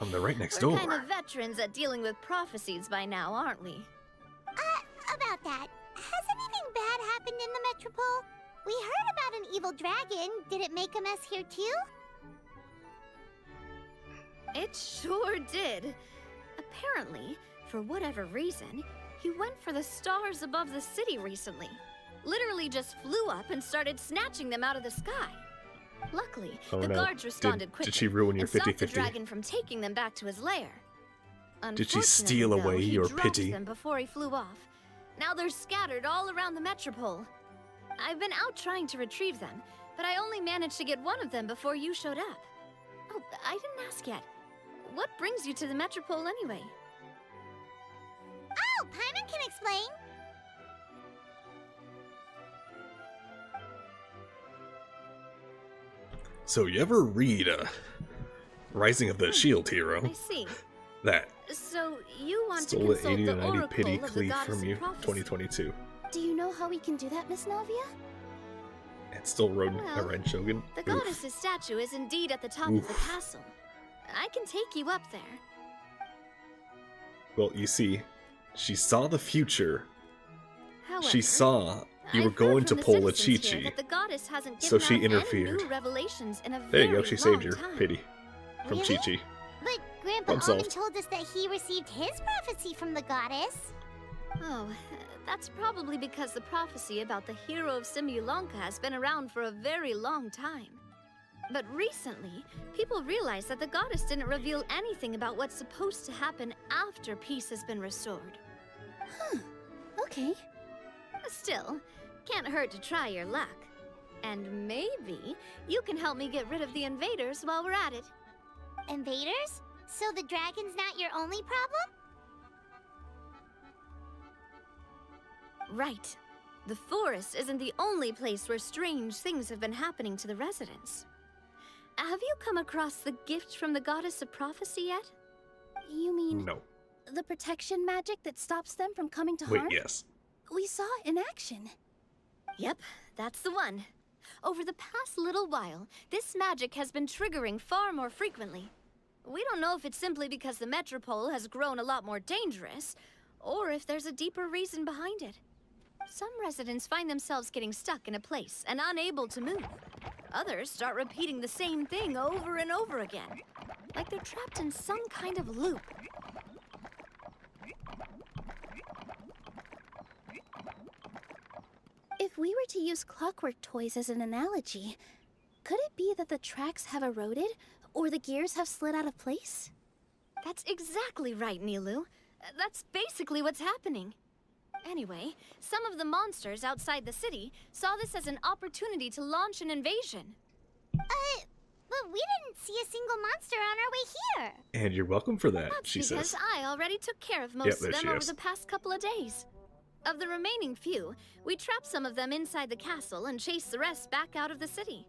They're right next We're door. kind of veterans at dealing with prophecies by now, aren't we? About that, has anything bad happened in the Metropole? We heard about an evil dragon. Did it make a mess here too? It sure did. Apparently, for whatever reason, he went for the stars above the city recently. Literally just flew up and started snatching them out of the sky. Luckily, Oh, the no. guards responded quickly Did she ruin your and stopped the 50-50? dragon from taking them back to his lair. Did she steal Unfortunately, away though, your he dropped pity? them before he flew off. Now they're scattered all around the Metropole. I've been out trying to retrieve them, but I only managed to get one of them before you showed up. Oh, I didn't ask yet. What brings you to the Metropole anyway? Paimon can explain. So you ever read Rising of the Shield Hero? I see. That So you want stole to the consult 80 the to 90 oracle pity of the cleave goddess from you, of prophecy. 2022. Do you know how we can do that, Miss Navia? And still rode a Well, Ren Shogun. The Oof. goddess's statue is indeed at the top of the Oof. castle. I can take you up there. Well, you see, she saw the future. However, She saw you were I've going heard to from the pull a citizens here Chi-Chi. that the goddess hasn't So given she out interfered. Any new revelations in a There you go, very she saved your long time. pity from Really? Chi-Chi. But Grandpa Problem Almond solved. told us that he received his prophecy from the goddess. Oh, that's probably because the prophecy about the hero of Simulanka has been around for a very long time. But recently, people realized that the goddess didn't reveal anything about what's supposed to happen after peace has been restored. Huh, okay. Still, can't hurt to try your luck. And maybe you can help me get rid of the invaders while we're at it. Invaders? So the dragon's not your only problem? Right. The forest isn't the only place where strange things have been happening to the residents. Have you come across the gift from the goddess of prophecy yet? You mean No. the protection magic that stops them from coming to Wait, harm? yes. We saw it in action. Yep, that's the one. Over the past little while, this magic has been triggering far more frequently. We don't know if it's simply because the metropole has grown a lot more dangerous, or if there's a deeper reason behind it. Some residents find themselves getting stuck in a place and unable to move. Others start repeating the same thing over and over again, like they're trapped in some kind of loop. If we were to use clockwork toys as an analogy, could it be that the tracks have eroded, or the gears have slid out of place? That's exactly right, Nilu. That's basically what's happening. Anyway, some of the monsters outside the city saw this as an opportunity to launch an invasion. But we didn't see a single monster on our way here. And you're welcome for that, That's she because says. I already took care of Yep, most there of she them over is. the past couple of days. Of the remaining few, we trapped some of them inside the castle and chased the rest back out of the city.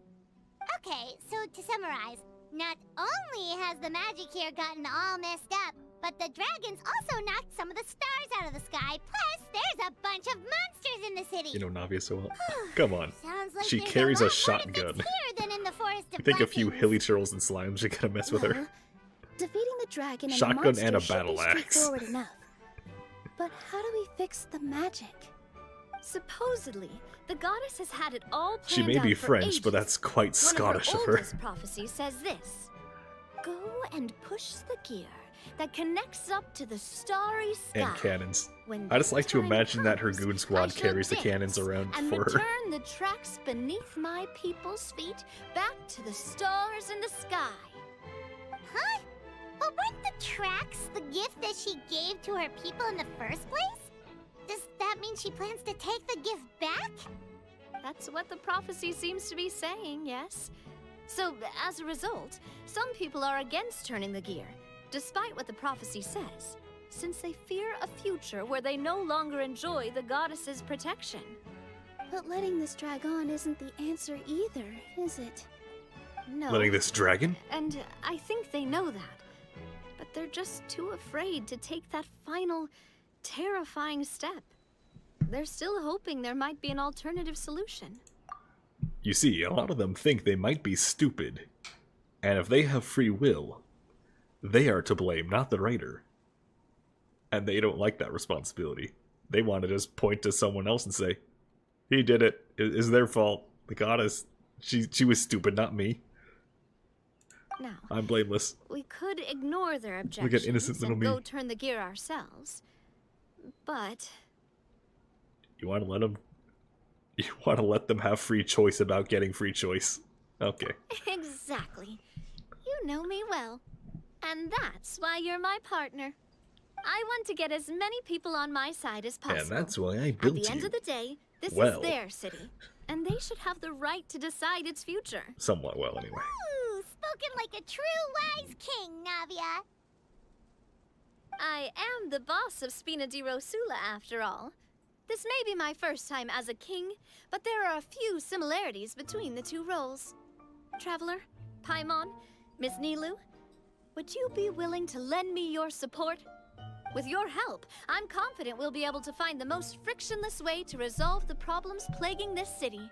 Okay, so to summarize, not only has the magic here gotten all messed up, but the dragons also knocked some of the stars out of the sky. Plus, there's a bunch of monsters in the city. You know Navia so well. Come on. Sounds like She there's carries a a lot more to shotgun. fix here than in the forest of You think a few blessings. hilly turtles and slimes are gonna mess with her? Well, defeating the dragon and Shotgun the and a monster should battle be axe. straightforward enough. But how do we fix the magic? Supposedly, the goddess has had it all planned She may be out for French, ages. but that's quite Scottish One of of her her. oldest prophecies says this: "Go and push the gear that connects up to the starry sky." And cannons. When I just that like to time imagine that her comes, goon I squad shall carries the cannons dance around and for her. return the tracks beneath my people's feet back to the stars in the sky. Huh? But weren't the tracks the gift that she gave to her people in the first place? Does that mean she plans to take the gift back? That's what the prophecy seems to be saying, yes. So, as a result, some people are against turning the gear, despite what the prophecy says, since they fear a future where they no longer enjoy the goddess's protection. But letting this drag on isn't the answer either, is it? No. Letting this dragon? And I think they know that. But they're just too afraid to take that final, terrifying step. They're still hoping there might be an alternative solution. You see, a lot of them think they might be stupid. And if they have free will, they are to blame, not the writer. And they don't like that responsibility. They want to just point to someone else and say, he did it. It's their fault. The goddess, she was stupid, not me. Now, I'm blameless. we could ignore their Look objections at innocent little and me. go turn the gear ourselves. But You want to let them? You want to let them have free choice about getting free choice? Okay. exactly. You know me well. And that's why you're my partner. I want to get as many people on my side as possible. And that's why I built At the end you. of the day, this Well. is their city. And they should have the right to decide its future. Somewhat well, anyway. Ooh, spoken like a true wise king, Navia. I am the boss of Spina di Rosula, after all. This may be my first time as a king, but there are a few similarities between the two roles. Traveler, Paimon, Miss Nilu, would you be willing to lend me your support? With your help, I'm confident we'll be able to find the most frictionless way to resolve the problems plaguing this city.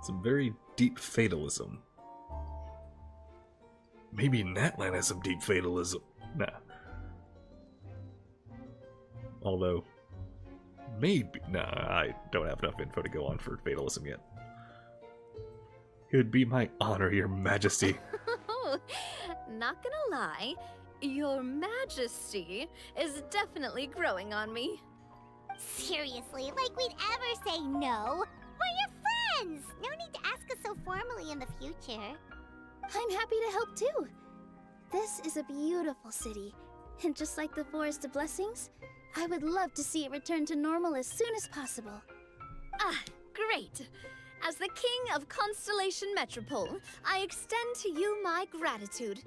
Some very deep fatalism. Maybe Natlan has some deep fatalism. Nah. Although, maybe... Nah, I don't have enough info to go on for fatalism yet. It would be my honor, your majesty. Not gonna lie, your majesty is definitely growing on me. Seriously, like we'd ever say no. We're your friends! No need to ask us so formally in the future. I'm happy to help too. This is a beautiful city, and just like the Forest of Blessings, I would love to see it return to normal as soon as possible. Ah, great! As the King of Constellation Metropole, I extend to you my gratitude.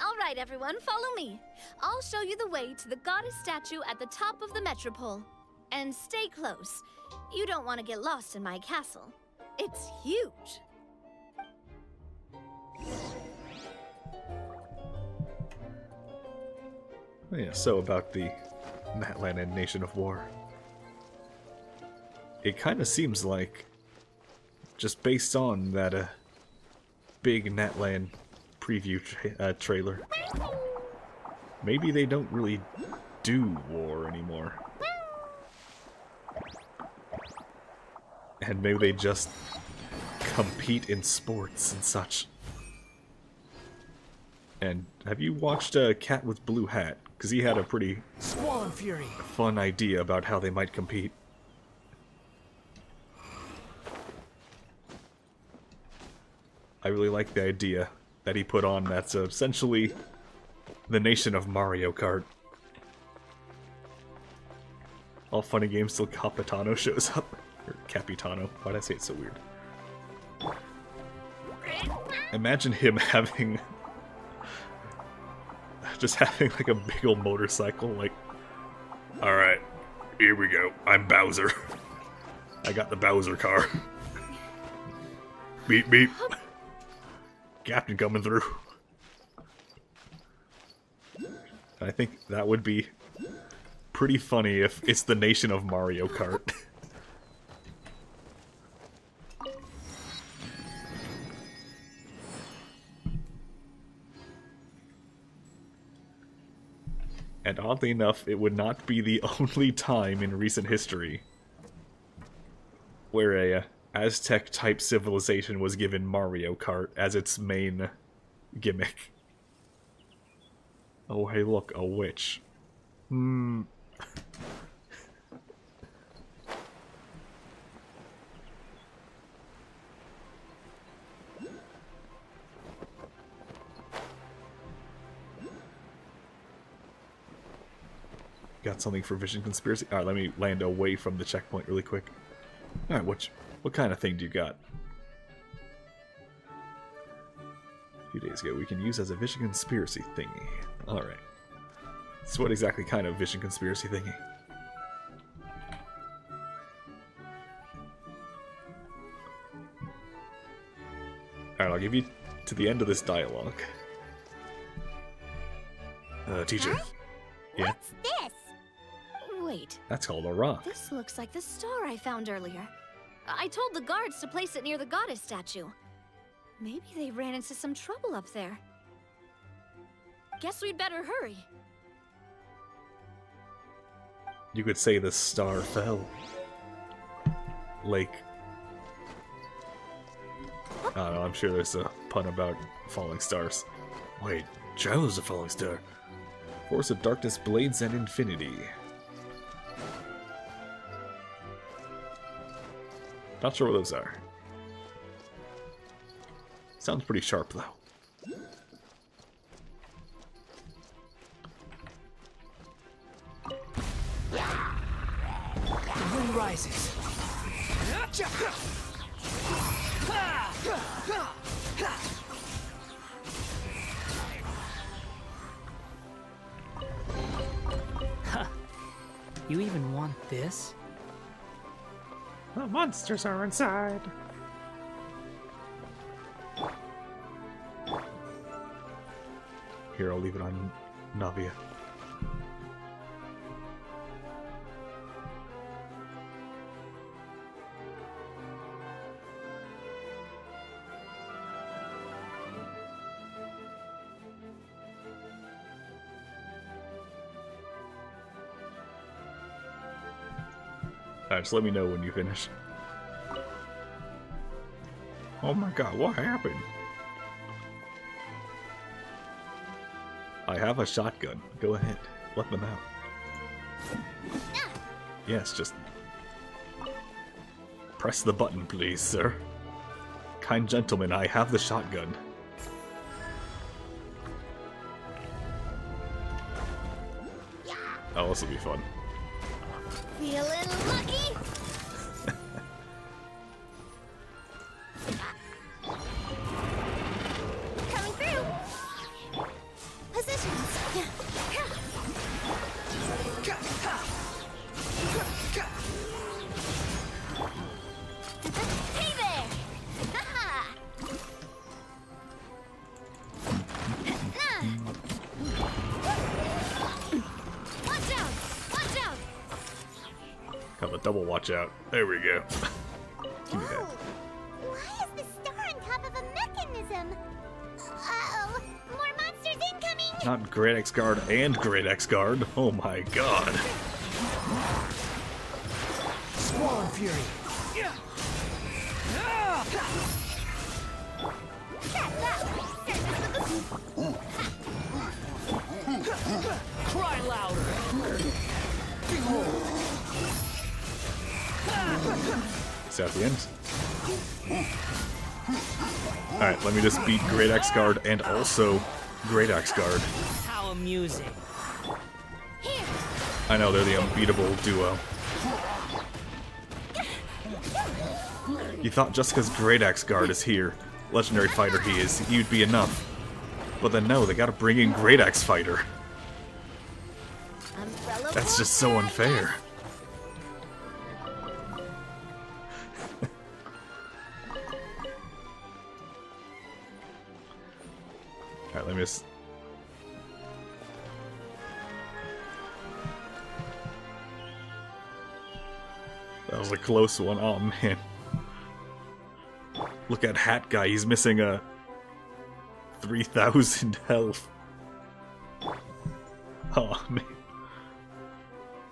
All right, everyone, follow me. I'll show you the way to the goddess statue at the top of the Metropole. And stay close. You don't want to get lost in my castle. It's huge. Oh yeah, so about the Natlan and Nation of War. It kind of seems like, just based on that big Natlan preview trailer, maybe they don't really do war anymore. And maybe they just compete in sports and such. And have you watched Cat with Blue Hat? Because he had a pretty Squall Fury. Fun idea about how they might compete. I really like the idea that he put on that's essentially the nation of Mario Kart. All funny games till Capitano shows up. Or Capitano. Why'd I say it so weird? Imagine him having... just having like a big old motorcycle, like... Alright, here we go. I'm Bowser. I got the Bowser car. Beep beep. Captain coming through. I think that would be pretty funny if it's the nation of Mario Kart. And oddly enough, it would not be the only time in recent history where a Aztec-type civilization was given Mario Kart as its main gimmick. Oh, hey look, a witch. Got something for Vision Conspiracy? Alright, let me land away from the checkpoint really quick. Alright, what kind of thing do you got? A few days ago, we can use as a Vision Conspiracy thingy. Alright. So what exactly kind of Vision Conspiracy thingy? Alright, I'll give you to the end of this dialogue. Teacher. Huh? Yeah? What's this? Wait, That's called a rock. this looks like the star I found earlier. I told the guards to place it near the goddess statue. Maybe they ran into some trouble up there. Guess we'd better hurry. You could say the star fell. Like... I don't know, I'm sure there's a pun about falling stars. Wait, Shiloh's a falling star. Force of Darkness, Blades, and Infinity. Not sure what those are. Sounds pretty sharp, though. The wind rises. You even want this? The monsters are inside. Here, I'll leave it on Navia. Alright, just let me know when you finish. Oh my god, what happened? I have a shotgun. Go ahead. Let them out. Yes, just... press the button, please, sir. Kind gentleman, I have the shotgun. Oh, this will be fun. Feeling lucky? Coming through! Positions. Hey there! Haha! Watch out! Watch out! Have a double watch out. There we go. Give me that. Whoa! Why is the star on top of a mechanism? Uh-oh! More monsters incoming! Not Great X Guard and Great X Guard. Oh my god. Squall Fury. Cry louder. Is that the end? Alright, let me just beat Great X Guard and also Great X Guard. How amusing. I know, they're the unbeatable duo. You thought just because Great X Guard is here, legendary fighter he is, you'd be enough. But then no, they gotta bring in Great X Fighter. That's just so unfair. Alright, let me just... That was a close one. Oh man. Look at Hat Guy, he's missing a 3,000 health. Oh man.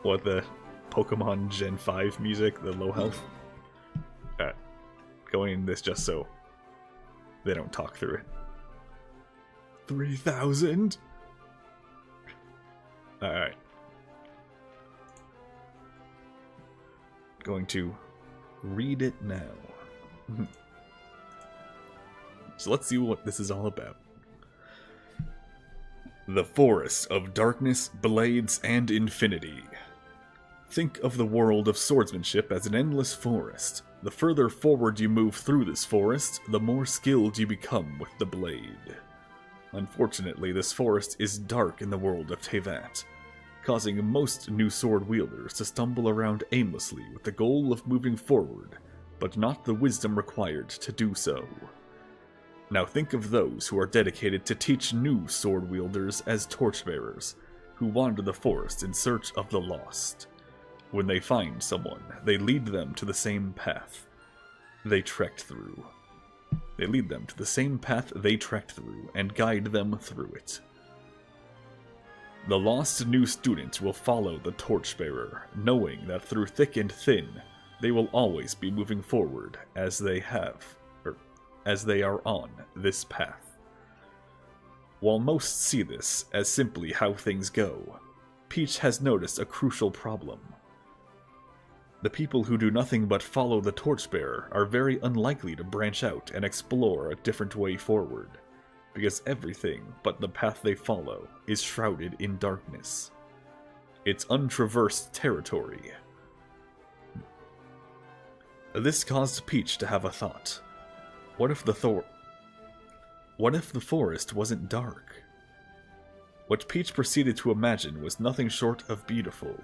What, the Pokemon Gen 5 music, the low health? Alright. Going in this just so they don't talk through it. 3,000? Alright. Going to read it now. So let's see what this is all about. The Forest of Darkness, Blades, and Infinity. Think of the world of swordsmanship as an endless forest. The further forward you move through this forest, the more skilled you become with the blade. Unfortunately, this forest is dark in the world of Tevat, causing most new sword wielders to stumble around aimlessly with the goal of moving forward, but not the wisdom required to do so. Now think of those who are dedicated to teach new sword wielders as torchbearers, who wander the forest in search of the lost. When they find someone, they lead them to the same path they trekked through. They lead them to the same path they trekked through and guide them through it. The lost new student will follow the torchbearer, knowing that through thick and thin, they will always be moving forward as they are on this path. While most see this as simply how things go, Peach has noticed a crucial problem. The people who do nothing but follow the torchbearer are very unlikely to branch out and explore a different way forward, because everything but the path they follow is shrouded in darkness. It's untraversed territory. This caused Peach to have a thought. What if the forest wasn't dark? What Peach proceeded to imagine was nothing short of beautiful.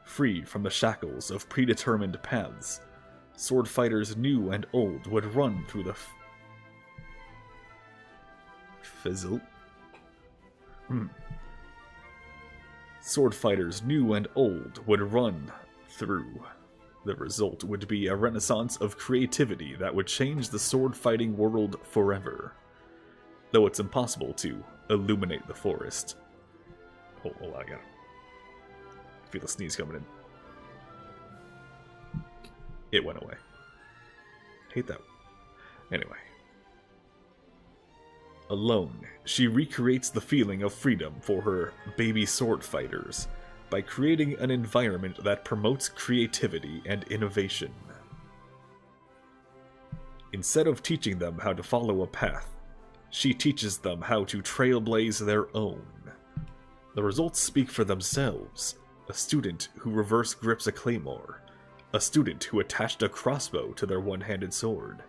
Free from the shackles of predetermined paths, sword fighters new and old would run through the fizzle. Sword fighters new and old would run through. The result would be a renaissance of creativity that would change the sword fighting world forever. Though it's impossible to illuminate the forest. Hold on, I gotta feel a sneeze coming in. It went away. Hate that. Anyway. Alone, she recreates the feeling of freedom for her baby sword fighters by creating an environment that promotes creativity and innovation. Instead of teaching them how to follow a path, she teaches them how to trailblaze their own. The results speak for themselves. A student who reverse grips a claymore, a student who attached a crossbow to their one-handed sword,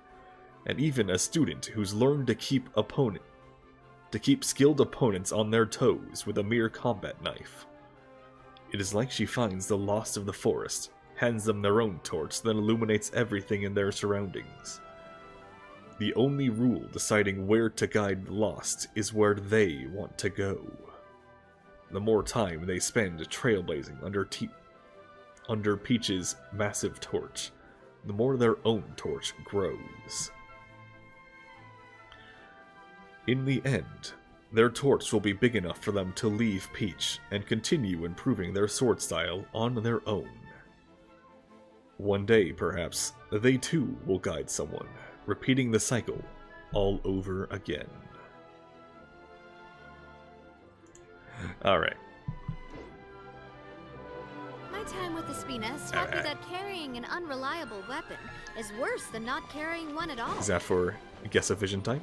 and even a student who's learned to keep skilled opponents on their toes with a mere combat knife. It is like she finds the lost of the forest, hands them their own torch, then illuminates everything in their surroundings. The only rule deciding where to guide the lost is where they want to go. The more time they spend trailblazing under Peach's massive torch, the more their own torch grows. In the end, their torch will be big enough for them to leave Peach and continue improving their sword style on their own. One day, perhaps, they too will guide someone, repeating the cycle all over again. Alright. My time with the Spina taught me that carrying an unreliable weapon is worse than not carrying one at all. Is that for, I guess, a vision type?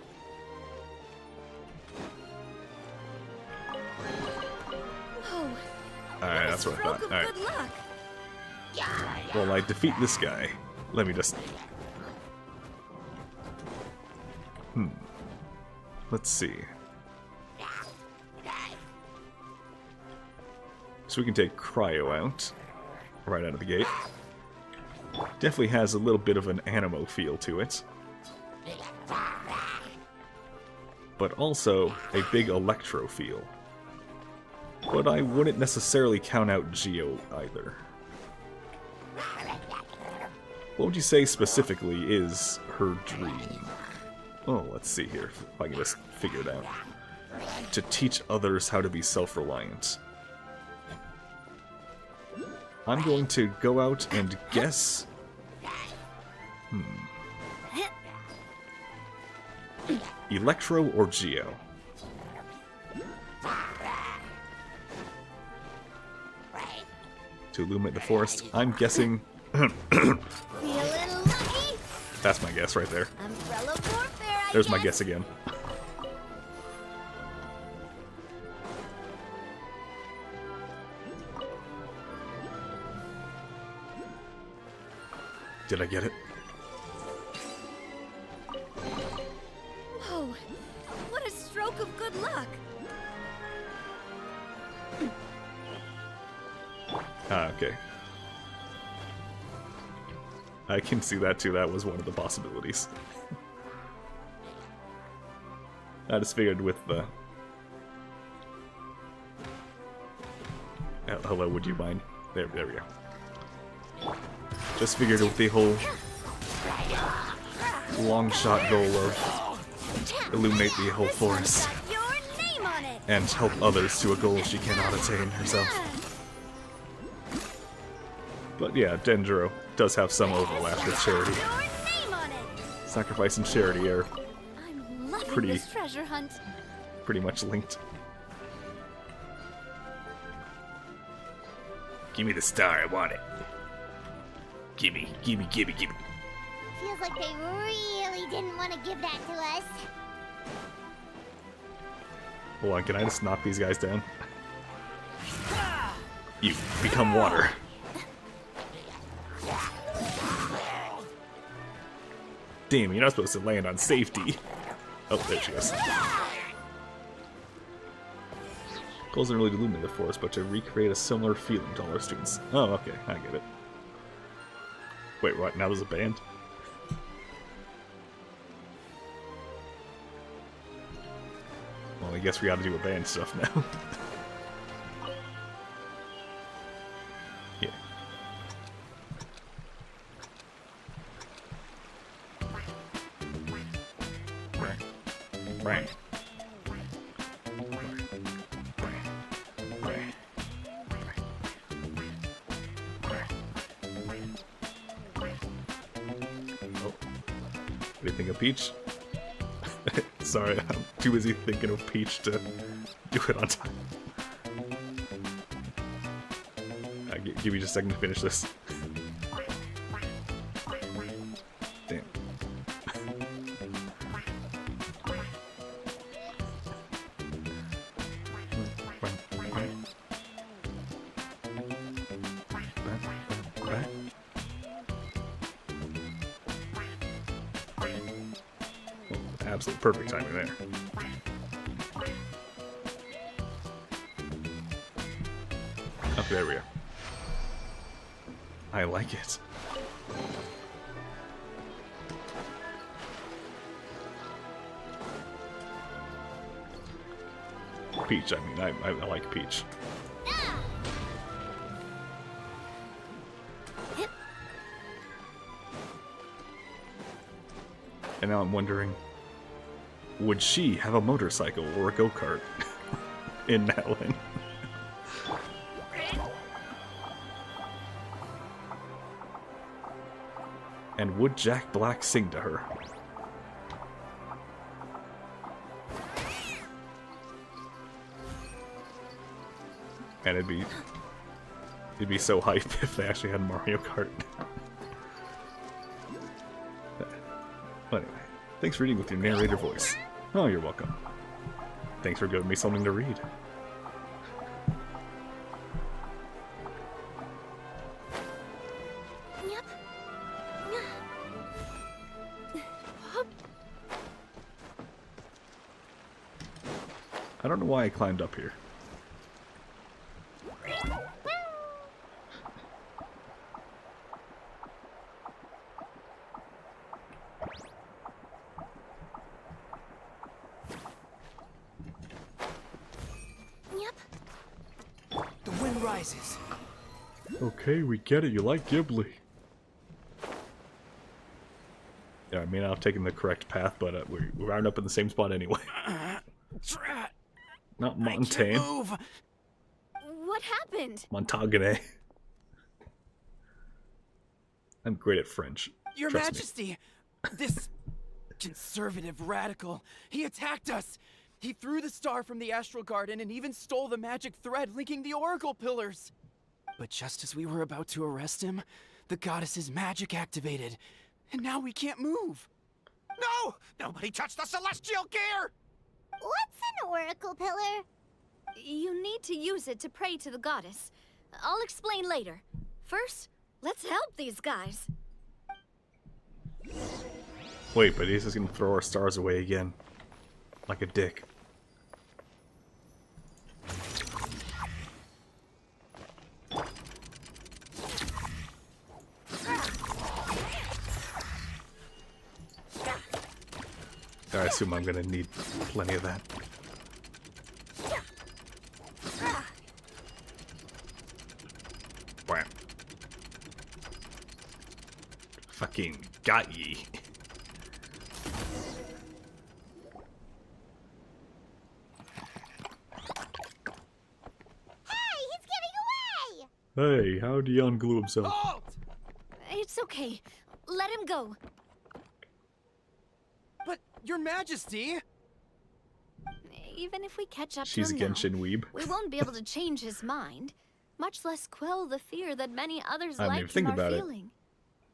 Alright, that's what I thought. Alright. Well, I defeat this guy. Let me just... Let's see. So we can take Cryo out. Right out of the gate. Definitely has a little bit of an Animo feel to it. But also a big Electro feel. But I wouldn't necessarily count out Geo either. What would you say specifically is her dream? Oh, let's see here, if I can just figure it out. To teach others how to be self-reliant. I'm going to go out and guess... Electro or Geo? To illuminate the forest, I'm guessing... That's my guess right there. There's my guess again. Did I get it? Whoa, what a stroke of good luck. Ah, okay. I can see that too, that was one of the possibilities. I just figured with the... hello, would you mind? There we go. Just figured with the whole long shot goal of illuminate the whole forest and help others to a goal she cannot attain herself. But yeah, Dendro does have some overlap with Charity. Sacrifice and Charity are pretty much linked. Give me the star, I want it. Gimme. Feels like they really didn't want to give that to us. Hold on, can I just knock these guys down? You become water. Damn, you're not supposed to land on safety. Oh, there she goes. Goal isn't really to illuminate the forest, but to recreate a similar feeling to all our students. Oh, okay, I get it. Wait, what? Now there's a band? Well, I guess we gotta do a band stuff now. Yeah. Right. What do you think of Peach? Sorry, I'm too busy thinking of Peach to do it on time. Give me just a second to finish this. Damn. Absolute perfect timing there. Okay, there we are. I like it. Peach, I mean, I like Peach. And now I'm wondering, would she have a motorcycle or a go-kart in Natlan? And would Jack Black sing to her? And it'd be so hype if they actually had Mario Kart. Anyway, thanks for reading with your narrator voice. Oh, you're welcome. Thanks for giving me something to read. I don't know why I climbed up here. The wind rises. Okay, we get it. You like Ghibli. Yeah, I mean, I've taken the correct path, but we wound up in the same spot anyway. Not Montaigne. What happened? Montagne. I'm great at French. Your Trust Majesty! me. This conservative radical, he attacked us! He threw the star from the Astral Garden and even stole the magic thread linking the Oracle Pillars! But just as we were about to arrest him, the goddess's magic activated, and now we can't move! No! Nobody touched the celestial gear! What's an Oracle Pillar? You need to use it to pray to the goddess. I'll explain later. First, let's help these guys. Wait, but he's just gonna throw our stars away again. Like a dick. I assume I'm gonna need plenty of that. Wham. Fucking got ye. Hey, how'd he unglue himself? It's okay. Let him go. But, Your Majesty! Even if we catch up She's to a him Genshin now, weeb. we won't be able to change his mind, much less quell the fear that many others I mean, like think him about are it. feeling.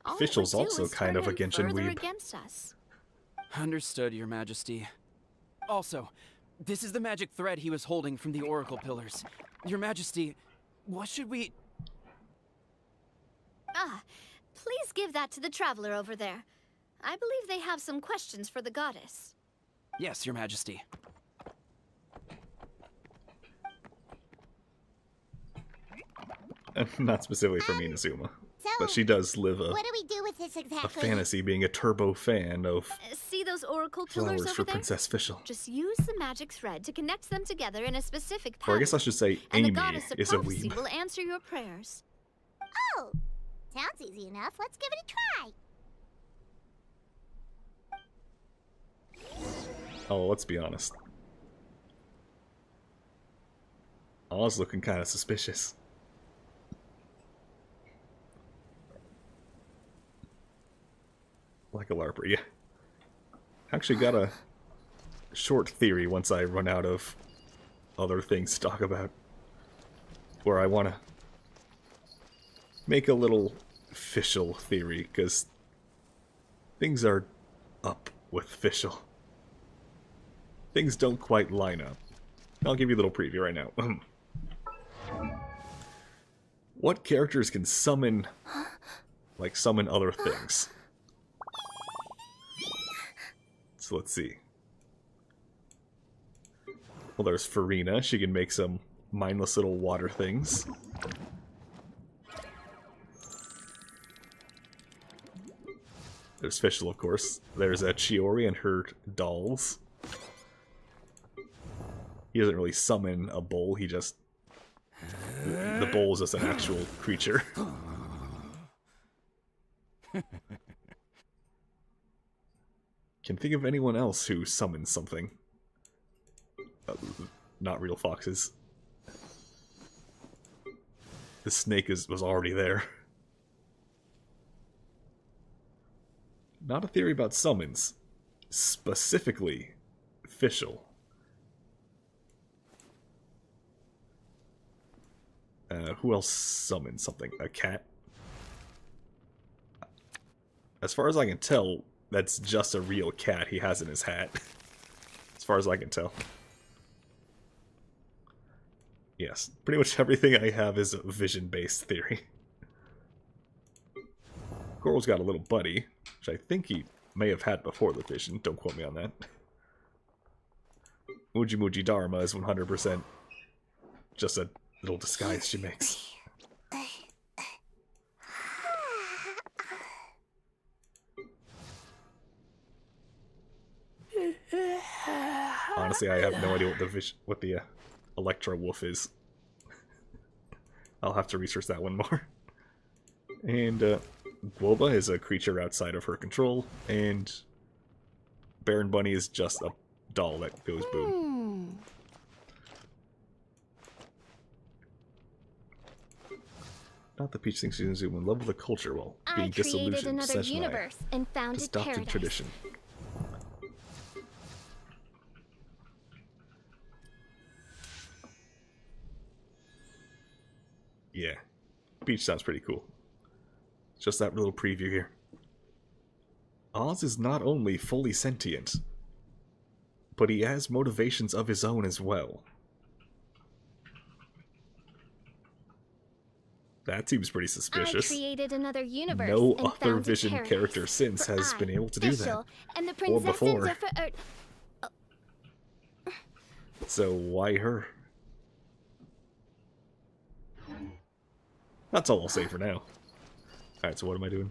All it Official's would do also is kind turn of a him Genshin further weeb. against us. Understood, Your Majesty. Also, this is the magic thread he was holding from the Oracle Pillars. Your Majesty, what should we... Ah, please give that to the traveler over there. I believe they have some questions for the goddess. Yes, Your Majesty. Not specifically for Minazuma. So, But she does live what do we do with this a exactly? fantasy being a turbo fan of See those oracle pillars flowers over for there? Princess Fischl. Just use the magic thread to connect them together in a specific Or pattern. I guess I should say and the Amy goddess of is a prophecy weeb. will answer your prayers. Oh, sounds easy enough. Let's give it a try. Oh, let's be honest. Oz looking kind of suspicious. Like a LARPer, yeah. Actually got a short theory once I run out of other things to talk about. Where I want to make a little Fischl theory, because things are up with Fischl. Things don't quite line up. I'll give you a little preview right now. What characters can summon, like, summon other things? So let's see. Well, there's Farina. She can make some mindless little water things. There's Fischl, of course. There's Chiori and her dolls. He doesn't really summon a bull, he just... The bull is just an actual creature. Can think of anyone else who summons something. Not real foxes. The snake was already there. Not a theory about summons. Specifically, Fischl. Who else summons something? A cat? As far as I can tell, that's just a real cat he has in his hat. As far as I can tell. Yes, pretty much everything I have is a vision-based theory. Coral's got a little buddy, which I think he may have had before the vision. Don't quote me on that. Muji Muji Dharma is 100% just a little disguise she makes. Honestly, I have no idea what the Electro Wolf is. I'll have to research that one more. And Guoba is a creature outside of her control, and Baron Bunny is just a doll that goes boom. Not the Peach thinks she's in love with the culture while being I created disillusioned. another universe and founded Adopted paradise. tradition. Yeah, Peach sounds pretty cool. Just that little preview here. Oz is not only fully sentient, but he has motivations of his own as well. That seems pretty suspicious. I created another universe No and other founded Vision paradise. character since For has I, been able to do that. Fischl, and the Or princess before. and So why her? That's all I'll say for now. Alright, so what am I doing?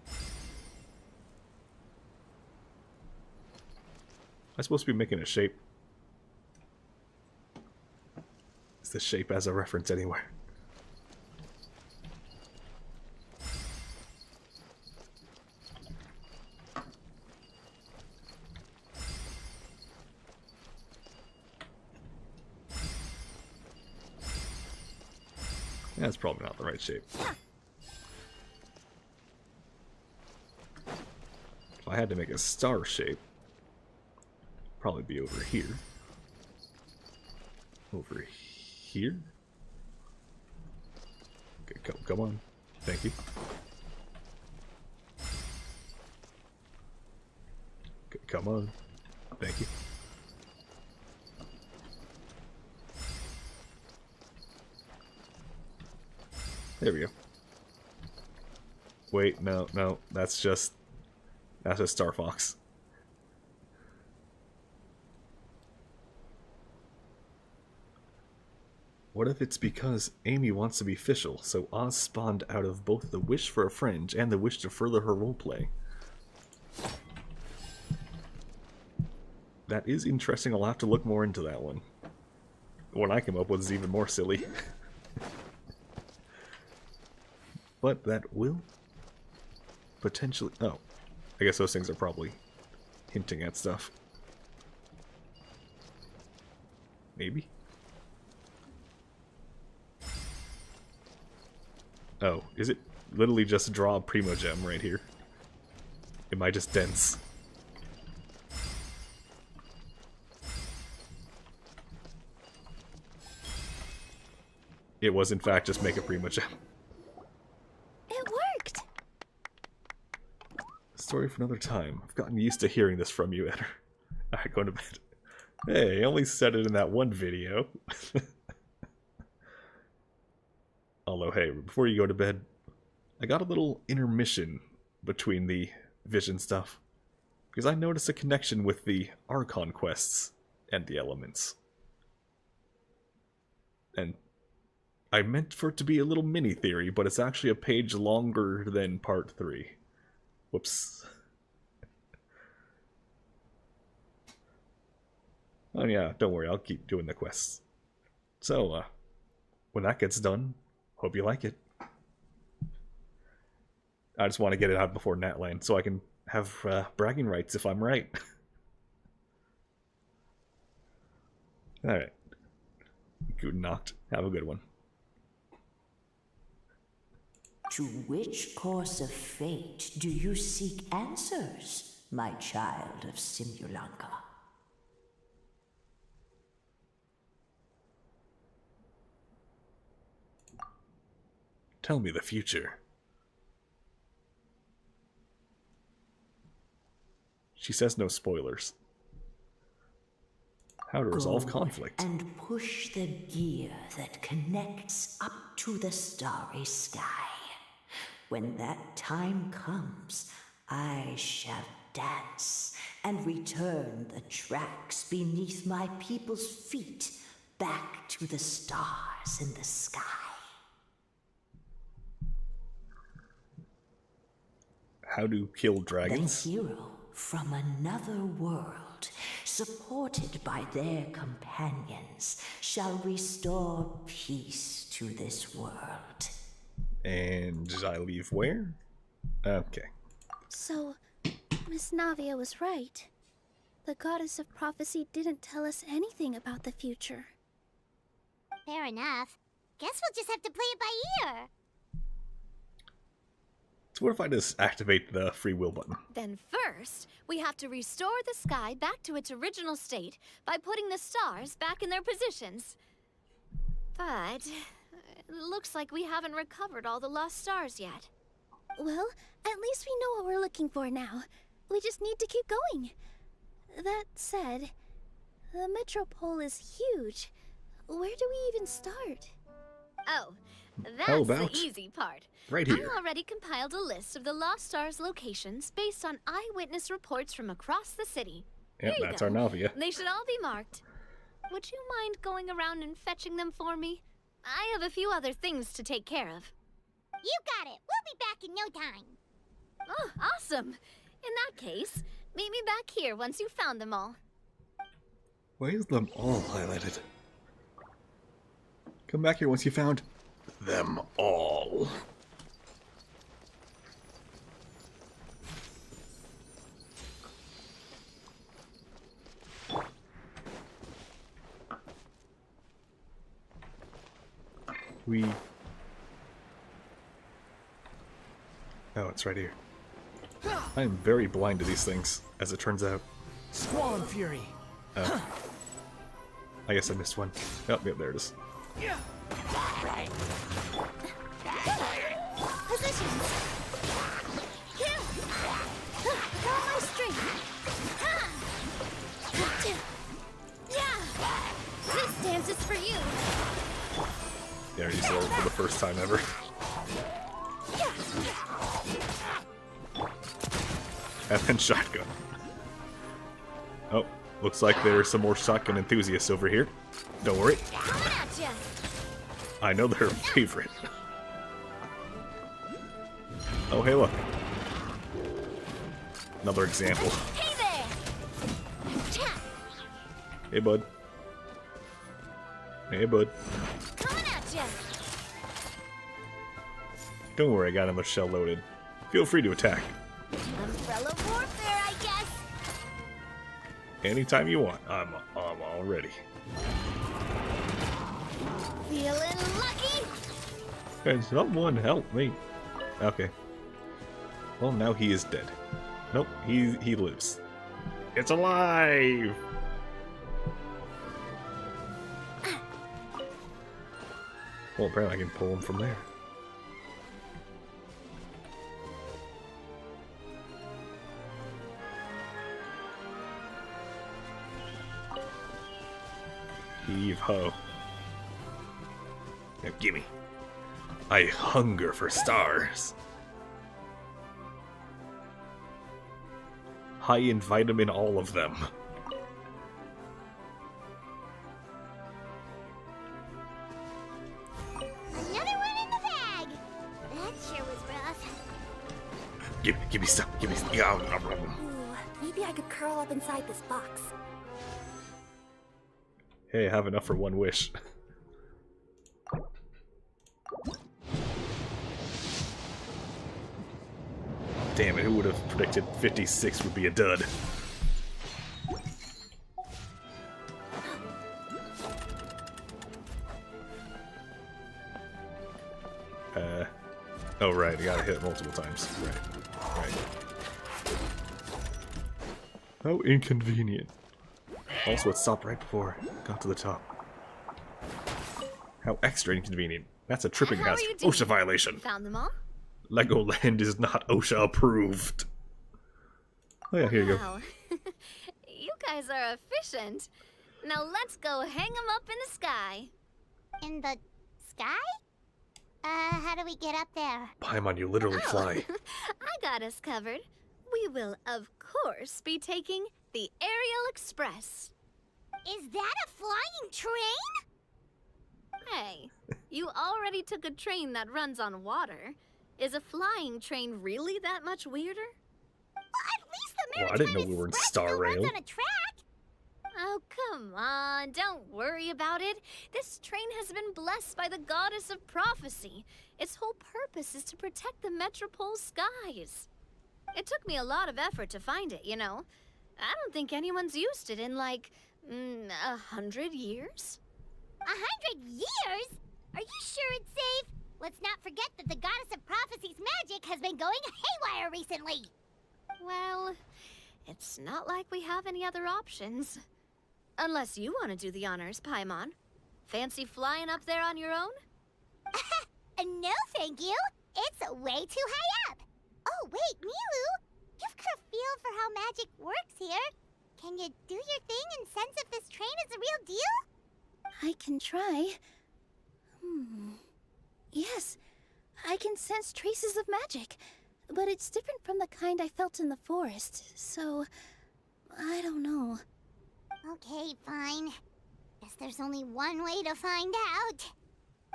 Am I supposed to be making a shape? Is this shape as a reference anywhere? That's probably not the right shape. If I had to make a star shape, probably be over here. Over here? Okay, come on. Thank you. Okay, come on. Thank you. There we go. Wait, no, that's just Star Fox. What if it's because Amy wants to be official, so Oz spawned out of both the wish for a friend and the wish to further her roleplay? That is interesting. I'll have to look more into that one. The one I came up with is even more silly. But that will potentially... Oh, I guess those things are probably hinting at stuff. Maybe? Oh, is it literally just draw a Primogem right here? Am I just dense? It was in fact just make a Primogem. It worked! Story for another time. I've gotten used to hearing this from you, Eder. Alright, going to bed. Hey, I only said it in that one video. Although, hey, before you go to bed, I got a little intermission between the vision stuff. Because I noticed a connection with the Archon quests and the elements. And I meant for it to be a little mini-theory, but it's actually a page longer than part 3. Whoops. Oh yeah, don't worry, I'll keep doing the quests. So, when that gets done, hope you like it. I just want to get it out before Natlan, so I can have bragging rights if I'm right. Alright. Good Nacht. Have a good one. To which course of fate do you seek answers, my child of Simulanka? Tell me the future. She says no spoilers. How to resolve conflict. And push the gear that connects up to the starry sky. When that time comes, I shall dance and return the tracks beneath my people's feet back to the stars in the sky. How to kill dragons? The hero from another world, supported by their companions, shall restore peace to this world. And I leave where? Okay. So, Miss Navia was right. The goddess of prophecy didn't tell us anything about the future. Fair enough. Guess we'll just have to play it by ear. So what if I just activate the free will button? Then first, we have to restore the sky back to its original state by putting the stars back in their positions. But it looks like we haven't recovered all the lost stars yet. Well, at least we know what we're looking for now. We just need to keep going. That said, the metropole is huge. Where do we even start? Oh, How that's about the easy part. right here? I've already compiled a list of the lost stars' locations based on eyewitness reports from across the city. Yep, Here you that's go. our Navia. They should all be marked. Would you mind going around and fetching them for me? I have a few other things to take care of. You got it. We'll be back in no time. Oh, awesome. In that case, meet me back here once you've found them all. Why is them all highlighted? Come back here once you found them all. Oh, it's right here. I am very blind to these things, as it turns out. Squall Fury. Oh. I guess I missed one. Oh, yep, there it is. Positions. Here. Pull my string. Yeah. This dance is for you. There he's there for the first time ever. And then shotgun. Oh, looks like there's some more shotgun enthusiasts over here. Don't worry. Coming at ya. I know they're a favorite. Oh, hey, look. Another example. Hey there! Hey, bud. Hey, bud. Coming at ya! Don't worry, I got another shell loaded. Feel free to attack. Umbrella warfare, I guess! Anytime you want. I'm all ready. Feeling lucky? Can someone help me? Okay. Well, now he is dead. Nope, he lives. It's alive! Well, apparently I can pull him from there. Heave ho. Now gimme. I hunger for stars. High in vitamin, all of them. Another one in the bag. That sure was rough. Give me stuff. Give me stuff. Yeah, Ooh, maybe I could curl up inside this box. Hey, I have enough for one wish. Damn it, who would have predicted 56 would be a dud? Oh right, I gotta hit it multiple times. Right. How inconvenient. Also, it stopped right before I got to the top. How extra inconvenient. That's a tripping hazard. OSHA violation. Found them all? Legoland is not OSHA approved. Oh yeah, here you go. Wow. You guys are efficient. Now let's go hang them up in the sky. In the sky? How do we get up there? Paimon, you literally fly. I got us covered. We will, of course, be taking the Aerial Express. Is that a flying train? Hey, you already took a train that runs on water. Is a flying train really that much weirder? Well, at least the Well, I didn't know we were in Star Rail. runs on a track. Oh, come on, don't worry about it. This train has been blessed by the goddess of prophecy. Its whole purpose is to protect the Metropole's skies. It took me a lot of effort to find it, you know. I don't think anyone's used it in, like, 100 years? 100 years? Are you sure it's safe? Let's not forget that the goddess of prophecy's magic has been going haywire recently. Well, it's not like we have any other options. Unless you want to do the honors, Paimon. Fancy flying up there on your own? No, thank you. It's way too high up. Oh, wait, Milu. You've got a feel for how magic works here. Can you do your thing and sense if this train is a real deal? I can try. Yes, I can sense traces of magic, but it's different from the kind I felt in the forest, so I don't know. Okay, fine. Guess there's only one way to find out.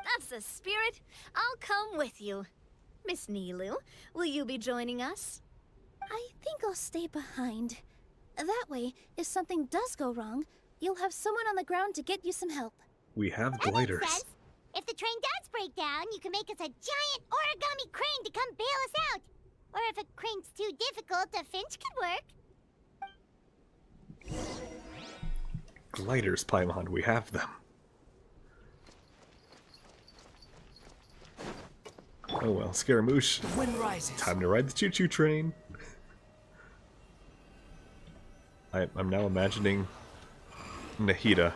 That's the spirit. I'll come with you. Miss Nilu, will you be joining us? I think I'll stay behind. That way, if something does go wrong, you'll have someone on the ground to get you some help. We have That makes gliders. sense. If the train does break down, you can make us a giant origami crane to come bail us out. Or if a crane's too difficult, a finch could work. Gliders, Paimon, we have them. Oh well, Scaramouche. Wind rises. Time to ride the choo-choo train. I'm now imagining Nahida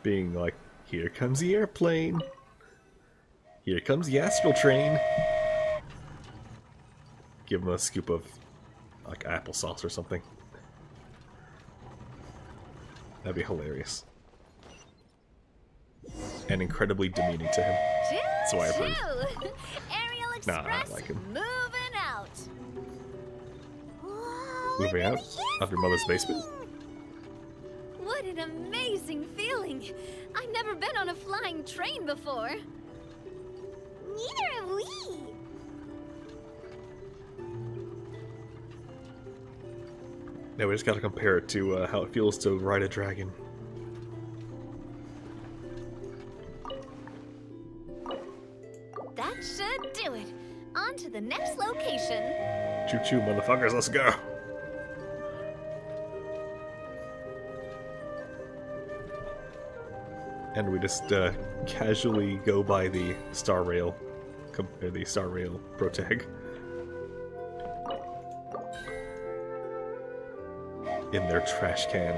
being like, here comes the airplane. Here comes the astral train. Give him a scoop of, like, applesauce or something. That'd be hilarious. And incredibly demeaning to him. So I approve. Aerial Nah, Express I like him. moving out. Moving out of your mother's basement. What an amazing feeling. I've never been on a flying train before. Neither have we. Yeah, we just gotta compare it to how it feels to ride a dragon. That should do it. On to the next location. Choo-choo, motherfuckers, let's go! And we just casually go by the Star Rail, the Star Rail protag. In their trash can.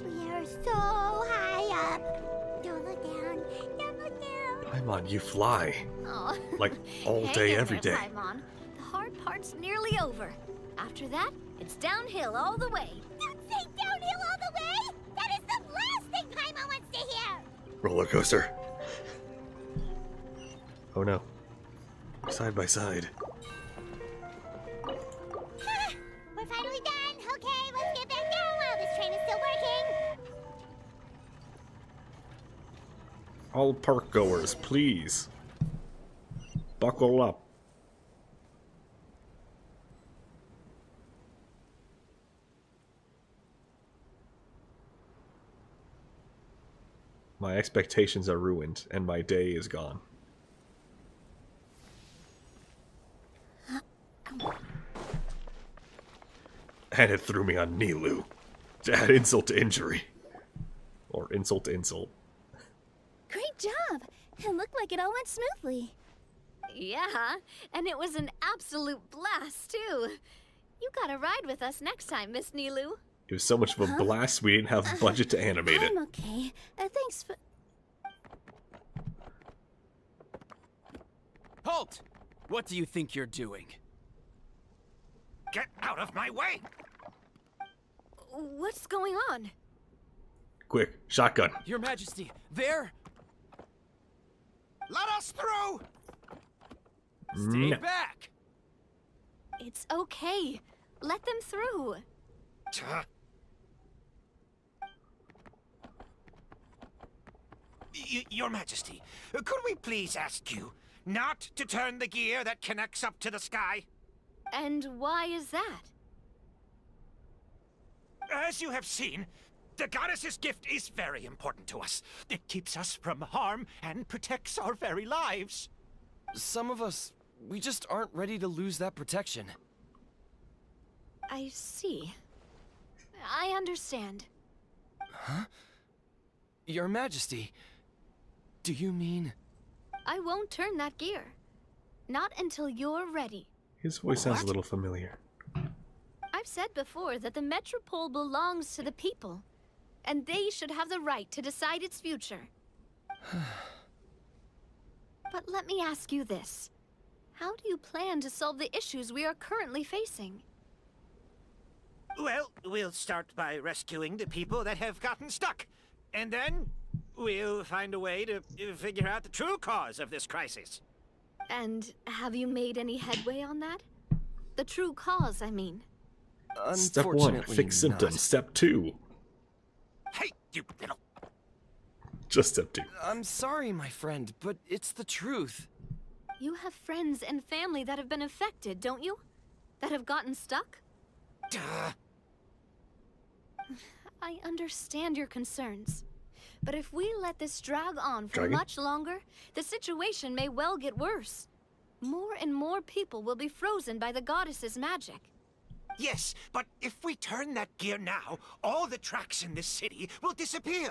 We are so high up. Don't look down. Don't look down. Paimon, you fly. Oh. Like all Hang day, in every there, day. Paimon. The hard part's nearly over. After that, it's downhill all the way. Don't say downhill all the way. That is the last thing Paimon wants to hear. Roller coaster. Oh no. Side by side. We're finally done. Okay, let's get back down while this train is still working. All park goers, please. Buckle up. My expectations are ruined, and my day is gone. And it threw me on Nilu. To add insult to injury. Or insult to insult. Great job! It looked like it all went smoothly. Yeah, and it was an absolute blast, too. You gotta ride with us next time, Miss Nilu. It was so much of a blast we didn't have budget to animate it. I'm okay. Thanks for... Halt! What do you think you're doing? Get out of my way! What's going on? Quick, shotgun. Your Majesty, there! Let us through! Stay No. back! It's okay. Let them through. Your Majesty, could we please ask you not to turn the gear that connects up to the sky? And why is that? As you have seen, the goddess's gift is very important to us. It keeps us from harm and protects our very lives. Some of us, we just aren't ready to lose that protection. I see. I understand. Huh? Your Majesty, do you mean... I won't turn that gear. Not until you're ready. His voice sounds a little familiar. I've said before that the Metropole belongs to the people, and they should have the right to decide its future. But let me ask you this. How do you plan to solve the issues we are currently facing? Well, we'll start by rescuing the people that have gotten stuck. And then we'll find a way to figure out the true cause of this crisis. And have you made any headway on that? The true cause, I mean. Step 1, fix symptoms. Step 2. Hey, you little... Just step 2. I'm sorry, my friend, but it's the truth. You have friends and family that have been affected, don't you? That have gotten stuck? Duh. I understand your concerns. But if we let this drag on for Dragon? much longer, the situation may well get worse. More and more people will be frozen by the goddess's magic. Yes, but if we turn that gear now, all the tracks in this city will disappear.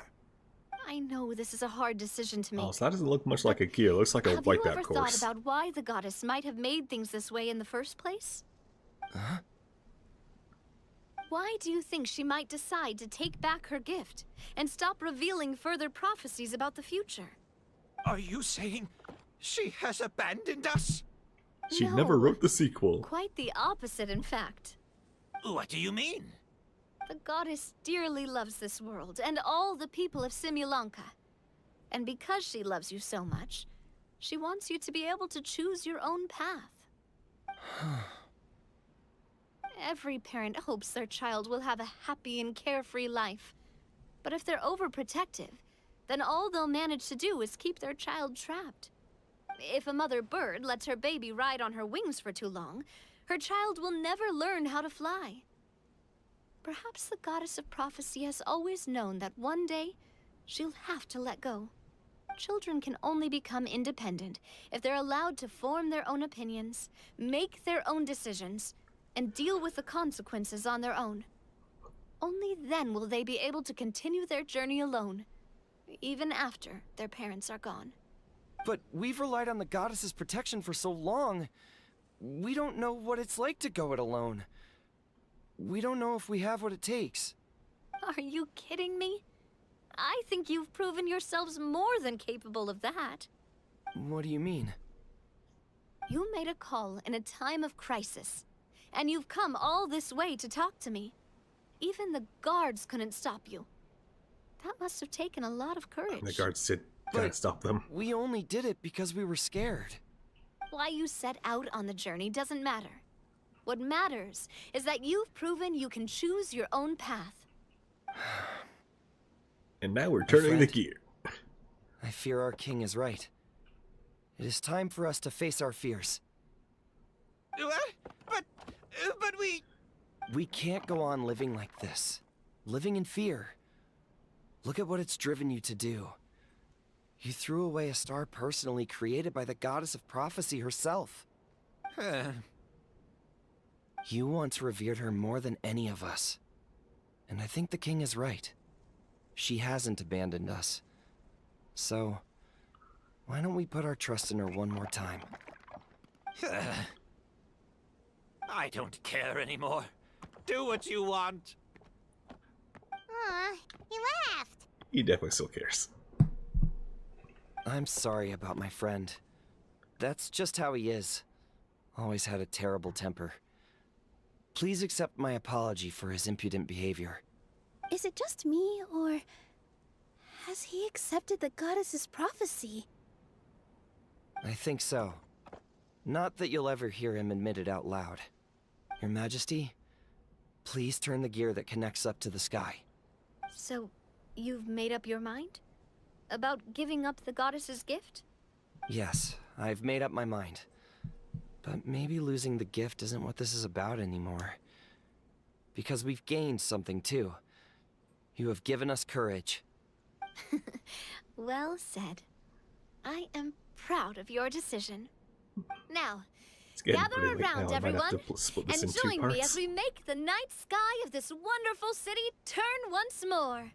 I know this is a hard decision to make. Oh, so that doesn't look much like a gear. It looks like a Have you wipeout ever course. thought about why the goddess might have made things this way in the first place? Huh? Why do you think she might decide to take back her gift and stop revealing further prophecies about the future? Are you saying she has abandoned us? She No. never wrote the sequel. Quite the opposite, in fact. What do you mean? The goddess dearly loves this world and all the people of Simulanka. And because she loves you so much, she wants you to be able to choose your own path. Every parent hopes their child will have a happy and carefree life. But if they're overprotective, then all they'll manage to do is keep their child trapped. If a mother bird lets her baby ride on her wings for too long, her child will never learn how to fly. Perhaps the goddess of prophecy has always known that one day she'll have to let go. Children can only become independent if they're allowed to form their own opinions, make their own decisions, and deal with the consequences on their own. Only then will they be able to continue their journey alone, even after their parents are gone. But we've relied on the goddess's protection for so long. We don't know what it's like to go it alone. We don't know if we have what it takes. Are you kidding me? I think you've proven yourselves more than capable of that. What do you mean? You made a call in a time of crisis, and you've come all this way to talk to me. Even the guards couldn't stop you. That must have taken a lot of courage. The guards can't stop them. We only did it because we were scared. Why you set out on the journey doesn't matter. What matters is that you've proven you can choose your own path. And now we're turning the gear. I fear our king is right. It is time for us to face our fears. But we... We can't go on living like this. Living in fear. Look at what it's driven you to do. You threw away a star personally created by the goddess of prophecy herself. You once revered her more than any of us. And I think the king is right. She hasn't abandoned us. So, why don't we put our trust in her one more time? I don't care anymore. Do what you want. Aw, he laughed. He definitely still cares. I'm sorry about my friend. That's just how he is. Always had a terrible temper. Please accept my apology for his impudent behavior. Is it just me, or has he accepted the goddess's prophecy? I think so. Not that you'll ever hear him admit it out loud. Your Majesty, please turn the gear that connects up to the sky. So, you've made up your mind? About giving up the goddess's gift? Yes, I've made up my mind. But maybe losing the gift isn't what this is about anymore. Because we've gained something too. You have given us courage. Well said. I am proud of your decision. Now, gather around, everyone, and join me as we make the night sky of this wonderful city turn once more.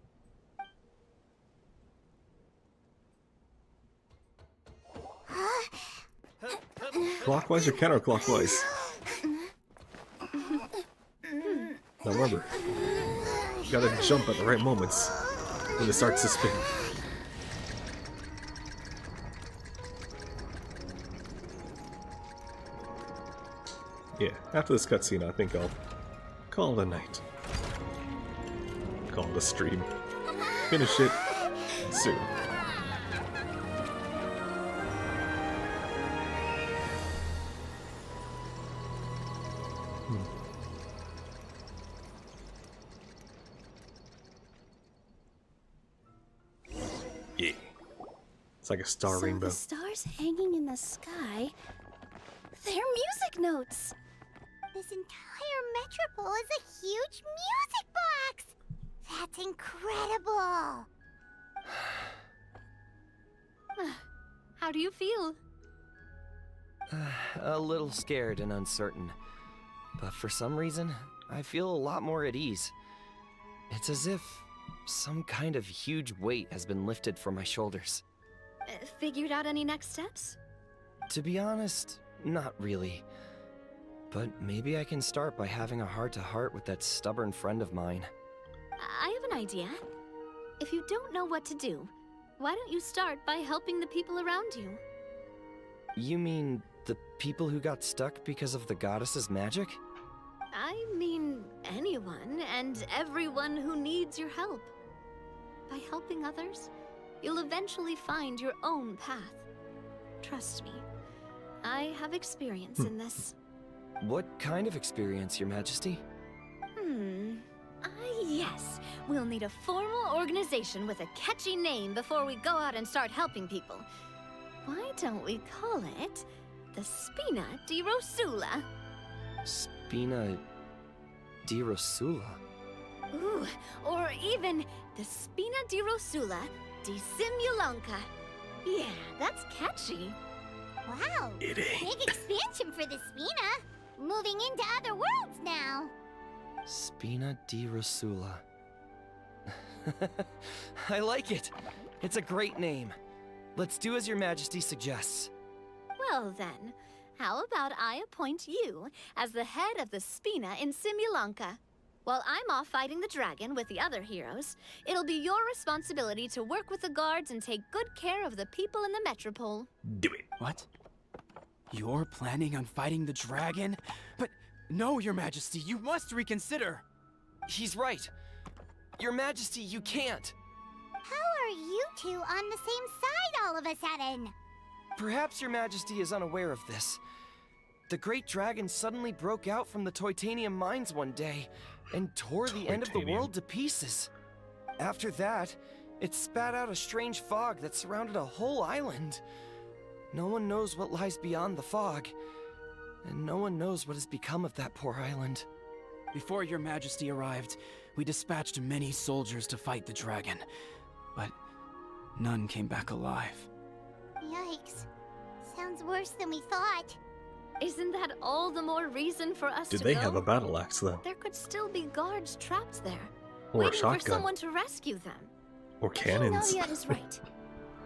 Clockwise or counterclockwise? Now remember, you gotta jump at the right moments when it starts to spin. Yeah, after this cutscene, I think I'll call it a night. Call it a stream. Finish it soon. Yeah. It's like a star So rainbow. the stars hanging in the sky, they're music notes. This entire metropole is a huge music box! That's incredible! How do you feel? A little scared and uncertain. But for some reason, I feel a lot more at ease. It's as if some kind of huge weight has been lifted from my shoulders. Figured out any next steps? To be honest, not really. But maybe I can start by having a heart-to-heart with that stubborn friend of mine. I have an idea. If you don't know what to do, why don't you start by helping the people around you? You mean the people who got stuck because of the goddess's magic? I mean anyone and everyone who needs your help. By helping others, you'll eventually find your own path. Trust me, I have experience in this. What kind of experience, Your Majesty? Yes. we'll need a formal organization with a catchy name before we go out and start helping people. Why don't we call it the Spina di Rosula? Spina di Rosula? Ooh, or even the Spina di Rosula di Simulanka. Yeah, that's catchy. Wow, It ain't. big expansion for the Spina. Moving into other worlds now. Spina di Rosula. I like it. It's a great name. Let's do as your majesty suggests. Well then, how about I appoint you as the head of the Spina in Simulanka? While I'm off fighting the dragon with the other heroes, it'll be your responsibility to work with the guards and take good care of the people in the metropole. Do it. What? You're planning on fighting the dragon? But no, your majesty, you must reconsider. He's right. Your majesty, you can't. How are you two on the same side all of a sudden? Perhaps your majesty is unaware of this. The great dragon suddenly broke out from the Titanium mines one day and tore the end of the world to pieces. After that, it spat out a strange fog that surrounded a whole island. No one knows what lies beyond the fog, and no one knows what has become of that poor island. Before your majesty arrived, we dispatched many soldiers to fight the dragon, but none came back alive. Yikes. Sounds worse than we thought. Isn't that all the more reason for us Did to they go? have a battle axe, though? There could still be guards trapped there, Or a waiting for shotgun. someone to rescue them. Or cannons. Nadia is right.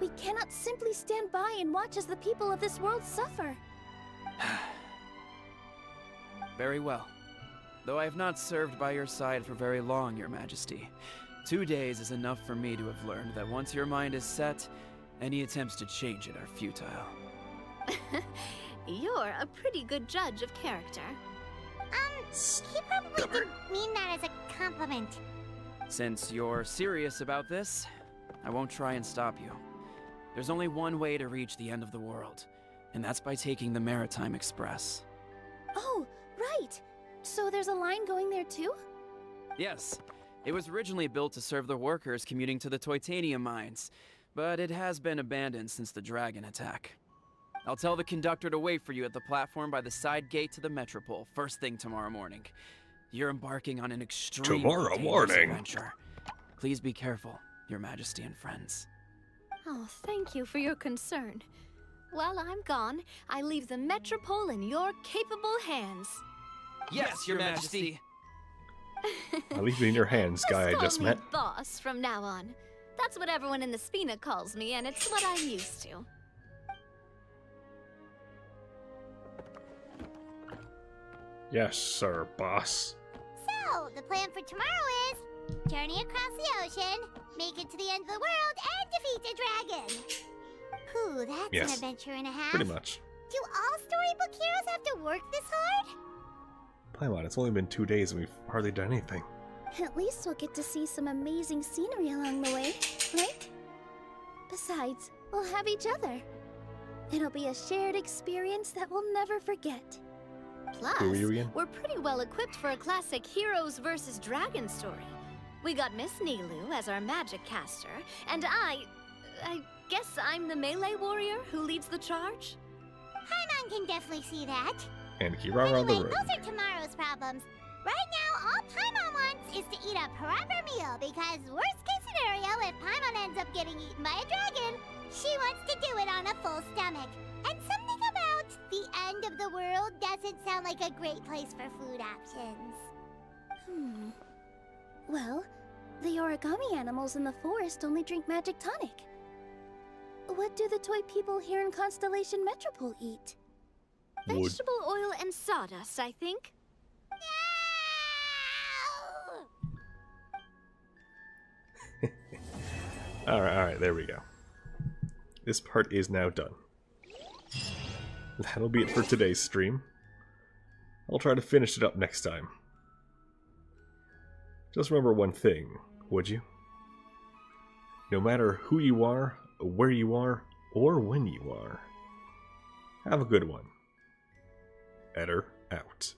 We cannot simply stand by and watch as the people of this world suffer. Very well. Though I have not served by your side for very long, your majesty. 2 days is enough for me to have learned that once your mind is set, any attempts to change it are futile. You're a pretty good judge of character. He probably didn't mean that as a compliment. Since you're serious about this, I won't try and stop you. There's only one way to reach the end of the world, and that's by taking the Maritime Express. Oh, right. So there's a line going there too? Yes, it was originally built to serve the workers commuting to the Titanium mines, but it has been abandoned since the dragon attack. I'll tell the conductor to wait for you at the platform by the side gate to the Metropole first thing tomorrow morning. You're embarking on an extremely Tomorrow dangerous morning? adventure. Please be careful, your majesty and friends. Oh, thank you for your concern. While I'm gone, I leave the Metropole in your capable hands. Yes, your majesty. I'll leave it in your hands, guy I Call just me met. boss from now on. That's what everyone in the Spina calls me, and it's what I'm used to. Yes, sir, boss. So, the plan for tomorrow is journey across the ocean, make it to the end of the world, and defeat the dragon. Whew, that's Yes. an adventure and a half. Pretty much. Do all storybook heroes have to work this hard? Paimon, it's only been 2 days and we've hardly done anything. At least we'll get to see some amazing scenery along the way, right? Besides, we'll have each other. It'll be a shared experience that we'll never forget. Plus, Who are you again? we're pretty well equipped for a classic heroes versus dragon story. We got Miss Nilu as our magic caster, and I guess I'm the melee warrior who leads the charge? Paimon can definitely see that. And Kirara on the Anyway, road. those are tomorrow's problems. Right now, all Paimon wants is to eat a proper meal, because worst case scenario, if Paimon ends up getting eaten by a dragon, she wants to do it on a full stomach. And something about the end of the world doesn't sound like a great place for food options. Well, the origami animals in the forest only drink magic tonic. What do the toy people here in Constellation Metropole eat? Wood. Vegetable oil and sawdust, I think. Alright, there we go. This part is now done. That'll be it for today's stream. I'll try to finish it up next time. Just remember one thing, would you? No matter who you are, where you are, or when you are, have a good one. Eder out.